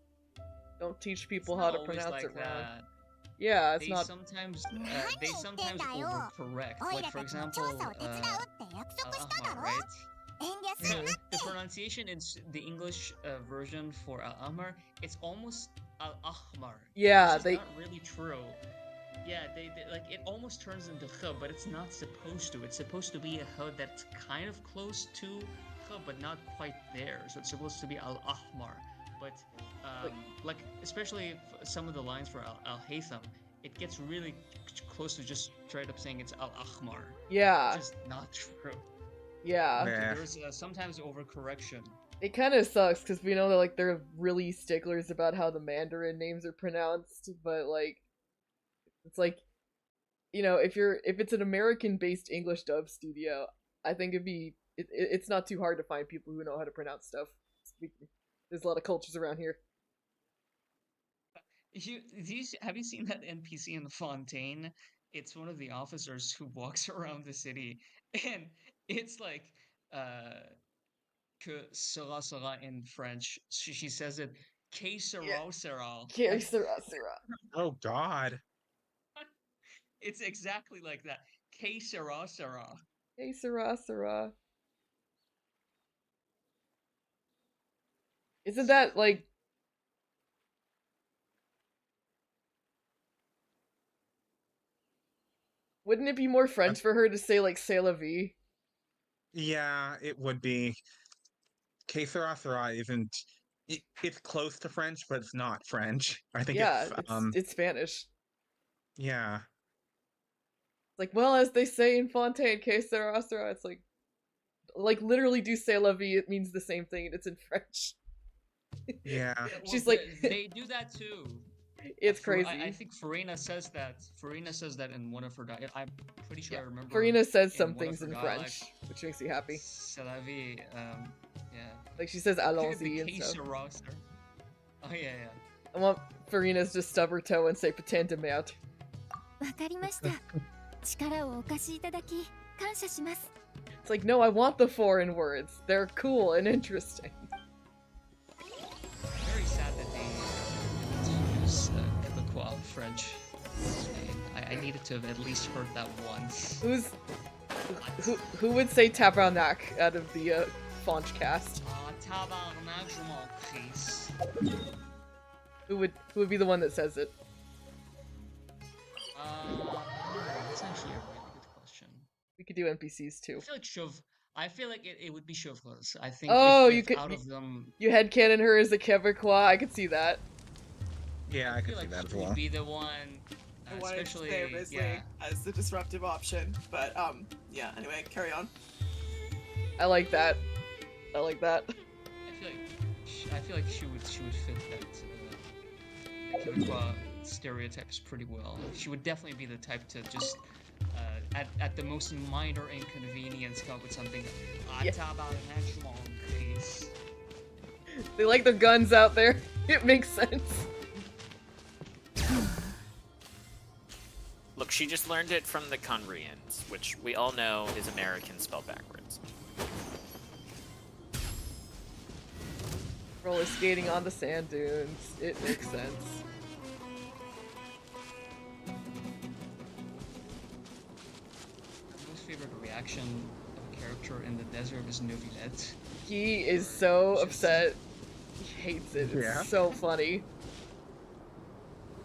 S1: don't teach people how to pronounce it wrong. Yeah, it's not.
S2: They sometimes overcorrect. Like, for example, right? The pronunciation in the English version for Al-Ahmar, it's almost Al-Ahmar.
S1: Yeah,
S2: it's not really true. Yeah, they like it almost turns into H, but it's not supposed to. It's supposed to be a H that's kind of close to H, but not quite there. So it's supposed to be Al-Ahmar. But like especially some of the lines for Al-Haytham, it gets really close to just straight up saying it's Al-Ahmar.
S1: Yeah.
S2: Just not true.
S1: Yeah.
S2: There's sometimes overcorrection.
S1: It kind of sucks because we know that like they're really sticklers about how the Mandarin names are pronounced, but like it's like, you know, if it's an American-based English dub studio, I think it's not too hard to find people who know how to pronounce stuff. There's a lot of cultures around here.
S2: Have you seen that NPC in Fontaine? It's one of the officers who walks around the city, and it's like, que sera sera in French. She says it que sera
S1: Yeah.
S2: sera.
S1: Sera.
S5: Oh God.
S2: It's exactly like that. Que sera sera.
S1: Sera. Isn't that like... Wouldn't it be more French for her to say like c'est la vie?
S5: Yeah, it would be. Que sera sera isn't. It's close to French, but it's not French. I think
S1: Yeah, it's Spanish.
S5: Yeah.
S1: It's like, well, as they say in Fontaine, que sera. It's like literally do c'est la vie. It means the same thing, and it's in French.
S5: Yeah.
S1: She's
S2: Well,
S1: like,
S2: they do that too.
S1: It's crazy.
S2: I think Farina says that. Farina says that in one of her. I'm pretty sure I remember.
S1: Farina says some
S2: in one of
S1: things
S2: her
S1: in
S2: dialects.
S1: French, which makes me happy.
S2: C'est la vie. Yeah.
S1: Like she says allons-y
S2: The
S1: and
S2: que
S1: stuff.
S2: sera sera. Oh yeah.
S1: I want Farina's to stub her toe and say putain de merde.
S6: わかりました。力をお貸しいただき感謝します。
S1: It's like, no, I want the foreign words. They're cool and interesting.
S2: Very sad that they use Quebecois French. I needed to have at least heard that once.
S1: Who would say tabarnak out of the Fonch cast?
S2: Tabarnak, je m'en crisse.
S1: Who would be the one that says it?
S2: That's actually a really good question.
S1: We could do NPCs too.
S2: I feel like it would be chauffeurs. I think.
S1: Oh,
S2: if
S1: you could.
S2: Out of them,
S1: You headcanon her as a Quebecois. I could see that.
S5: Yeah, I could see
S2: like
S5: that as
S2: she
S5: well.
S2: would be the one.
S10: I wanted to
S2: Especially,
S10: stay Risley as the disruptive option, but yeah. Anyway, carry on.
S1: I like that.
S2: I feel like she would fit that Quebecois stereotypes pretty well. She would definitely be the type to just at the most minor inconvenience come up with something.
S1: They like their guns out there. It makes sense.
S4: Look, she just learned it from the Conrians, which we all know is American spelled backwards.
S1: Roller skating on the sand dunes. It makes sense.
S2: My most favorite reaction of a character in the desert is Neuvillette.
S1: He is so upset. He hates it. It's so funny.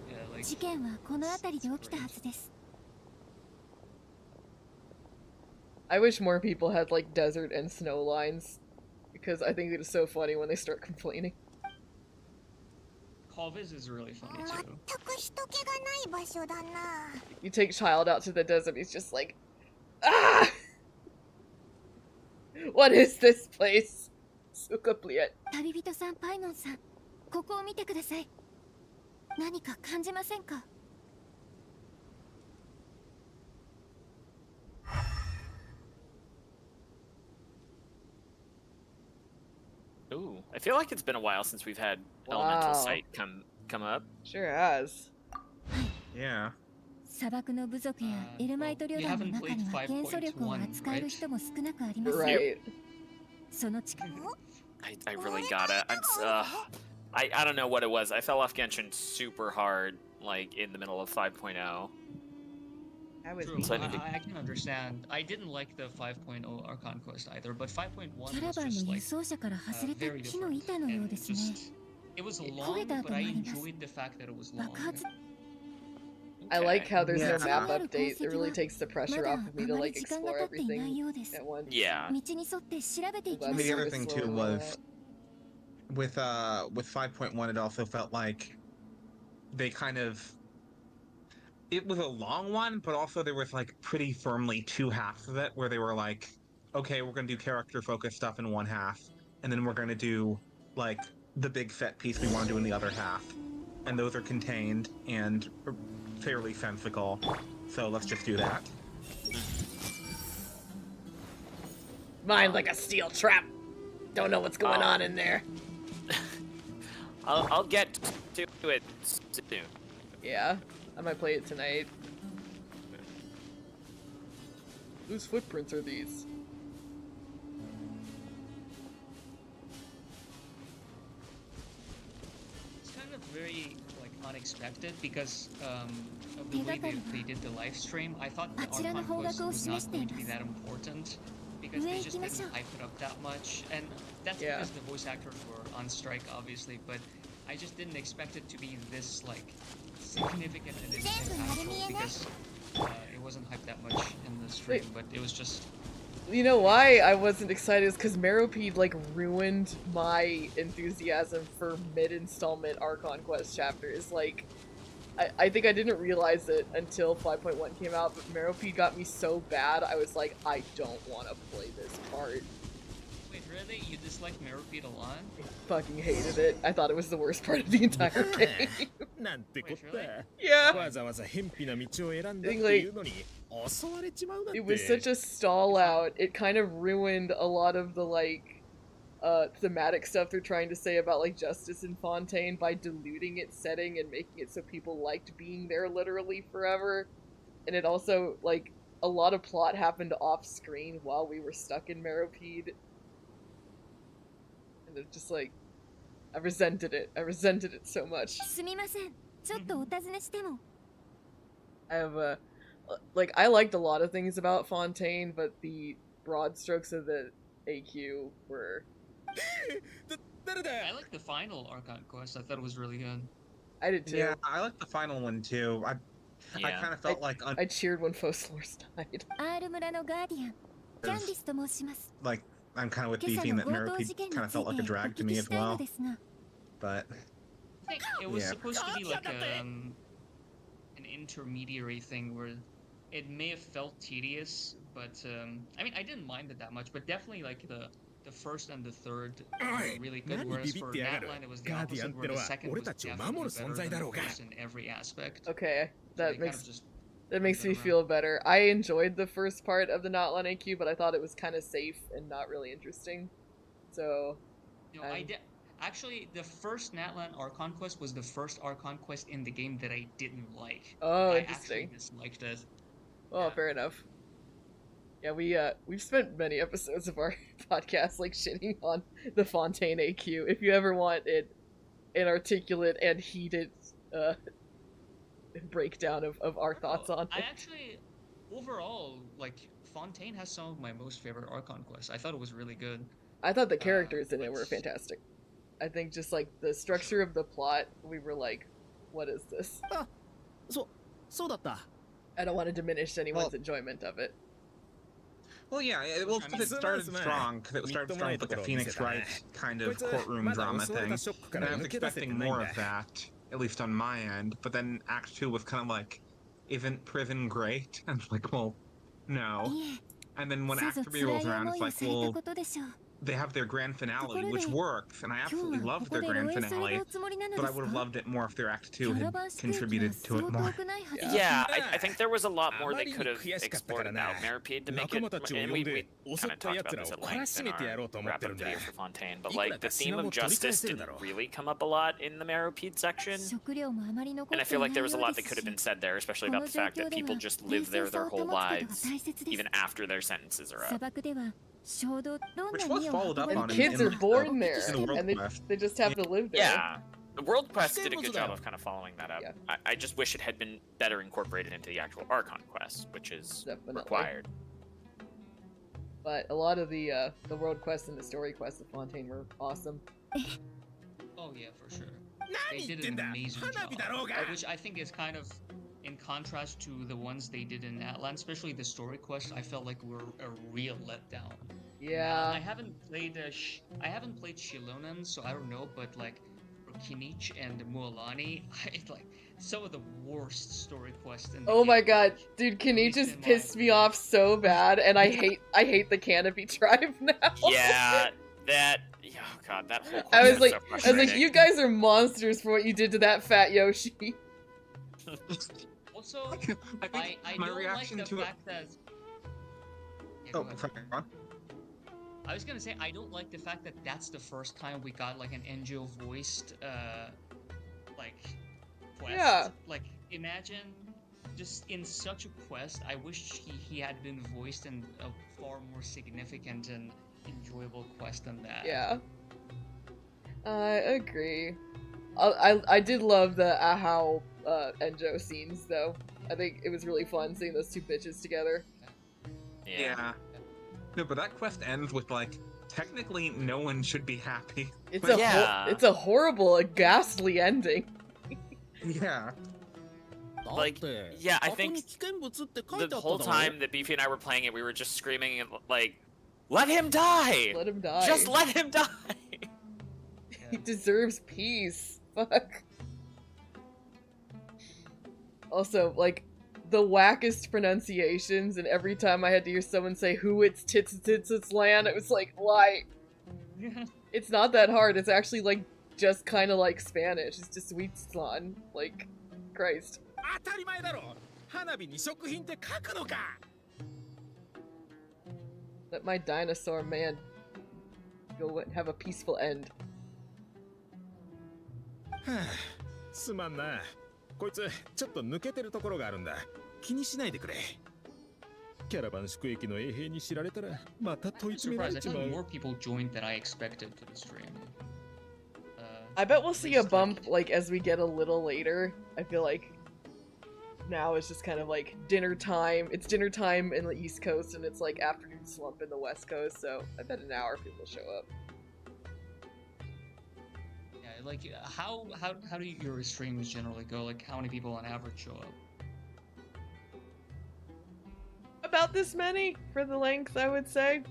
S2: Yeah, like.
S6: 事件はこの辺りで起きたはずです。
S1: I wish more people had like desert and snow lines, because I think it is so funny when they start complaining.
S2: Colvis is really funny too.
S6: 全く人気がない場所だな。
S1: You take Child out to the desert, he's just like, ah! What is this place? Sukapliet.
S6: 旅人さんパイノンさん、ここを見てください。何か感じませんか？
S4: Ooh, I feel like it's been a while since we've had Elemental Sight come up.
S1: Sure has.
S5: Yeah.
S6: 砂漠の部族やエルマイト旅団の中には元素力を扱える人も少なくありません。
S1: Right.
S6: その力。
S4: I really gotta. I don't know what it was. I fell off Genshin super hard, like in the middle of 5.0.
S1: I was.
S2: True.
S4: So I need to-
S2: I can understand. I didn't like the 5.0 Archon Quest either, but 5.1
S6: キャラ
S2: was
S6: バン
S2: just
S6: の輸
S2: like
S6: 送車から外れた
S2: very
S6: 木の
S2: different.
S6: 板のよう
S2: And
S6: ですね。
S2: just it was long, but I enjoyed the fact that it was long.
S6: 爆発。
S1: I like how there's no
S5: Yeah.
S1: map update. It really takes the pressure off of me to like explore everything at once.
S4: Yeah.
S6: 道に沿って調べていきま
S5: The
S6: しょう。
S5: other thing too was with 5.1 it also felt like they kind of it was a long one, but also there was like pretty firmly two halves of it where they were like, okay, we're gonna do character focused stuff in one half, and then we're gonna do like the big set piece we want to do in the other half. And those are contained and fairly sensical. So let's just do that.
S1: Mind like a steel trap. Don't know what's going on in there.
S4: I'll get to it soon.
S1: Yeah, I might play it tonight. Whose footprints are these?
S2: expected because of the way they did the live stream. I thought the Archon quest was not going to be that important because they just didn't hype it up that much, and that's because the voice actors were on strike, obviously. But I just didn't expect it to be this like significant and impactful because it wasn't hyped that much in the stream. But it was just.
S1: You know why I wasn't excited is because Meropede like ruined my enthusiasm for mid-installment Archon Quest chapters. Like, I think I didn't realize it until 5.1 came out, but Meropede got me so bad, I was like, I don't want to play this part.
S2: Wait, really? You disliked Meropede a lot?
S1: I fucking hated it. I thought it was the worst part of the entire game.
S2: Wait, really?
S1: Yeah. I think, like, it was such a stall out. It kind of ruined a lot of the like thematic stuff they're trying to say about like justice in Fontaine by diluting its setting and making it so people liked being there literally forever. And it also, like, a lot of plot happened off screen while we were stuck in Meropede. And it's just like, I resented it. I resented it so much. I have like, I liked a lot of things about Fontaine, but the broad strokes of the AQ were...
S2: I like the final Archon quest. I thought it was really good.
S1: I did too.
S5: Yeah, I like the final one too. I kind of felt like...
S1: I cheered when Foslors died.
S5: Like, I'm kind of with Beefy in that Meropede kind of felt like a drag to me as well. But...
S2: I think it was supposed to be like an intermediary thing where it may have felt tedious, but I mean, I didn't mind it that much, but definitely like the first and the third were really good, whereas for Natline it was the opposite, where the second was definitely better than the first in every aspect.
S1: Okay, that
S2: So
S1: makes that makes me feel better. I enjoyed the first part of the Natline AQ, but I thought it was kind of safe and not really interesting. So,
S2: you know, actually, the first Natlan Archon quest was the first Archon quest in the game that I didn't like.
S1: Oh,
S2: I
S1: interesting.
S2: actually disliked it.
S1: Oh, fair enough. Yeah, we've spent many episodes of our podcast like shitting on the Fontaine AQ. If you ever want an articulate and heated breakdown of our thoughts on it.
S2: I actually, overall, like, Fontaine has some of my most favorite Archon quests. I thought it was really good.
S1: I thought the characters in it were fantastic. I think just like the structure of the plot, we were like, what is this? I don't want to diminish anyone's enjoyment of it.
S5: Well, yeah, it started strong, because it started strong with like a Phoenix Wright kind of courtroom drama thing, and I was expecting more of that, at least on my end, but then Act 2 was kind of like, isn't prison great? And it's like, well, no. And then when Act 3 rolls around, it's like, well, they have their grand finale, which works, and I absolutely love their grand finale, but I would have loved it more if their Act 2 had contributed to it more.
S4: Yeah, I think there was a lot more they could have explored about Meropede to make it, and we kind of talked about this at length in our wrap-up video for Fontaine, but like, the theme of justice didn't really come up a lot in the Meropede section, and I feel like there was a lot that could have been said there, especially about the fact that people just live there their whole lives, even after their sentences are up.
S5: Which was followed up on.
S1: Kids are born there, and they just have to live there.
S4: Yeah, the World Quest did a good job of kind of following that up. Yeah. I just wish it had been better incorporated into the actual Archon Quest, which is required.
S1: But a lot of the World Quest and the Story Quest of Fontaine were awesome.
S2: Oh yeah, for sure. They did an amazing job, which I think is kind of in contrast to the ones they did in Atlan, especially the story quest. I felt like were a real letdown.
S1: Yeah.
S2: I haven't played Shilonen, so I don't know, but like for Kinich and Mualani, like some of the worst story quests in the game.
S1: My god, dude, Kinich just pissed me off so bad, and I hate the Canopy tribe now.
S4: Yeah, that. Oh god, that whole.
S1: I was like, you guys are monsters for what you did to that fat Yoshi.
S2: Also,
S5: I think my reaction to it.
S2: I was gonna say I don't like the fact that that's the first time we got like an NGO voiced like quest.
S1: Yeah.
S2: Like imagine just in such a quest, I wish he had been voiced in a far more significant and enjoyable quest than that.
S1: Yeah. I agree. I did love the Ahau Enjo scenes though. I think it was really fun seeing those two bitches together.
S5: Yeah. No, but that quest ends with like technically no one should be happy.
S1: It's
S5: But-
S1: it's a horrible, a ghastly ending.
S5: Yeah.
S4: Like, yeah, I think the whole time that Beefy and I were playing it, we were just screaming like, "Let him die!
S1: Let him die.
S4: Just let him die!"
S1: He deserves peace. Fuck. Also, like, the wackest pronunciations, and every time I had to hear someone say who it's tits land, it was like, why? It's not that hard. It's actually like just kind of like Spanish. It's just sweet slan. Like, Christ. Let my dinosaur man go have a peaceful end.
S8: すまんな。こいつちょっと抜けてるところがあるんだ。気にしないでくれ。キャラバン宿駅の衛兵に知られたらまた問い
S2: I'm
S8: 詰められ
S2: surprised. I
S8: ちま
S2: feel
S8: う。
S2: like more people joined than I expected for the stream.
S1: I bet we'll see a
S2: least,
S1: bump like as we get a little later. I feel like now it's just kind of like dinner time. It's dinner time in the East Coast and it's like afternoon slump in the West Coast, so I bet an hour people show up.
S2: Yeah, like how do your streams generally go? Like how many people on average show up?
S1: About this many for the length, I would say.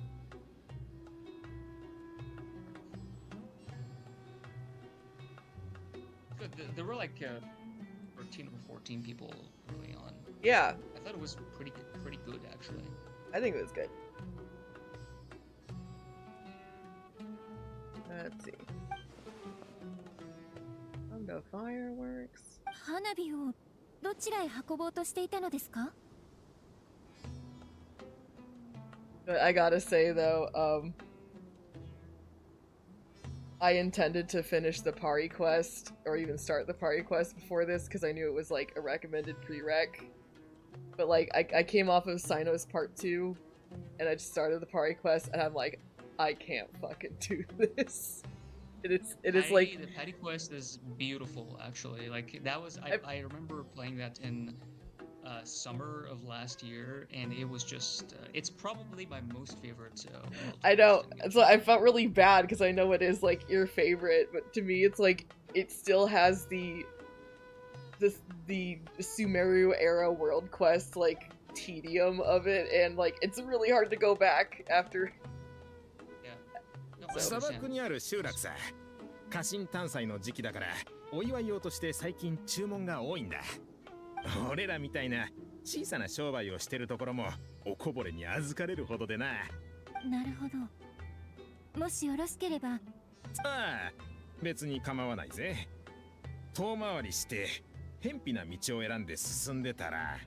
S2: Good. There were like 13 or 14 people early on.
S1: Yeah,
S2: I thought it was pretty good actually.
S1: I think it was good. Let's see. The fireworks.
S6: 花火をどちらへ運ぼうとしていたのですか?
S1: But I gotta say though, I intended to finish the party quest, or even start the party quest before this, because I knew it was like a recommended prereq. But like, I came off of Sino's part 2, and I just started the party quest, and I'm like, I can't fucking do this. It is like
S2: the petty quest is beautiful actually. Like that was I remember playing that in summer of last year, and it was just it's probably my most favorite.
S1: I know, so I felt really bad because I know it is like your favorite, but to me it's like it still has the Sumeru era world quest like tedium of it, and like it's really hard to go back after.
S2: No,
S8: 砂漠にある集落さ。家臣探査の時期だからお祝い用として最近注文が多いんだ。俺らみたいな小さな商売をしてるところもおこぼれに預かれるほどでな。
S6: なるほど。もしよろしければ。
S8: ああ、別に構わないぜ。遠回りして偏僻な道を選んで進んでたら、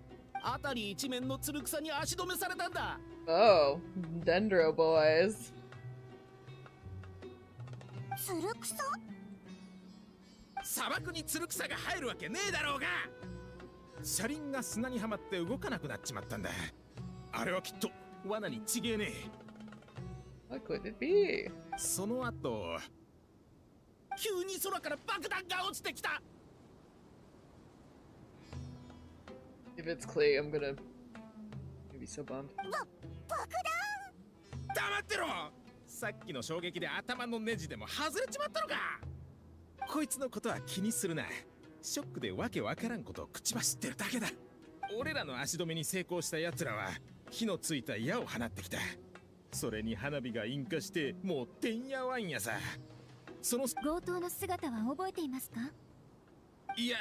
S8: 辺り一面のつる草に足止めされたんだ。
S1: Oh, Dendro boys.
S6: つる草？
S8: 砂漠につる草が入るわけねえだろうが。車輪が砂にはまって動かなくなっちまったんだ。あれはきっと罠に違えねえ。
S1: What could it be?
S8: その後、急に空から爆弾が落ちてきた。
S1: If it's Clay, I'm gonna be so bummed.
S6: 爆弾？
S8: 黙ってろ。さっきの衝撃で頭のネジでも外れちまったのか。こいつのことは気にするな。ショックでわけわからんことを口走ってるだけだ。俺らの足止めに成功した奴らは火のついた矢を放ってきた。それに花火が引火してもうてんやわんやさ。その
S6: 強盗の姿は覚えていますか？
S8: いや、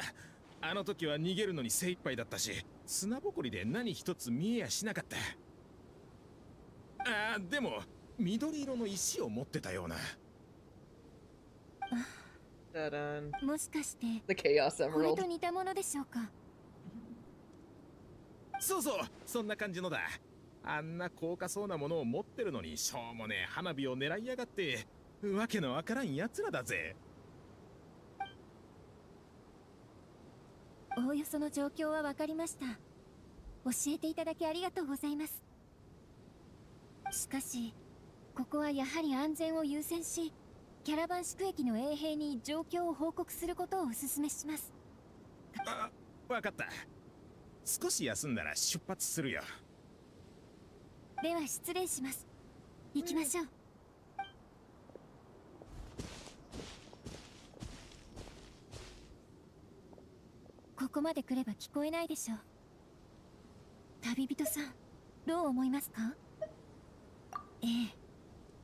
S8: あの時は逃げるのに精一杯だったし、砂ぼこりで何一つ見えやしなかった。ああ、でも緑色の石を持ってたような。
S6: もしかして
S1: The Chaos
S6: これ
S1: Emerald.
S6: と似たものでしょうか？
S8: そうそう、そんな感じのだ。あんな高価そうなものを持ってるのにしょうもねえ花火を狙いやがって、わけのわからん奴らだぜ。
S6: おおよその状況は分かりました。教えていただきありがとうございます。しかしここはやはり安全を優先し、キャラバン宿駅の衛兵に状況を報告することをお勧めします。
S8: あ、わかった。少し休んだら出発するよ。
S6: では失礼します。行きましょう。ここまで来れば聞こえないでしょう。旅人さん、どう思いますか？ええ、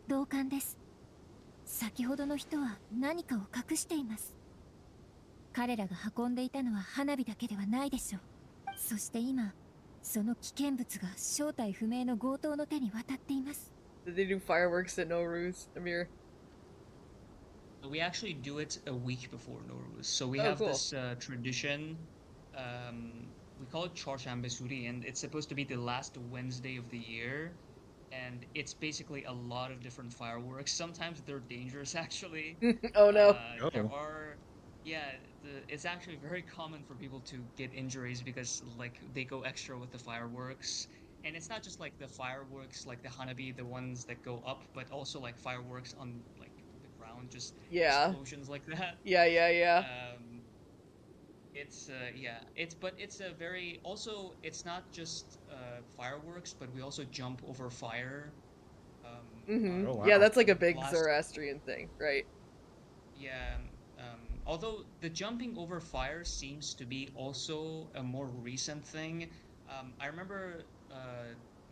S6: 同感です。先ほどの人は何かを隠しています。彼らが運んでいたのは花火だけではないでしょう。そして今、その危険物が正体不明の強盗の手に渡っています。
S1: Did they do fireworks at Nowruz, Amir?
S2: We actually do it a week before Nowruz. So we
S1: Oh,
S2: have
S1: cool.
S2: this tradition. We call it Chorsambesuri, and it's supposed to be the last Wednesday of the year. And it's basically a lot of different fireworks. Sometimes they're dangerous, actually.
S1: Oh no.
S2: There are, yeah, it's actually very common for people to get injuries because like they go extra with the fireworks. And it's not just like the fireworks, like the hanabi, the ones that go up, but also like fireworks on like the ground, just explosions like that.
S1: Yeah.
S2: It's it's a very also it's not just fireworks, but we also jump over fire.
S1: Mm-hmm.
S5: Oh, wow.
S1: Yeah, that's like a big Zoroastrian thing, right?
S2: Yeah. Although the jumping over fire seems to be also a more recent thing. I remember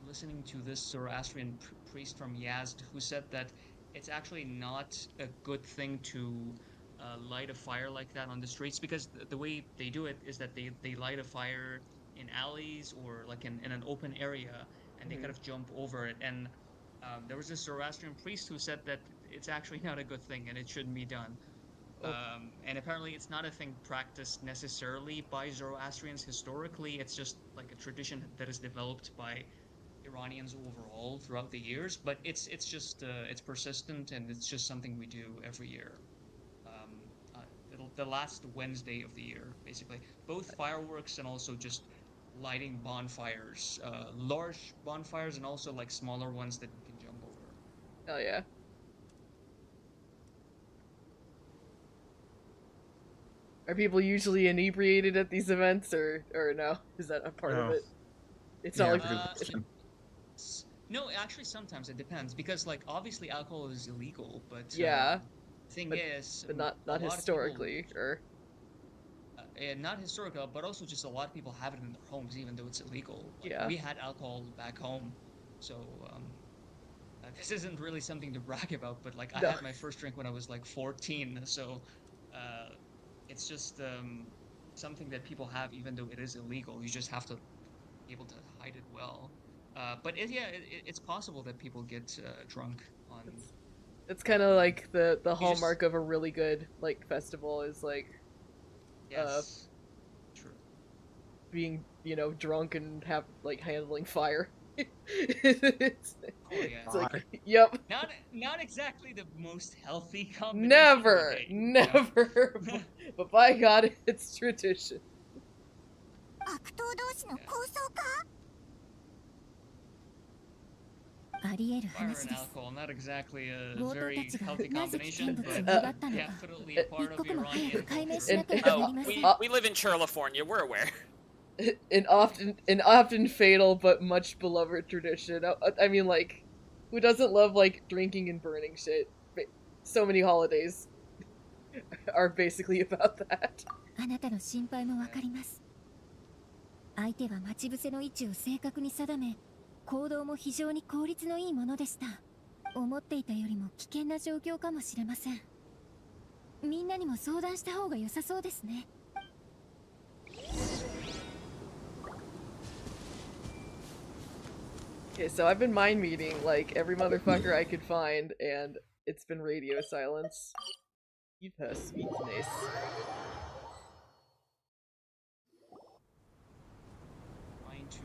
S2: listening to this Zoroastrian priest from Yazd who said that it's actually not a good thing to light a fire like that on the streets, because the way they do it is that they light a fire in alleys or like in an open area, and they kind of jump over it. And there was this Zoroastrian priest who said that it's actually not a good thing and it shouldn't be done. And apparently it's not a thing practiced necessarily by Zoroastrians historically. It's just like a tradition that is developed by Iranians overall throughout the years, but it's just it's persistent, and it's just something we do every year. The last Wednesday of the year, basically. Both fireworks and also just lighting bonfires, large bonfires and also like smaller ones that you can jump over.
S1: Oh yeah. Are people usually inebriated at these events, or no? Is that a part of it? It's not like
S2: no, actually sometimes it depends, because like obviously alcohol is illegal, but
S1: not historically, or
S2: not historical, but also just a lot of people have it in their homes even though it's illegal. Like,
S1: yeah,
S2: we had alcohol back home, so this isn't really something to brag about, but like I had my first drink when I was like 14, so it's just something that people have even though it is illegal. You just have to be able to hide it well. But it's possible that people get drunk on.
S1: It's kind of like the hallmark of a really good like festival is like,
S2: true,
S1: being drunk and have like handling fire. It's like, yep.
S2: Not exactly the most healthy combination.
S1: Never. But by God, it's tradition.
S2: Fire and alcohol, not exactly a very healthy combination, but definitely a part of Iranian culture.
S4: We live in California, we're aware.
S1: An often fatal but much beloved tradition. I mean, like, who doesn't love like drinking and burning shit? So many holidays are basically about that.
S6: あなたの心配もわかります。相手は待ち伏せの位置を正確に定め、行動も非常に効率のいいものでした。思っていたよりも危険な状況かもしれません。みんなにも相談した方が良さそうですね。
S1: Okay, so I've been mind meeting like every motherfucker I could find, and it's been radio silence. Sweet nice.
S2: Trying to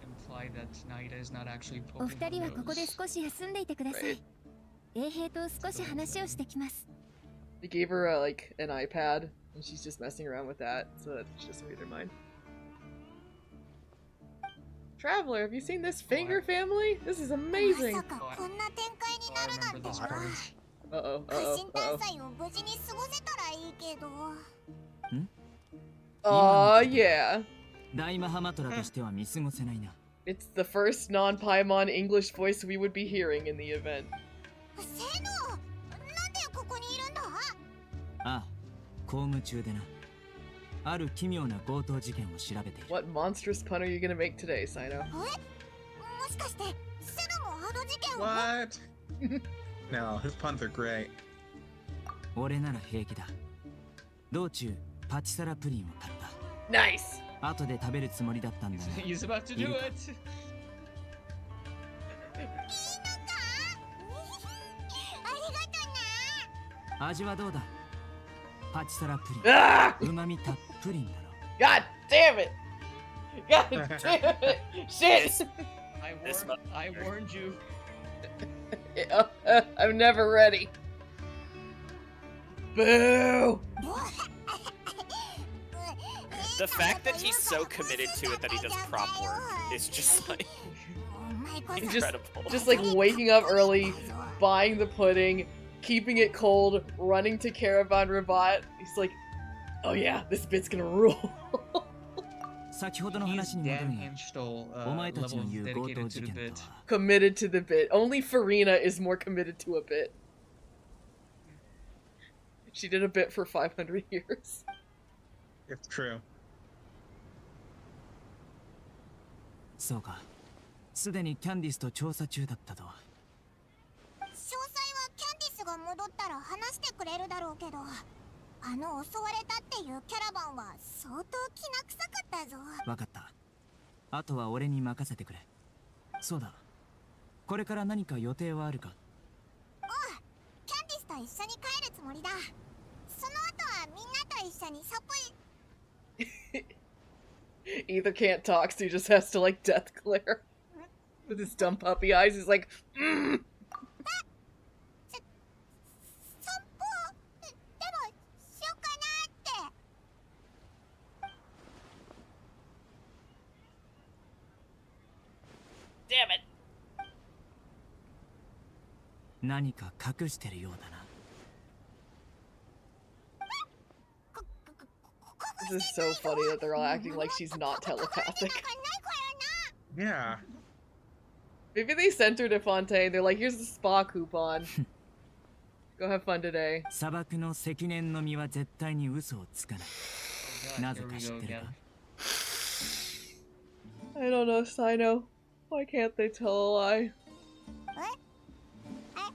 S2: imply that Naida is not actually
S6: お二人はここで少し休んでいてください。衛兵と少し話をしてきます。
S1: They gave her like an iPad, and she's just messing around with that, so that she just read her mind. Traveler, have you seen this Finger family? This is amazing. Uh-oh,
S6: 家
S1: uh-oh,
S6: 臣探
S1: uh-oh.
S6: 祭を無事に過ごせたらいいけど。
S1: Aw, yeah.
S11: 大マハマトラとしては見過ごせないな。
S1: It's the first non-Paimon English voice we would be hearing in the event.
S6: セノ、なんでここにいるんだ？
S11: ああ、公務中でな。ある奇妙な強盗事件を調べている。
S1: What monstrous pun are you gonna make today, Sino?
S6: もしかしてセノもあの事件を？
S5: What? No, his puns are great.
S11: 俺なら平気だ。道中パチサラプリンを買った。
S1: Nice!
S11: 後で食べるつもりだったんだが。
S2: He's about to do it.
S6: いいのか？ありがとな。
S11: 味はどうだ？パチサラプリン。
S1: Ah!
S11: うまみたっぷりんだろ。
S1: God damn it! God damn it! Shit!
S2: I warned you.
S1: I'm never ready. Boo!
S4: The fact that he's so committed to it that he does prop work is just like incredible.
S1: Just like waking up early, buying the pudding, keeping it cold, running to Caravan Rabat. He's like, oh yeah, this bit's gonna rule.
S11: 先ほどの
S2: He's
S11: 話に戻
S2: Dan
S11: るが、
S2: Hanstall
S11: お前たち
S2: level
S11: の言う強
S2: dedicated
S11: 盗
S2: to
S11: 事
S2: the
S11: 件
S2: bit.
S11: とは
S1: Committed to the bit. Only Farina is more committed to a bit. She did a bit for 500 years.
S5: It's true.
S11: そうか。すでにキャンディスと調査中だったとは。
S6: 詳細はキャンディスが戻ったら話してくれるだろうけど、あの襲われたっていうキャラバンは相当きな臭かったぞ。
S11: わかった。あとは俺に任せてくれ。そうだ。これから何か予定はあるか？
S6: おう、キャンディスと一緒に帰るつもりだ。その後はみんなと一緒にサポイ。
S1: Either can't talk, so he just has to like death glare. With his dumb puppy eyes, he's like,
S6: 散歩でもしようかなって。
S1: damn it!
S11: 何か隠してるようだな。
S1: This is so funny that they're all acting like she's not telepathic.
S5: Yeah.
S1: Maybe they sent her to Fontaine. They're like, here's the spa coupon. Go have fun today.
S11: 砂漠の積年の実は絶対に嘘をつかない。
S2: God,
S11: なぜ
S2: here
S11: か
S2: we
S11: 知っ
S2: go
S11: てる
S2: again.
S11: か？
S1: I don't know, Sino. Why can't they tell a lie?
S6: な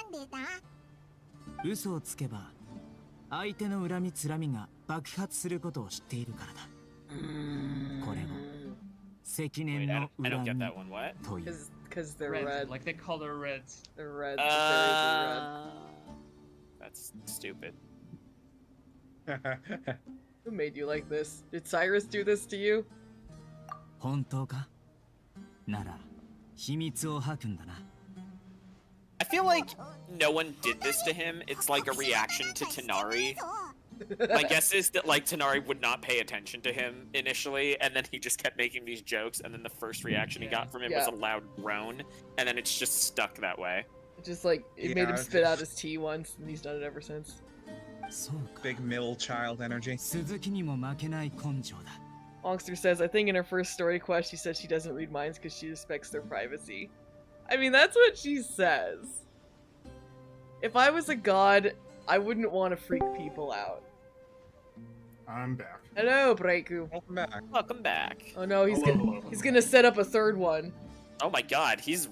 S6: んでだ？
S11: 嘘をつけば相手の恨みつらみが爆発することを知っているからだ。これを積
S4: Wait,
S11: 年
S4: I
S11: の
S4: don't
S11: 恨
S4: get
S11: み
S4: that one. What?
S11: という。
S1: Because they're
S2: Red,
S1: red.
S2: like they call her reds.
S1: They're red. The fairies
S4: That's stupid.
S1: are red. Who made you like this? Did Cyrus do this to you?
S11: 本当か？なら秘密を吐くんだな。
S4: I feel like no one did this to him. It's like a reaction to Tanari. My guess is that like Tanari would not pay attention to him initially, and then he just kept making these jokes, and then the first reaction he got from him was a loud groan, and then it's just stuck that way.
S1: Just like, it made him spit out his tea once, and he's done it ever since.
S11: そうか。
S5: Big middle child energy.
S11: 鈴木にも負けない根性だ。
S1: Longster says, I think in her first story quest, she said she doesn't read minds because she respects their privacy. I mean, that's what she says. If I was a god, I wouldn't want to freak people out.
S3: I'm back.
S1: Hello, Breiku.
S5: Welcome back.
S4: Welcome back.
S1: Oh no,
S3: Hello, hello.
S1: he's gonna set up a third one.
S4: Oh my god, he's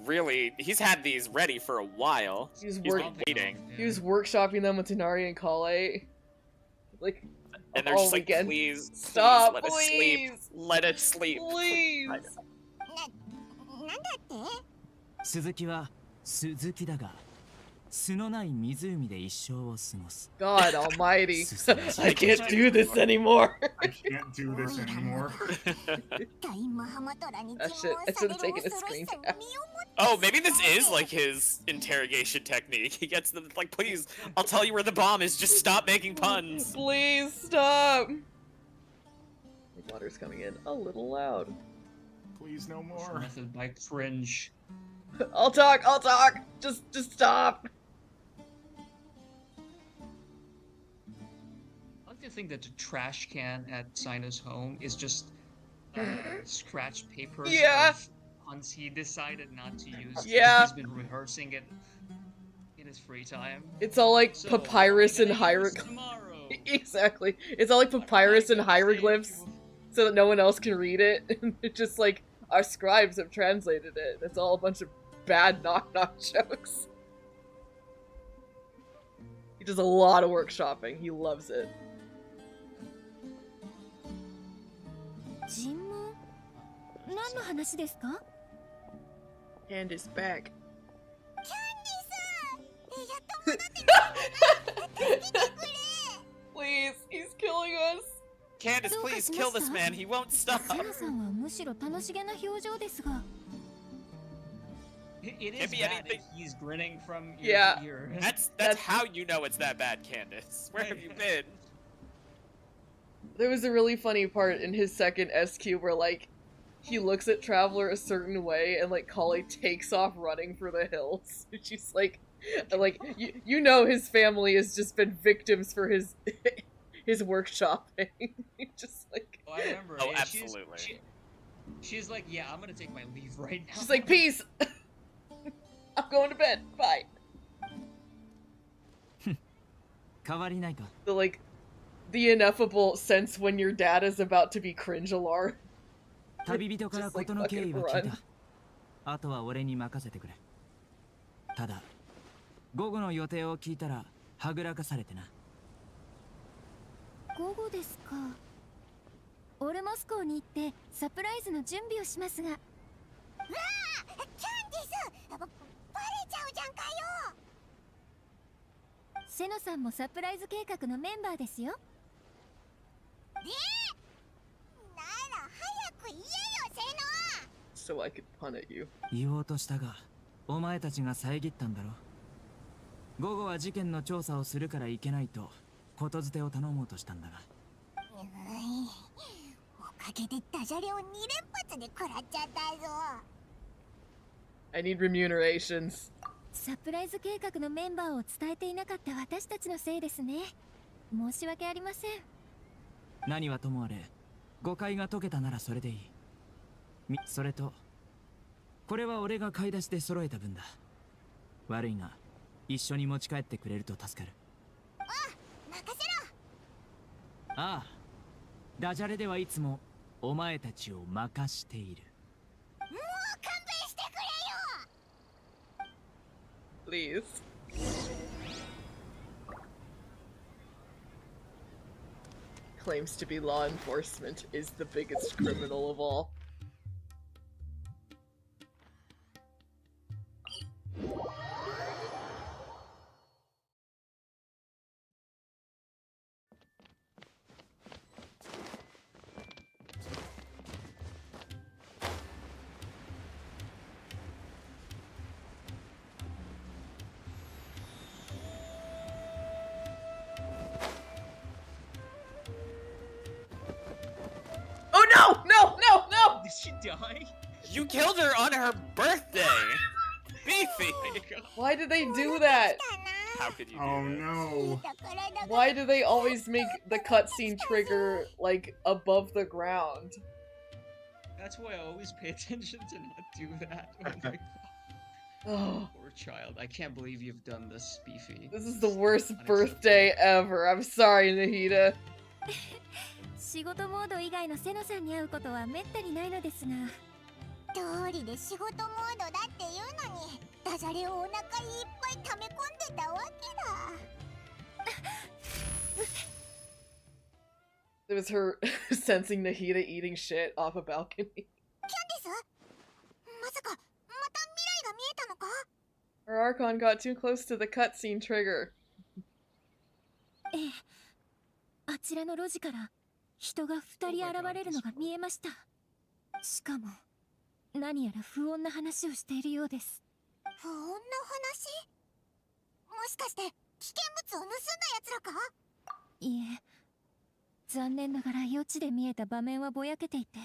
S4: had these ready for a while.
S1: He's
S4: He's
S1: work-
S4: been waiting.
S1: He was workshopping them with Tanari and Kale. Like,
S4: And they're
S1: all
S4: just like,
S1: weekend.
S4: please,
S1: Stop,
S4: let us sleep.
S1: please.
S4: Let it sleep.
S1: Please.
S6: なんだって？
S11: 鈴木は鈴木だが、巣のない湖で一生を過ごす。
S1: God almighty. I can't do this anymore.
S3: I can't do this anymore.
S6: 大マハマトラに
S1: I
S6: 尋
S1: should-
S6: 問
S1: I
S6: され
S1: should've
S6: る
S1: taken a
S6: 恐ろし
S1: screen
S6: さを
S1: cap.
S6: 身をもって
S4: Oh, maybe this is like his interrogation technique. He gets them like, please, I'll tell you where the bomb is. Just stop making puns.
S1: Please stop. The water's coming in a little loud.
S3: Please, no
S2: This
S3: more.
S2: method by cringe.
S1: I'll talk, I'll talk! Just stop!
S2: I like to think that the trash can at Sino's home is just scratched papers
S1: Yeah.
S2: of puns he decided not to use.
S1: Yeah.
S2: He's been rehearsing it in his free time.
S1: It's all like
S2: So,
S1: papyrus and
S2: what am I gonna use
S1: hieroglyphs.
S2: tomorrow?
S1: Exactly. It's all like papyrus and hieroglyphs so that no one else can read it. And it's just like our scribes have translated it. It's all a bunch of bad knock-knock jokes. He does a lot of workshopping. He loves it.
S6: 尋問何の話ですか
S1: And is back.
S6: キャンディスやっと戻ってきた助けてくれ
S1: Please, he's killing us.
S4: Candace, please kill this man. He won't stop.
S6: セナさんはむしろ楽しげな表情ですが
S2: It
S4: Can't
S2: is
S4: be
S2: bad
S4: anything.
S2: that he's grinning from ear
S1: Yeah.
S2: to ear.
S4: That's how you know it's that bad, Candace. Where have you been?
S1: There was a really funny part in his second SQ where, like, he looks at Traveler a certain way and, like, Kali takes off running for the hills. She's like, you know his family has just been victims for his his workshopping. Just like...
S2: Oh, I remember.
S4: Oh,
S2: yeah,
S4: absolutely.
S2: She's like, yeah, I'm gonna take my leave right now.
S1: She's like, peace! I'm going to bed. Bye.
S11: 変わりないか
S1: The, like, the ineffable sense when your dad is about to be cringe alarm.
S11: 旅人から
S1: Just, like,
S11: 事の経緯は聞い
S1: fucking
S11: たあとは俺に任せてくれただ午後の予定を聞いたらはぐらかされてな
S6: 午後ですかオルモス港に行ってサプライズの準備をしますがわあキャンディスバレちゃうじゃんかよセノさんもサプライズ計画のメンバーですよなら早く言えよセノ
S1: So I could pun at you.
S11: 言おうとしたがお前たちが遮ったんだろ午後は事件の調査をするから行けないとことづてを頼もうとしたんだが
S6: おかげでダジャレを2連発で食らっちゃったぞ
S1: I need remunerations.
S6: サプライズ計画のメンバーを伝えていなかった私たちのせいですね申し訳ありません
S11: 何はともあれ誤解が解けたならそれでいいそれとこれは俺が買い出しで揃えた分だ悪いが一緒に持ち帰ってくれると助かる
S6: あ任せろ
S11: ああダジャレではいつもお前たちを任している
S6: もう勘弁してくれよ
S1: Please. Claims to be law enforcement is the biggest criminal of all. Oh no! No! No! No!
S2: Did she die?
S4: You killed her on her birthday! Beefy!
S1: Why do they do that?
S4: How could you do
S3: Oh
S4: this?
S3: no.
S1: Why do they always make the cutscene trigger, like, above the ground?
S2: That's why I always pay attention to not do that. Oh my god.
S1: Oh,
S2: Poor child. I can't believe you've done this, Beefy.
S1: this is the worst birthday ever. I'm sorry, Nahida.
S6: 仕事モード以外のセノさんに会うことはめったにないのですが通りで仕事モードだっていうのにダジャレをお腹いっぱい溜め込んでたわけだ
S1: It was her sensing Nahida eating shit off a balcony.
S6: キャンディスまさかまた未来が見えたのか
S1: Her Archon got too close to the cutscene trigger.
S6: ええあちらの路地から人が2人現れるのが見えましたしかも何やら不穏な話をしているようです不穏な話もしかして危険物を盗んだ奴らかいえ残念ながら予知で見えた場面はぼやけていて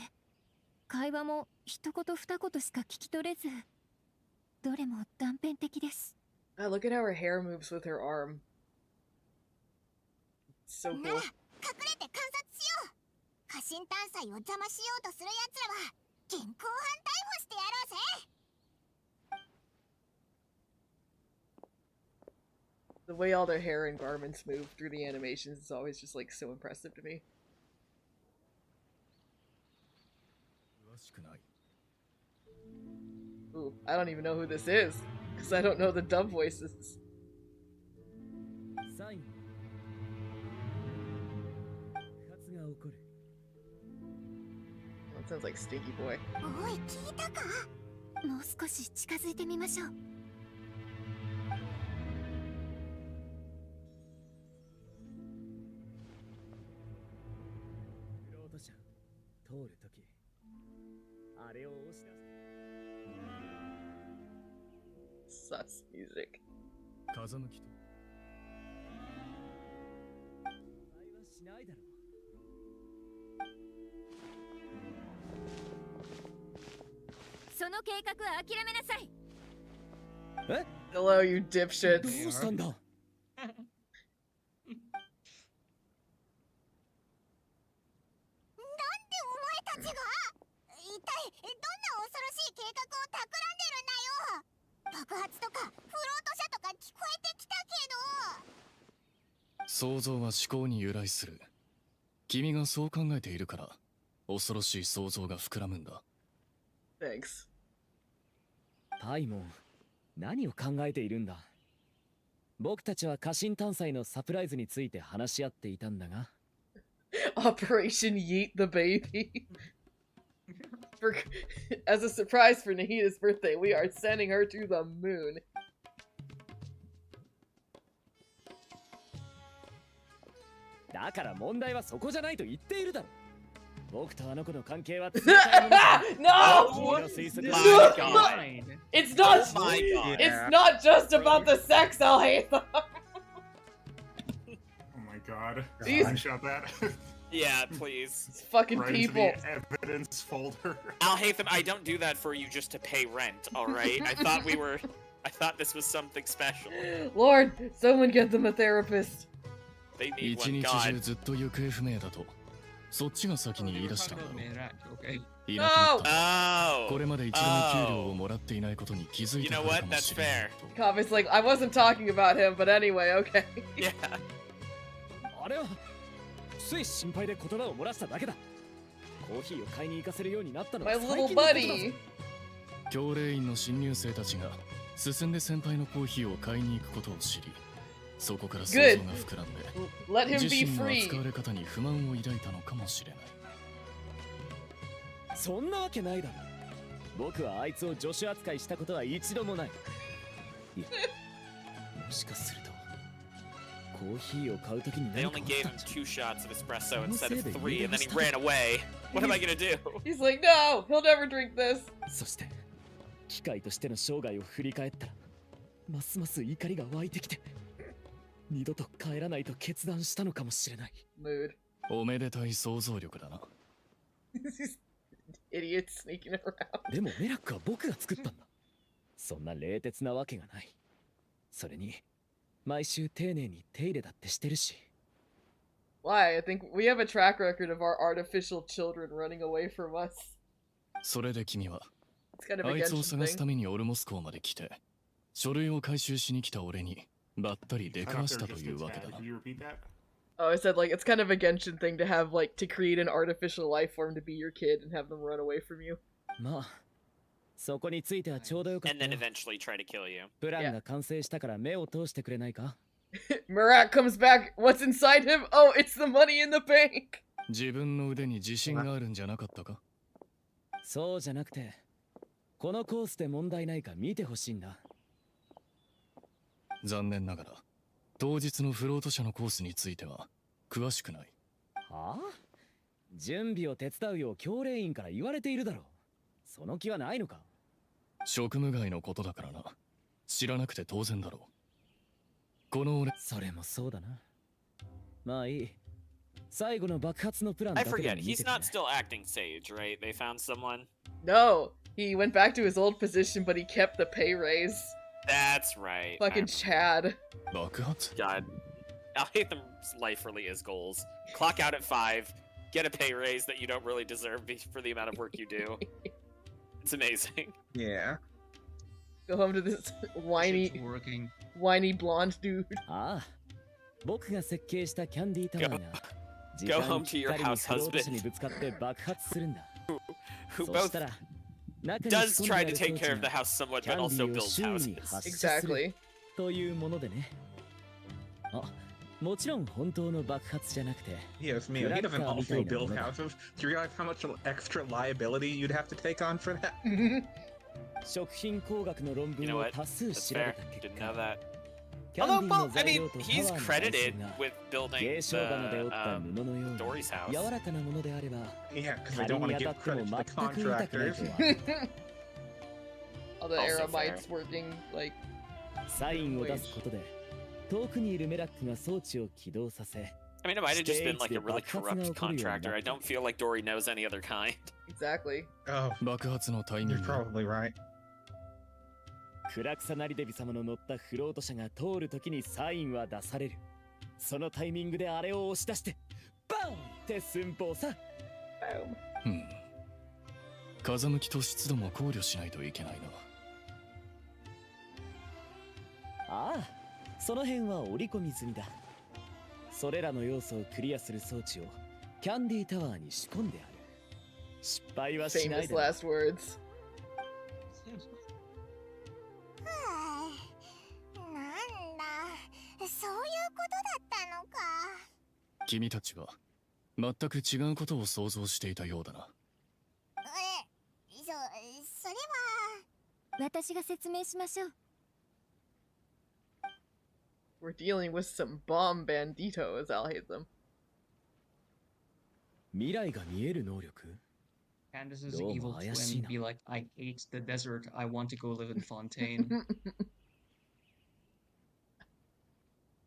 S6: 会話も一言二言しか聞き取れずどれも断片的です。
S1: Oh, look at how her hair moves with her arm. So
S6: な
S1: cool.
S6: ら隠れて観察しよう。家臣探査を邪魔しようとする奴らは現行犯逮捕してやろうぜ。
S1: The way all their hair and garments move through the animations is always just like so impressive to me. Ooh, I don't even know who this is, because I don't know the dub voices. That sounds like Stinky Boy.
S6: おい、聞いたか？もう少し近づいてみましょう。
S1: Sus music.
S11: 風向きと会話しないだろ。
S6: その計画は諦めなさい。
S1: Hello, you dipshits.
S11: どうしたんだ。
S12: 想像は思考に由来する。君がそう考えているから恐ろしい想像が膨らむんだ。
S1: Thanks.
S11: パイモン、何を考えているんだ。僕たちは家臣探査のサプライズについて話し合っていたんだが。
S1: Operation Yeet the Baby. For, as a surprise for Nahita's birthday, we are sending her to the moon.
S11: だから問題はそこじゃないと言っているだろ。僕とあの子の関係は
S1: No!
S11: No!
S1: It's not. It's not just about the sex, Alhaitha.
S3: Oh my god.
S1: These-
S3: Shut that.
S4: Yeah, please.
S1: It's fucking
S3: Right into
S1: people.
S3: the evidence folder.
S4: Alhaitham, I don't do that for you just to pay rent, alright? I thought this was something special.
S1: Lord, someone get them a therapist.
S4: They need
S12: 一
S4: one,
S12: 日
S4: God.
S12: 中ずっと行方不明だとそっちが先に言い出したんだろう。
S2: Okay.
S12: いなくなった。
S4: Oh!
S12: これまで一度も給料をもらっていないことに気づい
S4: You
S12: て
S4: know
S12: くる
S4: what?
S12: かも
S4: That's
S12: しれない
S4: fair.
S12: と。
S1: Kavi's like, I wasn't talking about him, but anyway, okay.
S4: Yeah.
S11: あれはつい心配で言葉を漏らしただけだ。コーヒーを買いに行かせるようになったのは
S1: My
S11: 最
S1: little
S11: 近のことだぞ。
S1: buddy.
S12: 教令員の新入生たちが進んで先輩のコーヒーを買いに行くことを知り、そこから想像が膨らんで
S1: Let him
S12: 自
S1: be
S12: 身の
S1: free.
S12: 扱われ方に不満を抱いたのかもしれない。
S11: そんなわけないだろ。僕はあいつを助手扱いしたことは一度もない。いや、もしかするとコーヒーを買うときに
S4: They
S11: 何か
S4: only
S11: あっ
S4: gave
S11: た
S4: him
S11: んじゃ。
S4: 2 shots of espresso instead of 3, and then he ran away. What am I gonna do?
S1: He's like, no, he'll never drink this.
S11: そして機械としての生涯を振り返ったらますます怒りが湧いてきて二度と帰らないと決断したのかもしれない。
S1: Mood.
S12: おめでたい想像力だな。
S1: Idiots sneaking around.
S11: でもメラックは僕が作ったんだ。そんな冷徹なわけがない。それに毎週丁寧に手入れだってしてるし。
S1: Why? I think we have a track record of our artificial children running away from us.
S12: それで君は
S1: It's kind of
S12: あ
S1: a
S12: いつを
S1: Genshin
S12: 探す
S1: thing.
S12: ためにオルモス港まで来て書類を回収しに来た俺にばったり出くわしたというわけだな。
S3: Can you repeat that?
S1: Oh, I said like it's kind of a Genshin thing to have like to create an artificial life form to be your kid and have them run away from you.
S11: まあそこについてはちょうどよかっ
S4: And
S11: た
S4: then
S11: よ。
S4: eventually try to kill you.
S11: プランが完成したから目を通してくれないか。
S1: Murat comes back. What's inside him? Oh, it's the money in the bank.
S12: 自分の腕に自信があるんじゃなかったか。
S11: そうじゃなくてこのコースで問題ないか見てほしいんだ。
S12: 残念ながら当日のフロート車のコースについては詳しくない。
S11: はあ？準備を手伝うよう教令員から言われているだろう。その気はないのか。
S12: 職務外のことだからな。知らなくて当然だろう。この俺、
S11: それもそうだな。まあいい。最後の爆発のプランだ
S4: I
S11: けでも
S4: forget,
S11: 見て
S4: he's
S11: くれ。
S4: not still acting Sage, right? They found someone?
S1: No, He went back to his old position, but he kept the pay raise.
S4: That's right.
S1: Fucking Chad.
S4: God. Alhaitham's life really is goals. Clock out at 5, get a pay raise that you don't really deserve for the amount of work you do. It's amazing.
S5: Yeah.
S1: Go home to this whiny blonde dude.
S4: Go home to your house husband. Who both does try to take care of the house somewhat, but also builds houses.
S1: Exactly.
S5: Yes, Mio, he doesn't also build houses. Do you realize how much extra liability you'd have to take on for that?
S4: You know what? That's fair. Didn't know that. Although, well, I mean, he's credited with building the Dory's house.
S5: Yeah, because I don't want to give credit to the contractors.
S1: All the Aramites working, like...
S4: I mean, it might have just been like a really corrupt contractor. I don't feel like Dory knows any other kind.
S1: Exactly.
S5: Oh, you're probably right.
S13: 暗草なりデビ様の乗ったフロート車が通るときにサインは出される。そのタイミングであれを押し出して、バーンって寸法さ。
S12: 風向きと湿度も考慮しないといけないな。
S13: ああ、その辺は織り込み済みだ。それらの要素をクリアする装置をキャンディータワーに仕込んである。失敗はしないだろ。
S1: Famous last words.
S6: そういうことだったのか。
S12: 君たちは全く違うことを想像していたようだな。
S6: それは私が説明しましょう。
S1: We're dealing with some bomb banditos, I'll hate them.
S13: 未来が見える能力?
S2: Candace's evil twin be like, I hate the desert, I want to go live in Fontaine.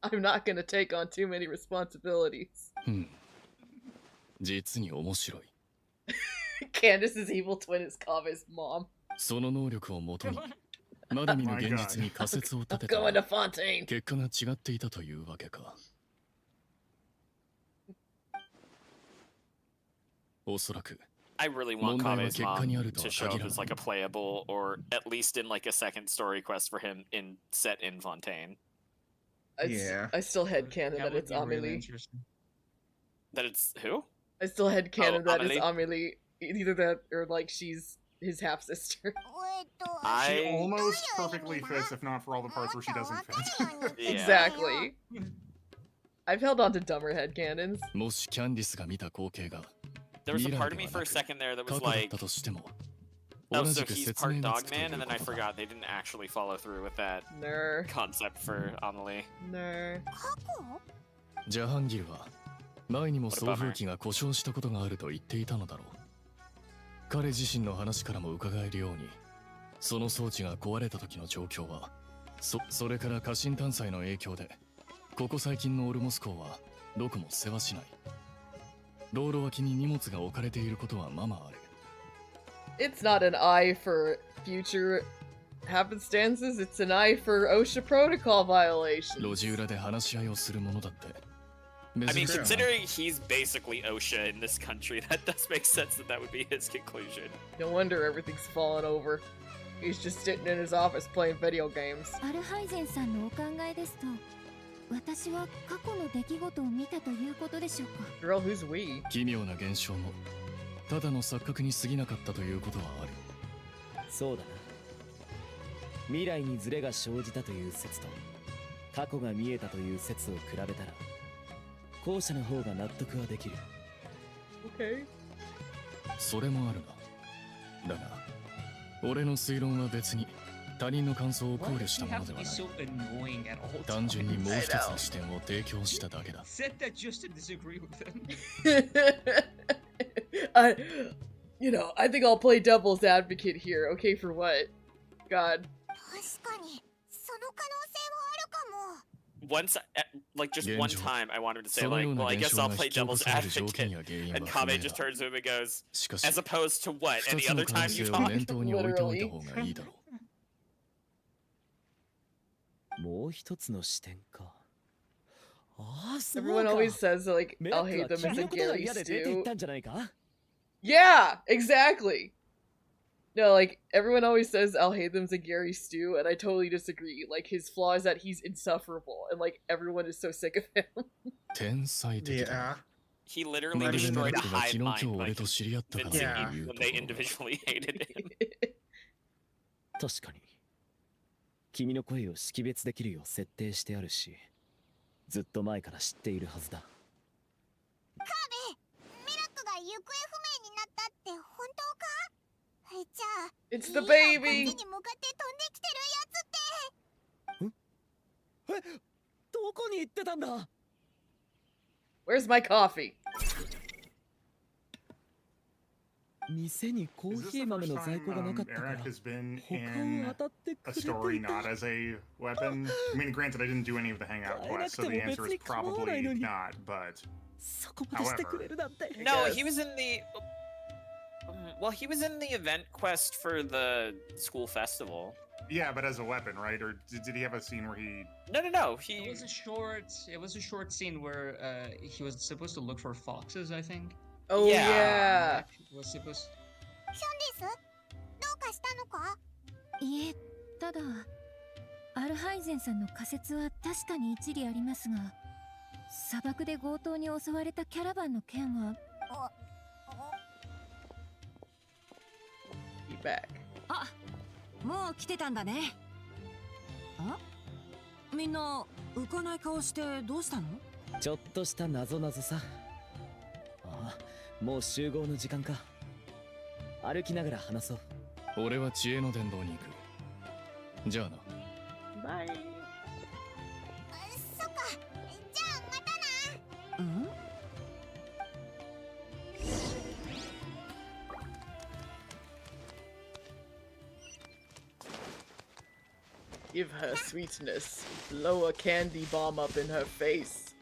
S1: I'm not gonna take on too many responsibilities.
S12: 実に面白い。
S1: Candace's evil twin is Kave's mom.
S12: その能力をもとに、まだ見ぬ現実に仮説を立てたら、結果が違っていたというわけか。おそらく。
S4: I really want Kave's mom to show up as like a playable, or at least in like a second story quest for him set in Fontaine.
S1: I still headcanon that it's Amelie.
S4: That it's who?
S1: I still headcanon that it's Amelie. Either that or like she's his half sister.
S3: She almost perfectly fits, if not for all the parts where she doesn't fit.
S4: Yeah.
S1: Exactly. I've held on to dumber headcanons.
S12: もしキャンディスが見た光景が
S4: There was a part of me for a second there that was like, oh, so he's part Dogman, and then I forgot they didn't actually follow through with that concept for Amelie.
S12: ジャハンギルは前にも送風機が故障したことがあると言っていたのだろう。彼自身の話からも伺えるように、その装置が壊れた時の状況は、それから過信探査の影響で、ここ最近のオルモス港はどこも世話しない。道路脇に荷物が置かれていることはままある。
S1: It's not an eye for future happenstances, it's an eye for OSHA protocol violations.
S12: 路地裏で話し合いをするものだって。
S4: I mean, considering he's basically OSHA in this country, that does make sense that that would be his conclusion.
S1: No wonder everything's fallen over. He's just sitting in his office playing video games.
S6: アルハイゼンさんのお考えですと、私は過去の出来事を見たということでしょうか。
S1: Girl, who's we?
S12: 奇妙な現象も、ただの錯覚に過ぎなかったということはある。
S13: そうだな。未来にズレが生じたという説と、過去が見えたという説を比べたら、後者の方が納得はできる。
S1: Okay.
S12: それもあるな。だが、俺の推論は別に他人の感想を考慮したものではない。単純にもう一つの視点を提供しただけだ。
S1: You know, I think I'll play devil's advocate here. Okay, for what? God.
S6: 確かに、その可能性はあるかも。
S4: once, like just one time, I wanted to say like, well, I guess I'll play devil's advocate, and Kabe just turns to him and goes, as opposed to what? Any other time you talk?
S1: Literally.
S13: もう一つの視点か。ああ、そうか。
S1: Everyone always says like,
S13: メ
S1: I'll
S13: ック
S1: hate
S13: は
S1: them
S13: 君
S1: as a
S13: のことが
S1: Gary
S13: 嫌で出て行っ
S1: stew.
S13: たんじゃないか？
S1: Yeah, exactly. No, like everyone always says I'll hate them as a Gary stew, and I totally disagree. Like his flaw is that he's insufferable, and like everyone is so sick of him.
S5: Yeah.
S4: He literally destroyed a hive mind by convincing people when they individually hated him.
S13: 確かに。君の声を識別できるよう設定してあるし、ずっと前から知っているはずだ。
S6: カーベ、ミラクが行方不明になったって本当か？じゃあ、
S1: It's the baby.
S6: こっちに向かって飛んできてるやつって。
S13: え、どこに行ってたんだ？
S1: Where's my coffee?
S13: 店にコーヒー豆の在庫がなかったから、
S3: Eric has been
S13: 他
S3: in
S13: を当たってく
S3: a
S13: れてい
S3: story
S13: た。
S3: not as a weapon? I mean, granted, I didn't do any of the hangout quests, so the answer is probably not, but
S13: そこまでしてくれるなんて。
S4: No, he was in the. Well, he was in the event quest for the school festival.
S3: yeah, but as a weapon, right? Or did he have a scene where he...
S4: No.
S2: It
S4: He
S2: was a short scene where he was supposed to look for foxes, I think.
S1: Oh yeah.
S2: Was supposed.
S6: ヒョンディス、どうかしたのか？
S14: いえ、ただアルハイゼンさんの仮説は確かに一理ありますが、砂漠で強盗に襲われたキャラバンの件は。
S1: Be back.
S7: あ、もう来てたんだね。あ、みんな浮かない顔してどうしたの？
S13: ちょっとした謎々さ。ああ、もう集合の時間か。歩きながら話そう。
S12: 俺は知恵の殿堂に行く。じゃあな。
S1: バイ。
S6: そっか、じゃあまたな。
S7: うん？
S1: Give her sweetness. Blow a candy bomb up in her face.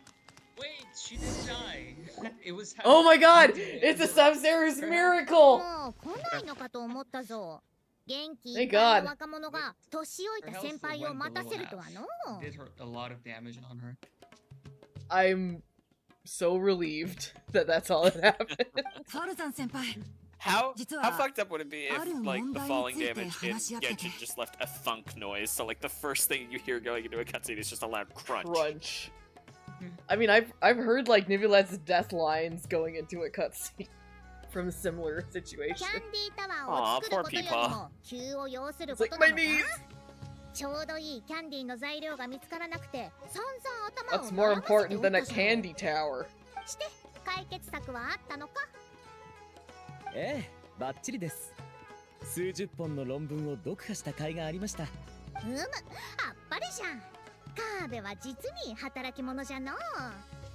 S2: Wait, she didn't die. It was.
S1: Oh my god! It's a Sabzeruz miracle!
S6: もう来ないのかと思ったぞ。元気い
S1: Thank
S6: っぱい
S1: God.
S6: の若者が年老い
S2: Her
S6: た
S2: health
S6: 先輩を
S2: went
S6: 待た
S2: below
S6: せるとはの。
S2: half. Did her a lot of damage on her.
S1: I'm so relieved that that's all that happened.
S7: ファルザン先輩。
S4: how
S7: 実は
S4: how fucked up would it be if
S7: ある
S4: like the
S7: 問題に
S4: falling
S7: ついて
S4: damage in
S7: 話し合ってて。
S4: Genshin just left a thunk noise? So like the first thing you hear going into a cutscene is just a loud crunch.
S1: Crunch. I mean, I've heard like Nibulet's death lines going into a cutscene from a similar
S6: キ
S1: situation.
S6: ャンディータワーを作ることよりも急を要することな
S1: Like
S6: の
S1: my
S6: か？
S1: knees!
S6: ちょうどいいキャンディーの材料が見つからなくて散々頭
S1: That's
S6: を
S1: more
S6: 悩ませてお
S1: important
S6: っ
S1: than
S6: た
S1: a
S6: ぞ。
S1: candy tower.
S6: して解決策はあったのか？
S13: ええ、バッチリです。数十本の論文を読破した甲斐がありました。
S6: あっぱれじゃん。カーベは実に働き者じゃのう。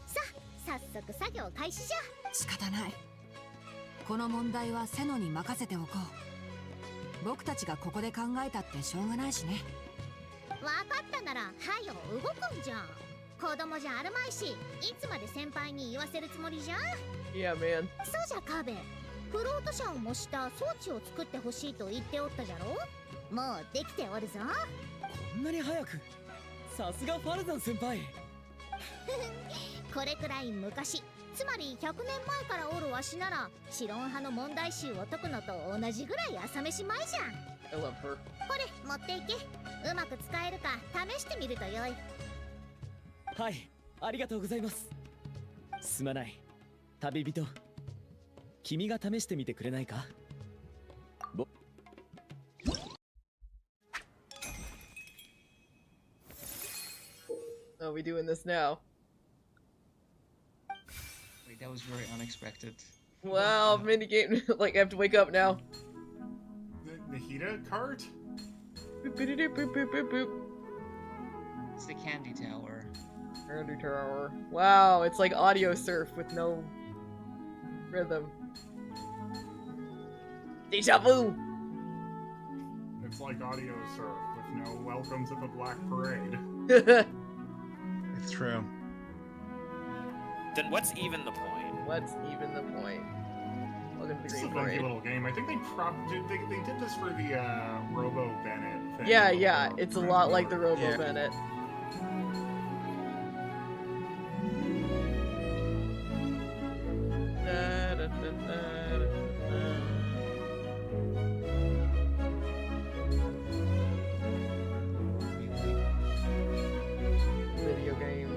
S6: さあ、早速作業開始じゃ。
S7: 仕方ない。この問題はセノに任せておこう。僕たちがここで考えたってしょうがないしね。
S6: わかったならはよ動くんじゃん。子供じゃあるまいし、いつまで先輩に言わせるつもりじゃ？
S1: Yeah, man.
S6: そうじゃカーベ、フロート車を模した装置を作ってほしいと言っておったじゃろ。もうできておるぞ。
S13: こんなに早く。さすがファルザン先輩。
S6: これくらい昔、つまり100年前からおるわしならシロン派の問題集を解くのと同じぐらい朝飯前じゃん。
S1: I love her.
S6: これ持っていけ。うまく使えるか試してみるとよい。
S13: はい、ありがとうございます。すまない、旅人。君が試してみてくれないか？
S1: Oh, we doing this now?
S2: Wait, that was very unexpected.
S1: Wow, minigame. Like, I have to wake up now.
S3: The Nahida cart?
S1: Boop, boop, boop, boop, boop, boop, boop.
S2: It's the candy tower.
S1: Candy tower. Wow, it's like audio surf with no rhythm. Deja vu!
S3: It's like audio surf with no welcome to the Black Parade.
S5: It's true.
S4: Then what's even the point?
S1: What's even the point? Welcome to the
S3: It's a
S1: Green
S3: funky
S1: Parade.
S3: little game. I think they did this for the Robo Bennett thing.
S1: Yeah, yeah, it's a lot like the Robo
S5: Yeah.
S1: Bennett. Da, da, da, da, da. Video game.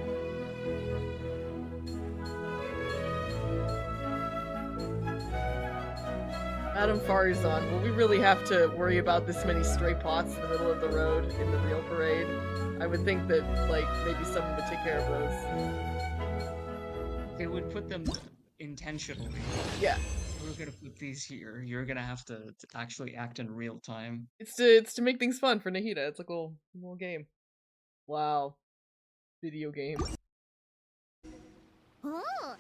S1: Adam Farzan, will we really have to worry about this many stray pots in the middle of the road in the real parade? I would think that, like, maybe someone would take care of those.
S2: It would put them intentionally.
S1: Yeah.
S2: We're gonna put these here. You're gonna have to actually act in real time.
S1: It's to make things fun for Nahida. It's like a little game. Wow. Video game.
S6: おお、様になっ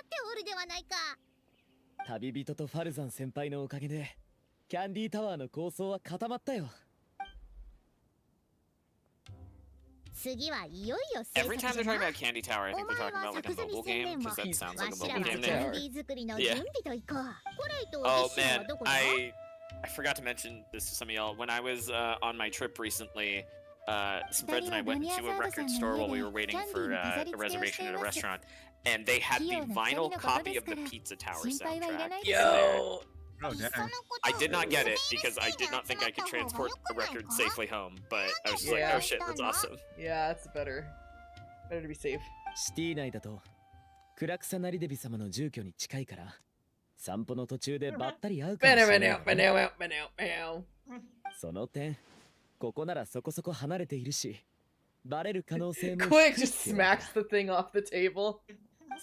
S6: ておるではないか。
S13: 旅人とファルザン先輩のおかげでキャンディータワーの構想は固まったよ。
S6: 次はいよいよ
S4: Every time they're talking about Candy Tower, I think they're talking about like a mobile game because that sounds like a mobile game name. Yeah. Oh man, I forgot to mention this to some of y'all. When I was on my trip recently, some friends and I went into a record store while we were waiting for a reservation at a restaurant, and they had the vinyl copy of the Pizza Tower soundtrack.
S1: Yo!
S5: Oh, damn.
S4: I did not get it because I did not think I could transport the record safely home, but I was just like, oh shit, that's awesome.
S1: Yeah, that's better. Better to be safe.
S13: シティ内だとクラクサナリデビ様の住居に近いから散歩の途中でばったり会うかもしれない。その点ここならそこそこ離れているしバレる可能性も
S1: Quick, just smacks the thing off the table.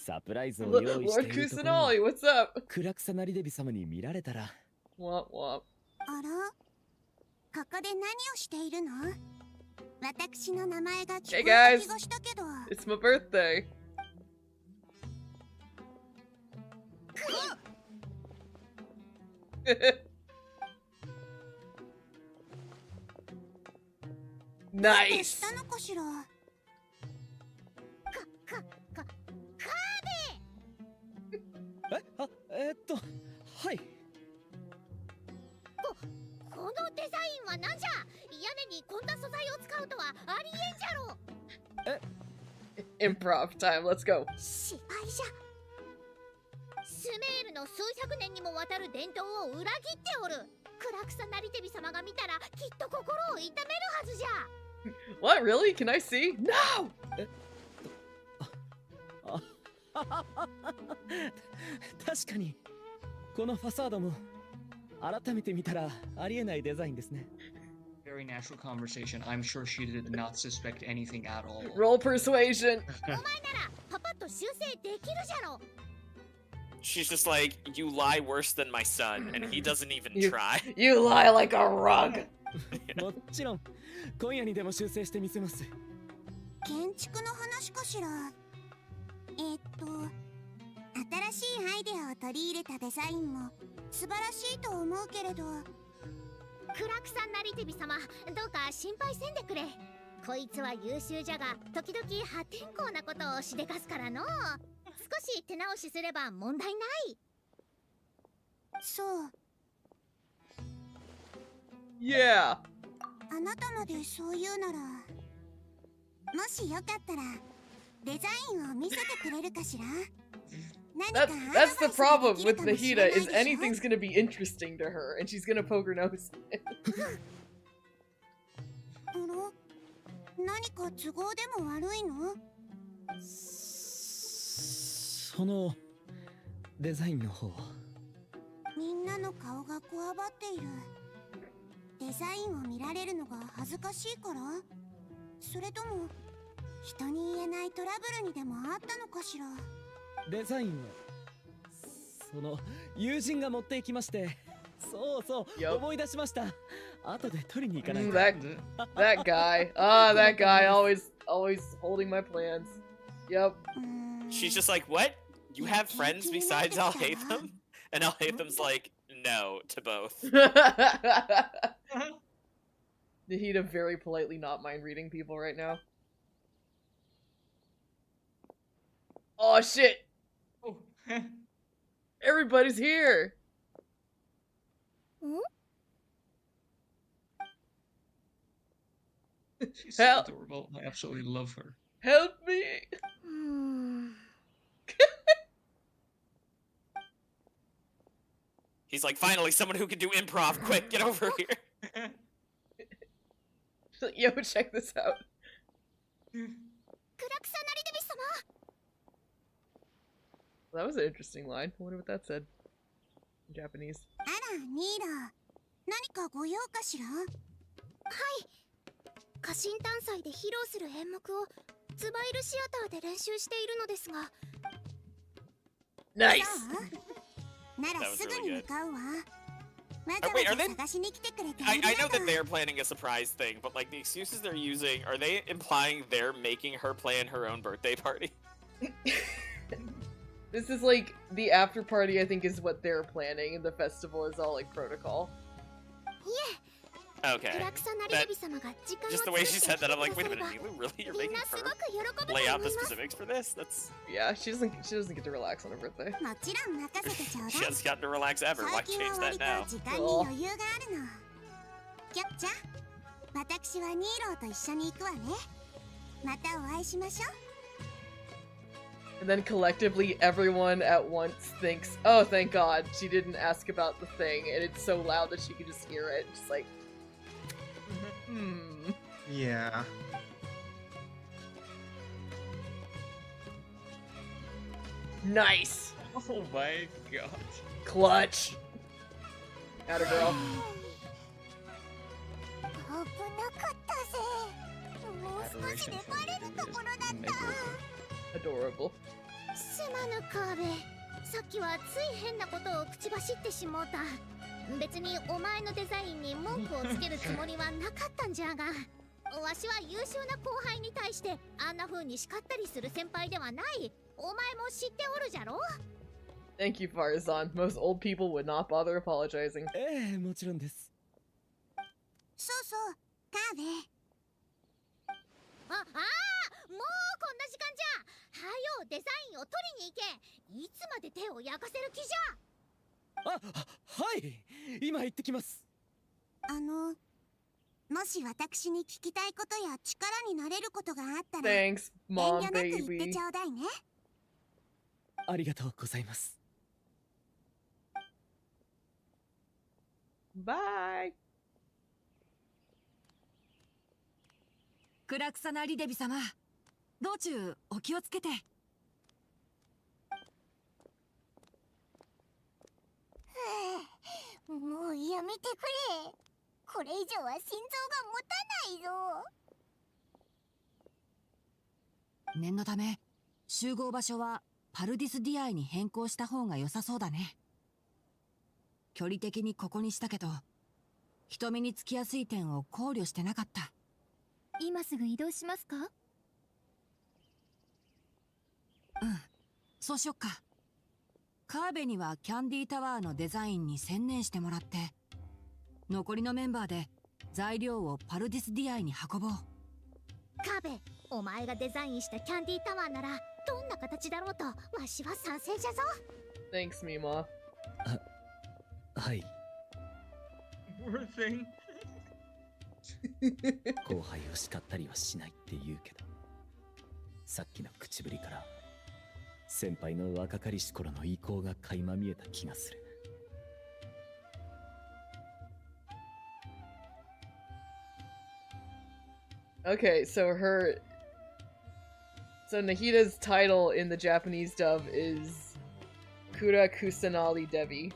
S13: サプライズを用意して
S1: Lord
S13: いるところ
S1: Kusanoli, what's up?
S13: クラクサナリデビ様に見られたら
S1: Womp womp.
S6: あら、ここで何をしているの？私の名前が聞こ
S1: Hey
S6: えた
S1: guys,
S6: 気がしたけど。
S1: it's my birthday. Nice.
S6: したのかしら。
S13: はい
S6: このデザインはなんじゃ。屋根にこんな素材を使うとはありえんじゃろ。
S1: Improv time, let's go.
S6: 失敗じゃ。スメールの数百年にもわたる伝統を裏切っておる。クラクサナリテビ様が見たらきっと心を痛めるはずじゃ。
S1: What, really? Can I see? No!
S13: 確かにこのファサードも改めて見たらありえないデザインですね。
S2: Very natural conversation. I'm sure she did not suspect anything at all.
S1: Roll persuasion.
S6: お前ならパパッと修正できるじゃろ。
S4: She's just like, you lie worse than my son, and he doesn't even try.
S1: You lie like a rug.
S13: もちろん今夜にでも修正してみせます。
S6: 建築の話かしら。新しいアイデアを取り入れたデザインも素晴らしいと思うけれど。クラクサンナリテビ様、どうか心配せんでくれ。こいつは優秀じゃが、時々破天荒なことをしでかすからの。少し手直しすれば問題ない。そう。
S1: Yeah.
S6: あなたまでそう言うなら、もしよかったらデザインを見せてくれるかしら。
S1: That's the problem with Nahida, is anything's gonna be interesting to her, and she's gonna poke her nose in.
S6: 何か都合でも悪いの？
S13: そのデザインの方。
S6: みんなの顔がこわばっている。デザインを見られるのが恥ずかしいから？それとも人に言えないトラブルにでもあったのかしら？
S13: デザインはその友人が持っていきまして、そうそう、思い出しました。後で取りに行かないと。
S1: That guy. That guy always holding my plans. Yep.
S4: She's just like, what? You have friends besides Al-Haytham? And Al-Haytham's like, no to both.
S1: Nahida very politely not mind reading people right now. Oh shit!
S2: Oh.
S1: Everybody's here!
S2: She's so adorable. I absolutely love her.
S1: Help me!
S4: He's like, finally, someone who can do improv. Quick, get over here.
S1: Yo, check this out. That was an interesting line. I wonder what that said in Japanese.
S6: あら、ニーラ。何かご用かしら？はい。家臣探祭で披露する演目をツバイルシアターで練習しているのですが。
S1: ナイス。
S6: ならすぐに向かうわ。
S4: Wait, are they? I know that they're planning a surprise thing, but like the excuses they're using, are they implying they're making her plan her own birthday party?
S1: This is like the after party, I think, is what they're planning, and the festival is all like protocol.
S4: Okay. Just the way she said that, I'm like, wait a minute, Nilu, really? You're making her lay out the specifics for this? That's
S1: yeah. She doesn't get to relax on her birthday.
S4: She hasn't gotten to relax ever. Why change that now?
S1: Oh. And then collectively, everyone at once thinks, "Oh, thank God, she didn't ask about the thing," and it's so loud that she can just hear it. Just like.
S5: Yeah.
S1: Nice.
S2: Oh my god.
S1: Clutch. Atta girl.
S2: Adoration for Nilu is
S1: Adorable.
S6: すまぬカーベ。さっきはつい変なことを口走ってしもうた。別にお前のデザインに文句をつけるつもりはなかったんじゃが、わしは優秀な後輩に対してあんな風に叱ったりする先輩ではない。お前も知っておるじゃろ。
S1: Thank you, Farzan. Most old people would not bother apologizing.
S13: ええ、もちろんです。
S6: そうそう、カーベ。もうこんな時間じゃ。はよデザインを取りに行け。いつまで手を焼かせる気じゃ。
S13: はい、今行ってきます。
S6: もし私に聞きたいことや力になれることがあったら、
S1: Thanks,
S6: 遠
S1: Mom,
S6: 慮なく言って
S1: baby.
S6: ちょうだいね。
S13: ありがとうございます。
S1: Bye.
S7: 暗草なリデビ様、道中お気をつけて。
S6: もうやめてくれ。これ以上は心臓が持たないぞ。
S7: 念のため集合場所はパルディスディアイに変更した方が良さそうだね。距離的にここにしたけど、人目につきやすい点を考慮してなかった。
S14: 今すぐ移動しますか？
S7: うん、そうしよっか。カーベにはキャンディータワーのデザインに専念してもらって、残りのメンバーで材料をパルディスディアイに運ぼう。
S6: カーベ、お前がデザインしたキャンディータワーならどんな形だろうとわしは賛成じゃぞ。
S1: Thanks, Mima.
S13: はい。
S2: Poor thing.
S13: 後輩を叱ったりはしないって言うけど、さっきの口ぶりから先輩の若かりし頃の意向が垣間見えた気がする。
S1: Okay, so Nahida's title in the Japanese dub is Kura Kusanali Devi.
S13: い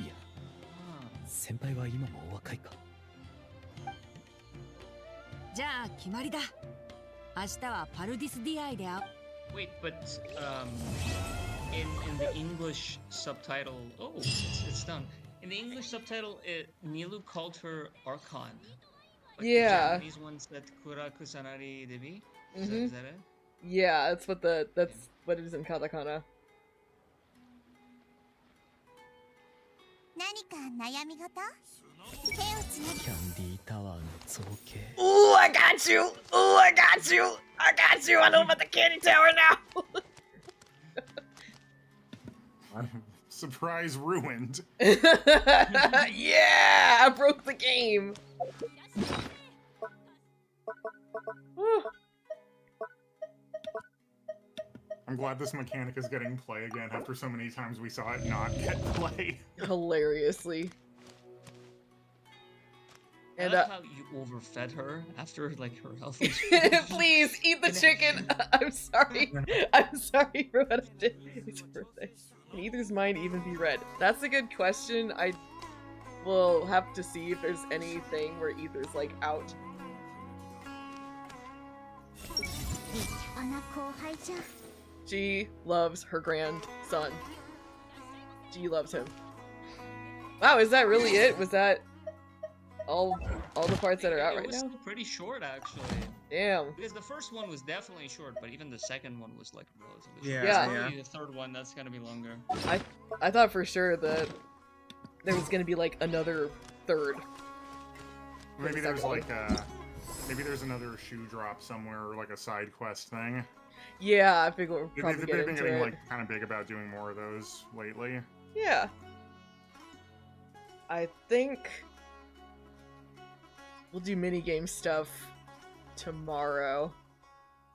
S13: や、先輩は今もお若いか。
S7: じゃあ決まりだ。明日はパルディスディアイで会う。
S2: Wait, but in the English subtitle, oh, it's done. In the English subtitle, Nilu called her Archon. But
S1: Yeah.
S2: The Japanese one said Kura Kusanari Devi. Is that it?
S1: Yeah, that's what it is in katakana.
S6: 何か悩み事？手をつなぎ。
S13: キャンディータワーの
S1: Ooh, I got you! Ooh, I got you! I got you! I know about the candy tower now!
S3: Surprise ruined.
S1: Yeah! I broke the game!
S3: I'm glad this mechanic is getting play again after so many times we saw it not get play.
S1: Hilariously.
S2: I
S1: And
S2: love how you overfed her after like her health was
S1: please eat the chicken. I'm sorry. I'm sorry for what I did. It's her birthday. Can Ether's mind even be read? That's a good question. I will have to see if there's anything where Ether's like out. She loves her grandson. She loves him. Wow, is that really it? Was that all the parts that are out right now?
S2: It was pretty short, actually.
S1: Damn.
S2: Because the first one was definitely short, but even the second one was like relatively
S5: Yeah,
S2: short.
S1: yeah.
S2: Probably the third one, that's gonna be longer.
S1: I thought for sure that there was gonna be like another third.
S3: Maybe there's like maybe there's another shoe drop somewhere or like a side quest thing.
S1: Yeah, I think we're
S3: They've
S1: probably
S3: been
S1: getting
S3: getting
S1: to it.
S3: like kind of big about doing more of those lately.
S1: Yeah. I think we'll do minigame stuff tomorrow.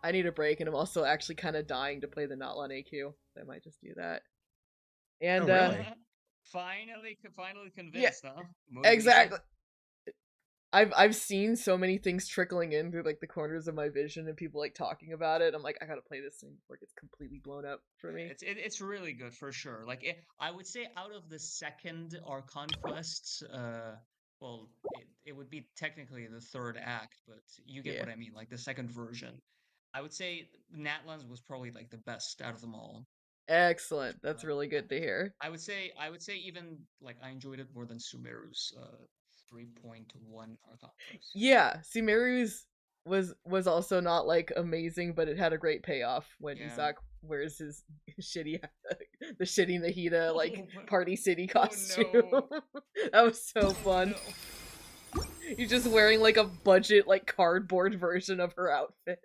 S1: I need a break, and I'm also actually kind of dying to play the Notlon AQ. I might just do that. And
S5: really?
S2: Finally convinced, huh?
S1: exactly. I've seen so many things trickling in through like the corners of my vision and people like talking about it. I'm like, I gotta play this thing before it gets completely blown up for me.
S2: It's really good for sure. Like I would say out of the second Archon quests, well, it would be technically the third act, but you get what I mean. Like the second version, I would say Natlands was probably like the best out of them all.
S1: Excellent. That's really good to hear.
S2: I would say even like I enjoyed it more than Sumeru's 3.1 Archon quest.
S1: Yeah, Sabzeruz was also not like amazing, but it had a great payoff when Isaac wears his shitty the shitty Nahida like party city costume.
S2: No.
S1: That was so fun. No. He's just wearing like a budget like cardboard version of her outfit.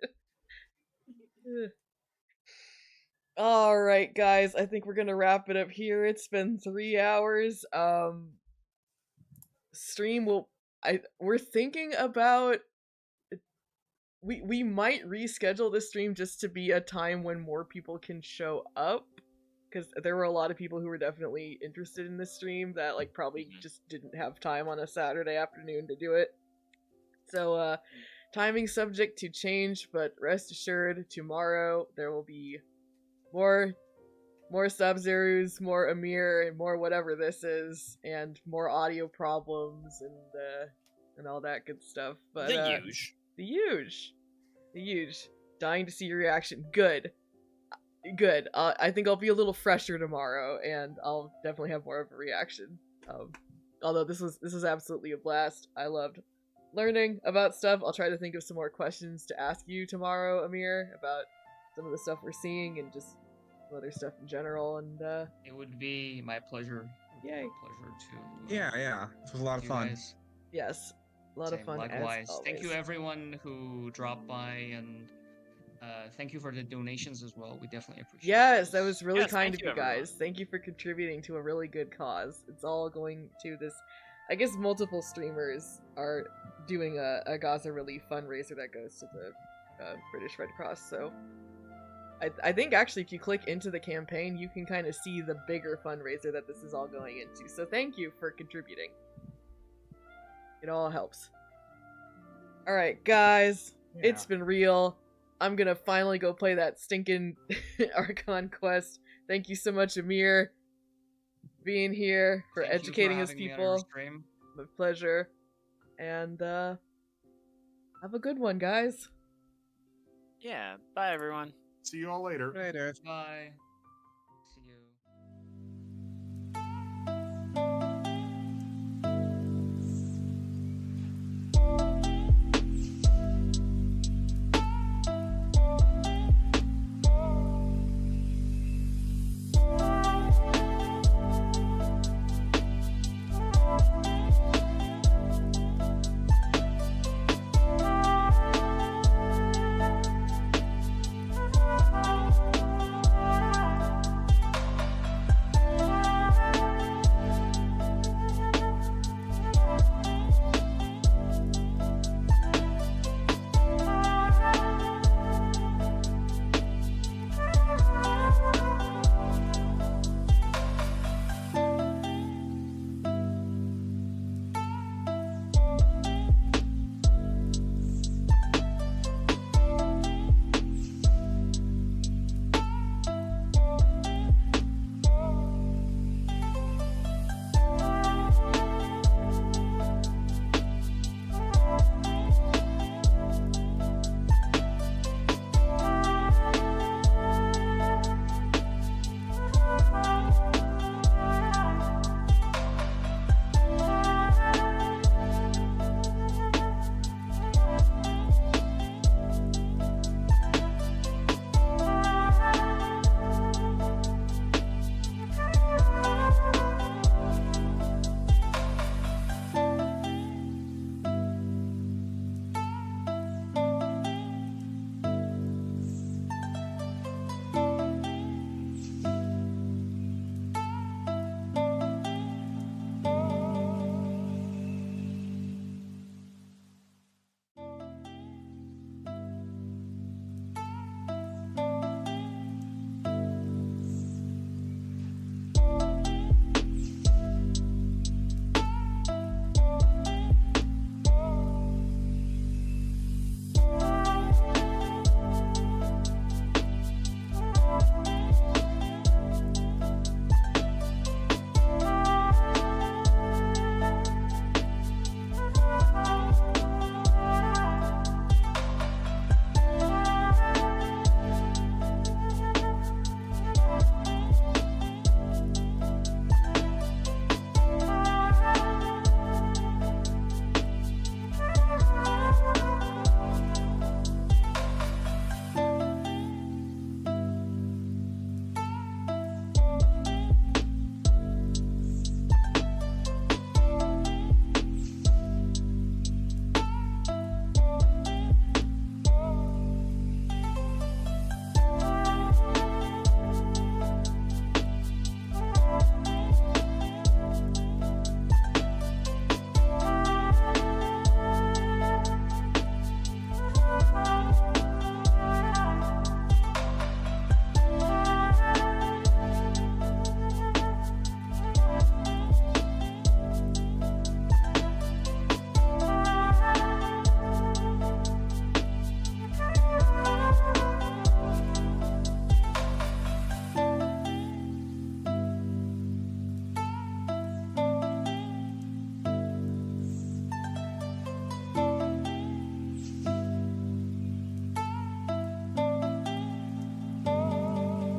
S1: Alright guys, I think we're gonna wrap it up here. It's been 3 hours. Stream will we're thinking about we might reschedule this stream just to be a time when more people can show up, because there were a lot of people who were definitely interested in this stream that like probably just didn't have time on a Saturday afternoon to do it. So timing subject to change, but rest assured tomorrow there will be more Sabzeruz, more Amir, and more whatever this is, and more audio problems and all that good stuff. But the huge. Dying to see your reaction. Good. I think I'll be a little fresher tomorrow, and I'll definitely have more of a reaction. Although this was absolutely a blast. I loved learning about stuff. I'll try to think of some more questions to ask you tomorrow, Amir, about some of the stuff we're seeing and just other stuff in general. And
S2: it would be my pleasure.
S1: Yay!
S2: Pleasure to.
S5: Yeah. It was a lot of fun.
S2: Guys.
S1: Yes, a lot of fun.
S2: Likewise.
S1: As
S2: Thank you
S1: always.
S2: everyone who dropped by, and thank you for the donations as well. We definitely appreciate.
S1: Yes, that was really kind of
S4: thank you,
S1: you guys.
S4: everyone.
S1: Thank you for contributing to a really good cause. It's all going to this. I guess multiple streamers are doing a Gaza relief fundraiser that goes to the British Red Cross. So I think actually if you click into the campaign, you can kind of see the bigger fundraiser that this is all going into. So thank you for contributing. It all helps. Alright, guys.
S3: Yeah.
S1: It's been real. I'm gonna finally go play that stinking Archon quest. Thank you so much, Amir, being here, for educating us people. My pleasure. And have a good one, guys.
S4: Yeah, bye everyone.
S3: See you all later.
S5: Later.
S2: Bye.